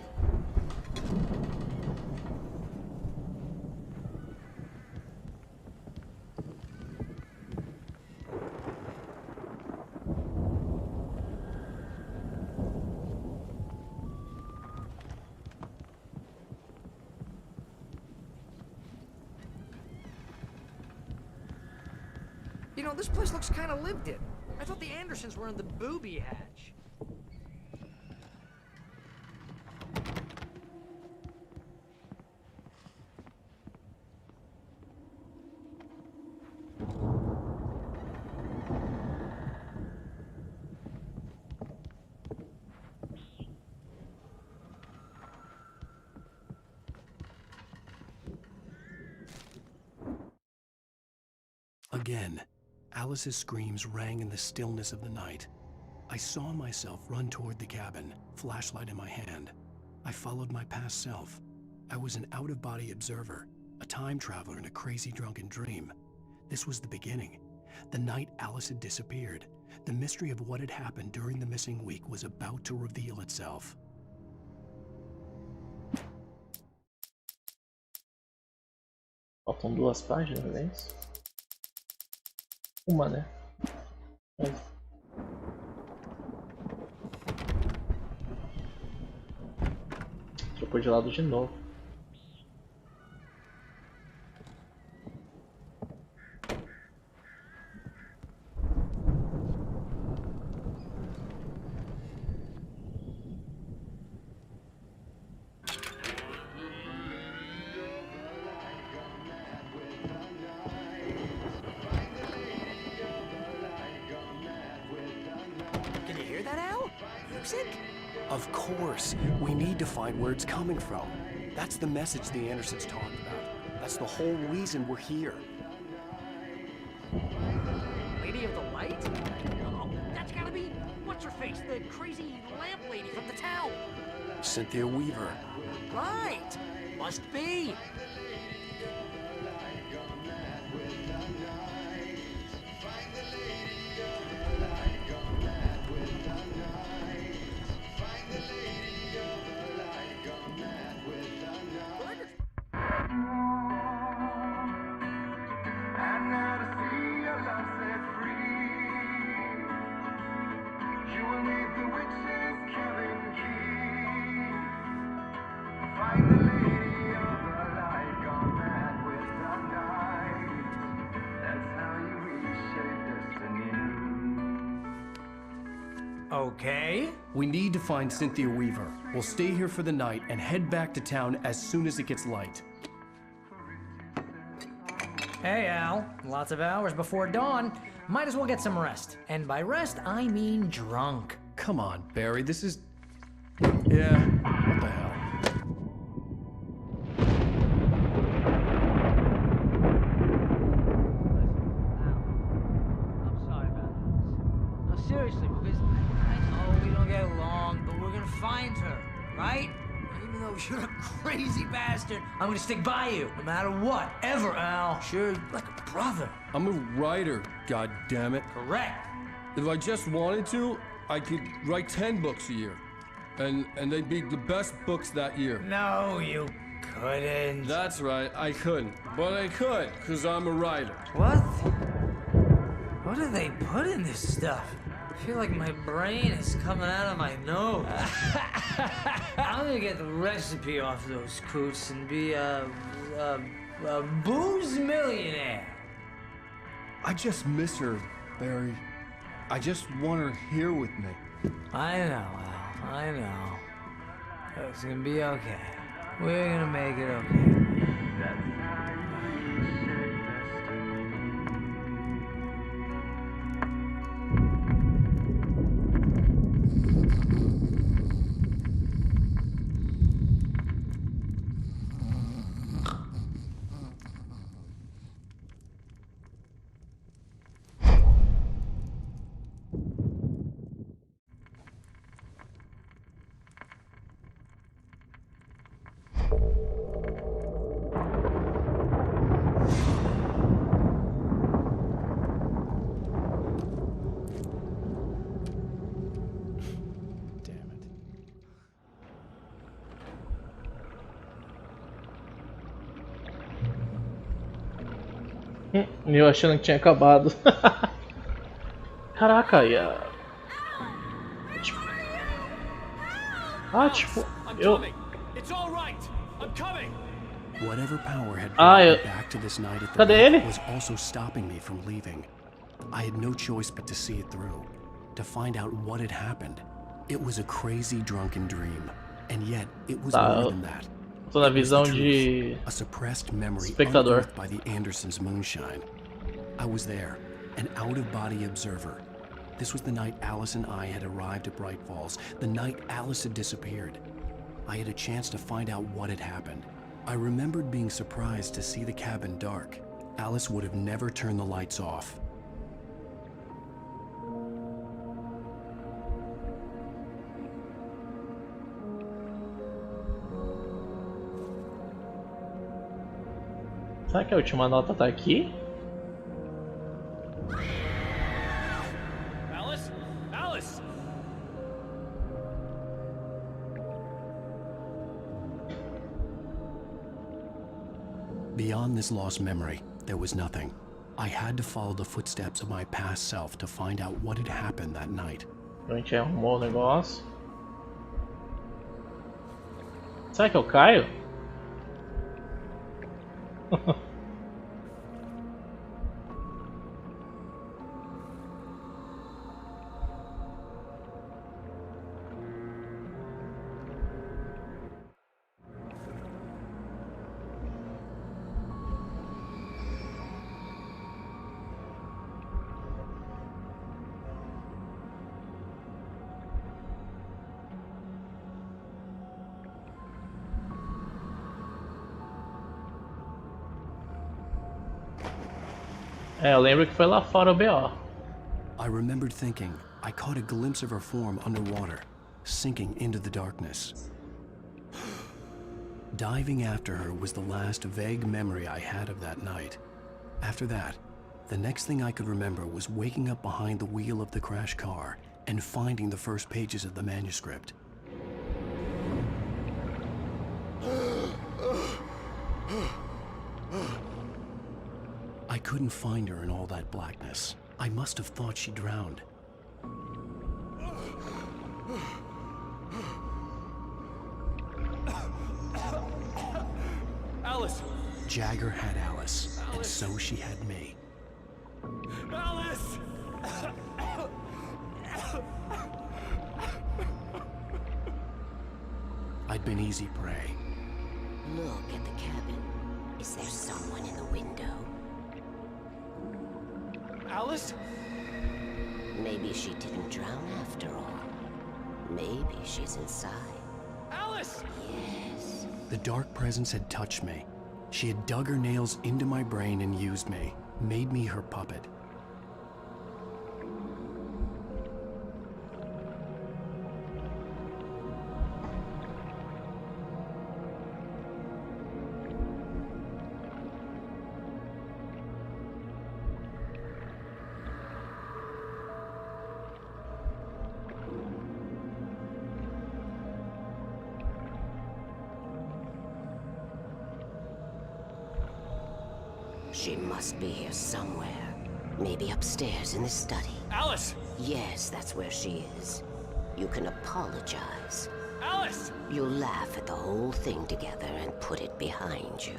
You know, this place looks kind of lived in. I thought the Andersons were in the booby hatch. Again, Alice's screams rang in the stillness of the night. I saw myself run toward the cabin, flashlight in my hand. I followed my past self. I was an out-of-body observer, a time traveler in a crazy drunken dream. This was the beginning. The night Alice had disappeared. The mystery of what had happened during the missing week was about to reveal itself. Faltam 2 páginas, é isso? Uma, né? Trocou de lado de novo. Of course, we need to find where it's coming from. That's the message the Andersons talked about. That's the whole reason we're here. Lady of the Light? Oh, that's gotta be what's-her-face, the crazy lamp lady from the town. Cynthia Weaver. Right! Must be. Okay. We need to find Cynthia Weaver. We'll stay here for the night and head back to town as soon as it gets light. Hey, Al. Lots of hours before dawn. Might as well get some rest. And by rest, I mean drunk. Come on, Barry, this is... Yeah, what the hell? I'm sorry about this. No, seriously, because I know we don't get along, but we're gonna find her, right? Even though you're a crazy bastard, I'm gonna stick by you, no matter what, ever, Al. Sure, like a brother. I'm a writer, goddammit. Correct. If I just wanted to, I could write 10 books a year. And they'd be the best books that year. No, you couldn't. That's right, I couldn't. But I could, because I'm a writer. What? What do they put in this stuff? I feel like my brain is coming out of my nose. I'm gonna get the recipe off those coots and be a booze millionaire. I just miss her, Barry. I just want her here with me. I know, Al. I know. It's gonna be okay. We're gonna make it okay. Eu achando que tinha acabado. Caraca, tipo, eu... Whatever power had brought me back to this night at the lake was also stopping me from leaving. I had no choice but to see it through, to find out what had happened. It was a crazy drunken dream, and yet it was more than that. Tô na visão de a suppressed memory espectador. unearthed by the Andersons' moonshine. I was there, an out-of-body observer. This was the night Alice and I had arrived at Bright Falls, the night Alice had disappeared. I had a chance to find out what had happened. I remembered being surprised to see the cabin dark. Alice would have never turned the lights off. Será que a última nota tá aqui? Alice? Alice! Beyond this lost memory, there was nothing. I had to follow the footsteps of my past self to find out what had happened that night. A gente arrumou o negócio. Será que eu caio? É, eu lembro que foi lá fora o BO. I remembered thinking I caught a glimpse of her form underwater, sinking into the darkness. Diving after her was the last vague memory I had of that night. After that, the next thing I could remember was waking up behind the wheel of the crashed car and finding the first pages of the manuscript. I couldn't find her in all that blackness. I must have thought she drowned. Alice! Jagger had Alice, and so she had me. Alice! I'd been easy prey. Look at the cabin. Is there someone in the window? Alice? Maybe she didn't drown after all. Maybe she's inside. Alice! Yes. The dark presence had touched me. She had dug her nails into my brain and used me, made me her puppet. She must be here somewhere. Maybe upstairs in the study. Alice! Yes, that's where she is. You can apologize. Alice! You'll laugh at the whole thing together and put it behind you.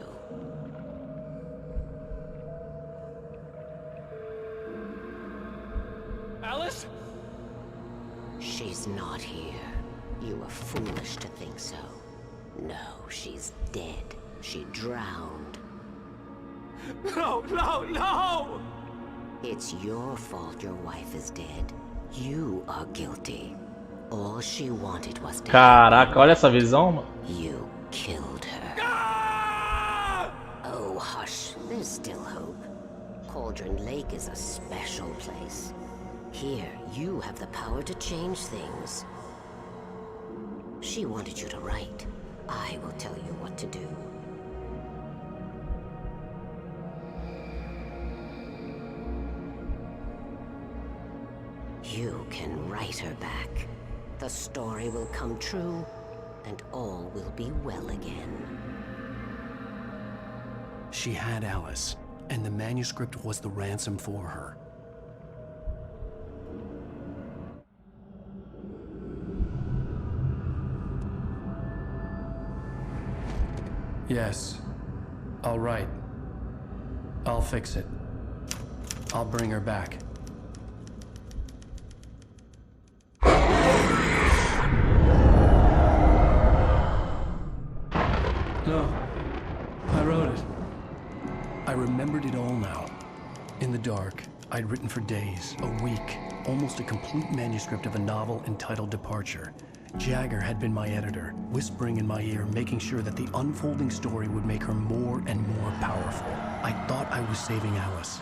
Alice? She's not here. You were foolish to think so. No, she's dead. She drowned. No, no, no! It's your fault your wife is dead. You are guilty. All she wanted was to... Caraca, olha essa visão, mano. You killed her. Oh, hush. There's still hope. Cauldron Lake is a special place. Here, you have the power to change things. She wanted you to write. I will tell you what to do. You can write her back. The story will come true, and all will be well again. She had Alice, and the manuscript was the ransom for her. Yes. I'll write. I'll fix it. I'll bring her back. No. I wrote it. I remembered it all now. In the dark, I'd written for days, a week, almost a complete manuscript of a novel entitled Departure, Jagger had been my editor, whispering in my ear, making sure that the unfolding story would make her more and more powerful. I thought I was saving Alice.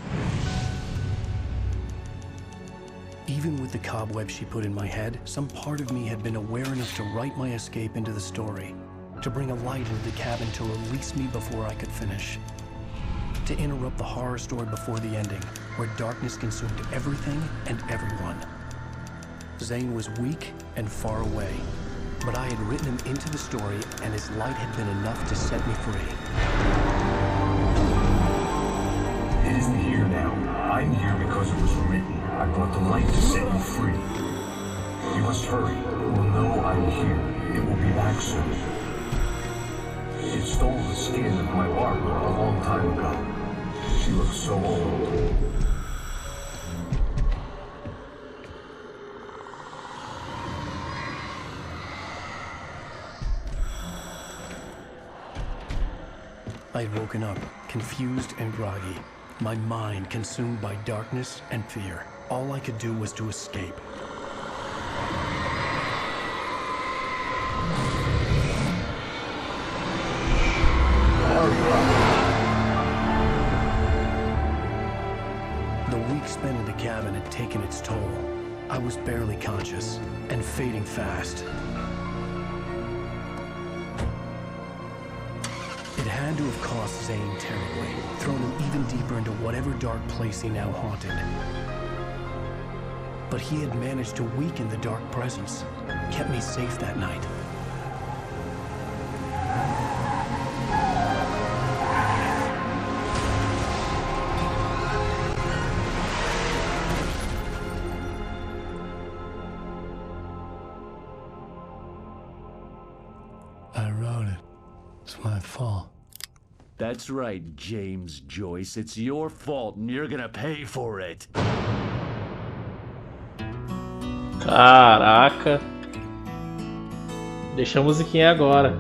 Even with the cobweb she put in my head, some part of me had been aware enough to write my escape into the story, to bring a light into the cabin to release me before I could finish, to interrupt the horror story before the ending, where darkness consumed everything and everyone. Zane was weak and far away, but I had written him into the story, and his light had been enough to set me free. It isn't here now. I'm here because it was written. I brought the light to set you free. You must hurry. It will know I'm here. It will be back soon. It stole the skin of my Barbara a long time ago. She looks so old. I had woken up, confused and groggy, my mind consumed by darkness and fear. All I could do was to escape. The week spent in the cabin had taken its toll. I was barely conscious and fading fast. It had to have cost Zane terribly, thrown him even deeper into whatever dark place he now haunted. But he had managed to weaken the dark presence, kept me safe that night. I wrote it. It's my fault. That's right, James Joyce. It's your fault and you're gonna pay for it. Caraca. Deixa a musiquinha agora.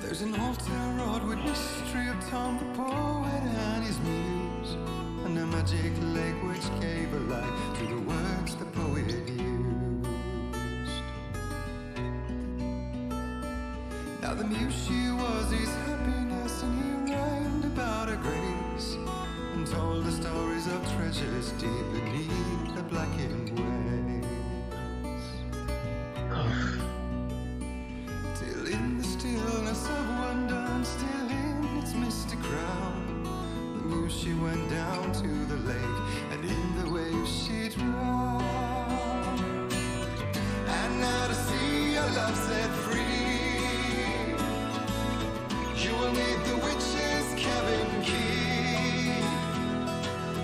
There's an old town road with mystery of Tom the poet and his muse, and a magic lake which gave a life to the words the poet used. Now the muse she was his happiness, and he rhymed about her grace, and told the stories of treasures deep beneath the blackened waves. Till in the stillness of wonder, and still in its misty crown, the muse she went down to the lake, and in the waves she drowned. And now to see your love set free, you will need the witch's cabin key.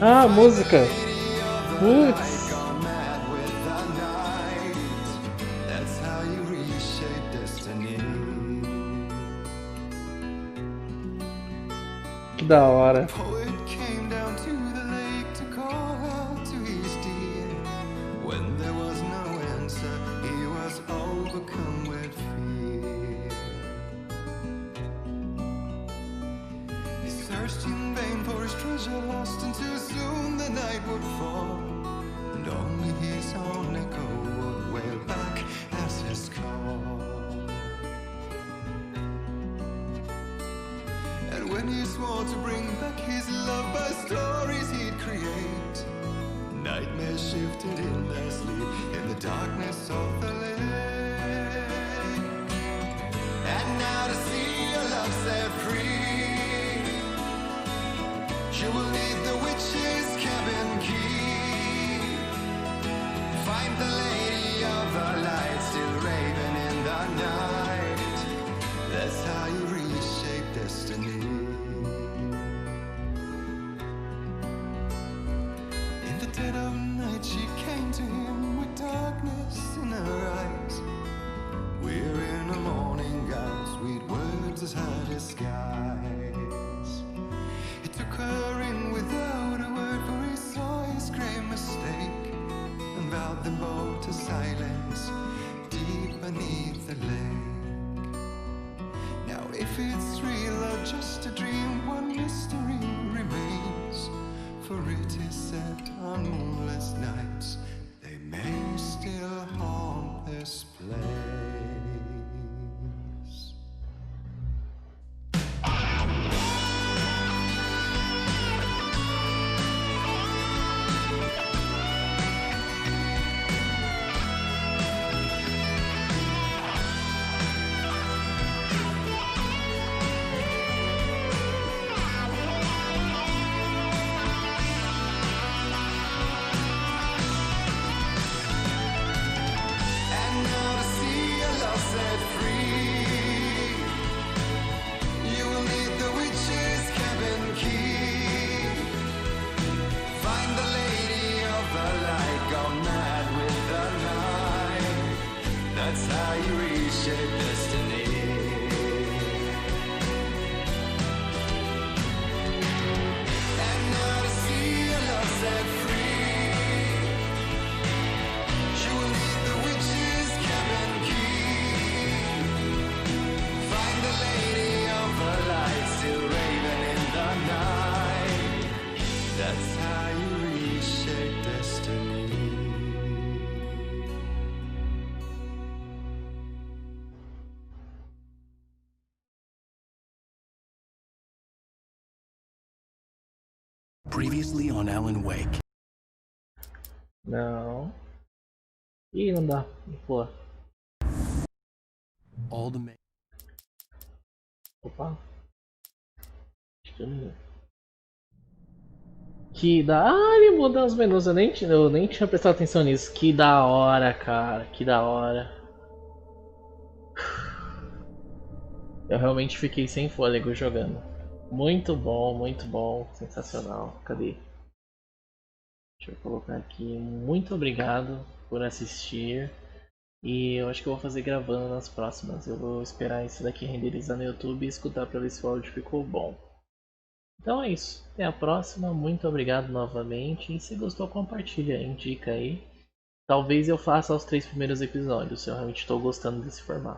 Ah, música. Putz. That's how you reshape destiny. Que da hora. Poet came down to the lake to call out to his dear. When there was no answer, he was overcome with fear. He searched in vain for his treasure lost, and too soon the night would fall, and only his own echo would wail back as his call. And when he swore to bring back his love by stories he'd create, nightmares shifted in their sleep in the darkness of the lake. And now to see your love set free, you will need the witch's cabin key. Find the lady of the light still raving in the night. That's how you reshape destiny. In the dead of night she came to him with darkness in her eyes. We're in a morning gown, sweet words as her disguise. He took her in without a word, for he saw his grave mistake, and vowed them both to silence deep beneath the lake. Now if it's real or just a dream, one mystery remains. set free. You will need the witch's cabin key. Find the lady of the light, go mad with the night. That's how you reshape destiny. And now to see your love set free, you will need the witch's cabin key. Find the lady of the light, still raving in the night. That's how you reshape destiny. Previously on Alan Wake. Não. Ih, não dá. Pô. All the Opa. Que da. Ah, ele muda os menus. Eu nem tinha prestado atenção nisso. Que da hora, cara. Que da hora. Eu realmente fiquei sem fôlego jogando. Muito bom, sensacional. Cadê? Deixa eu colocar aqui. Muito obrigado por assistir. E eu acho que eu vou fazer gravando nas próximas. Eu vou esperar isso daqui renderizar no YouTube e escutar para ver se o áudio ficou bom. Então é isso. Até a próxima. Muito obrigado novamente. E se gostou, compartilha, indica aí. Talvez eu faça os 3 primeiros episódios, se eu realmente estou gostando desse formato.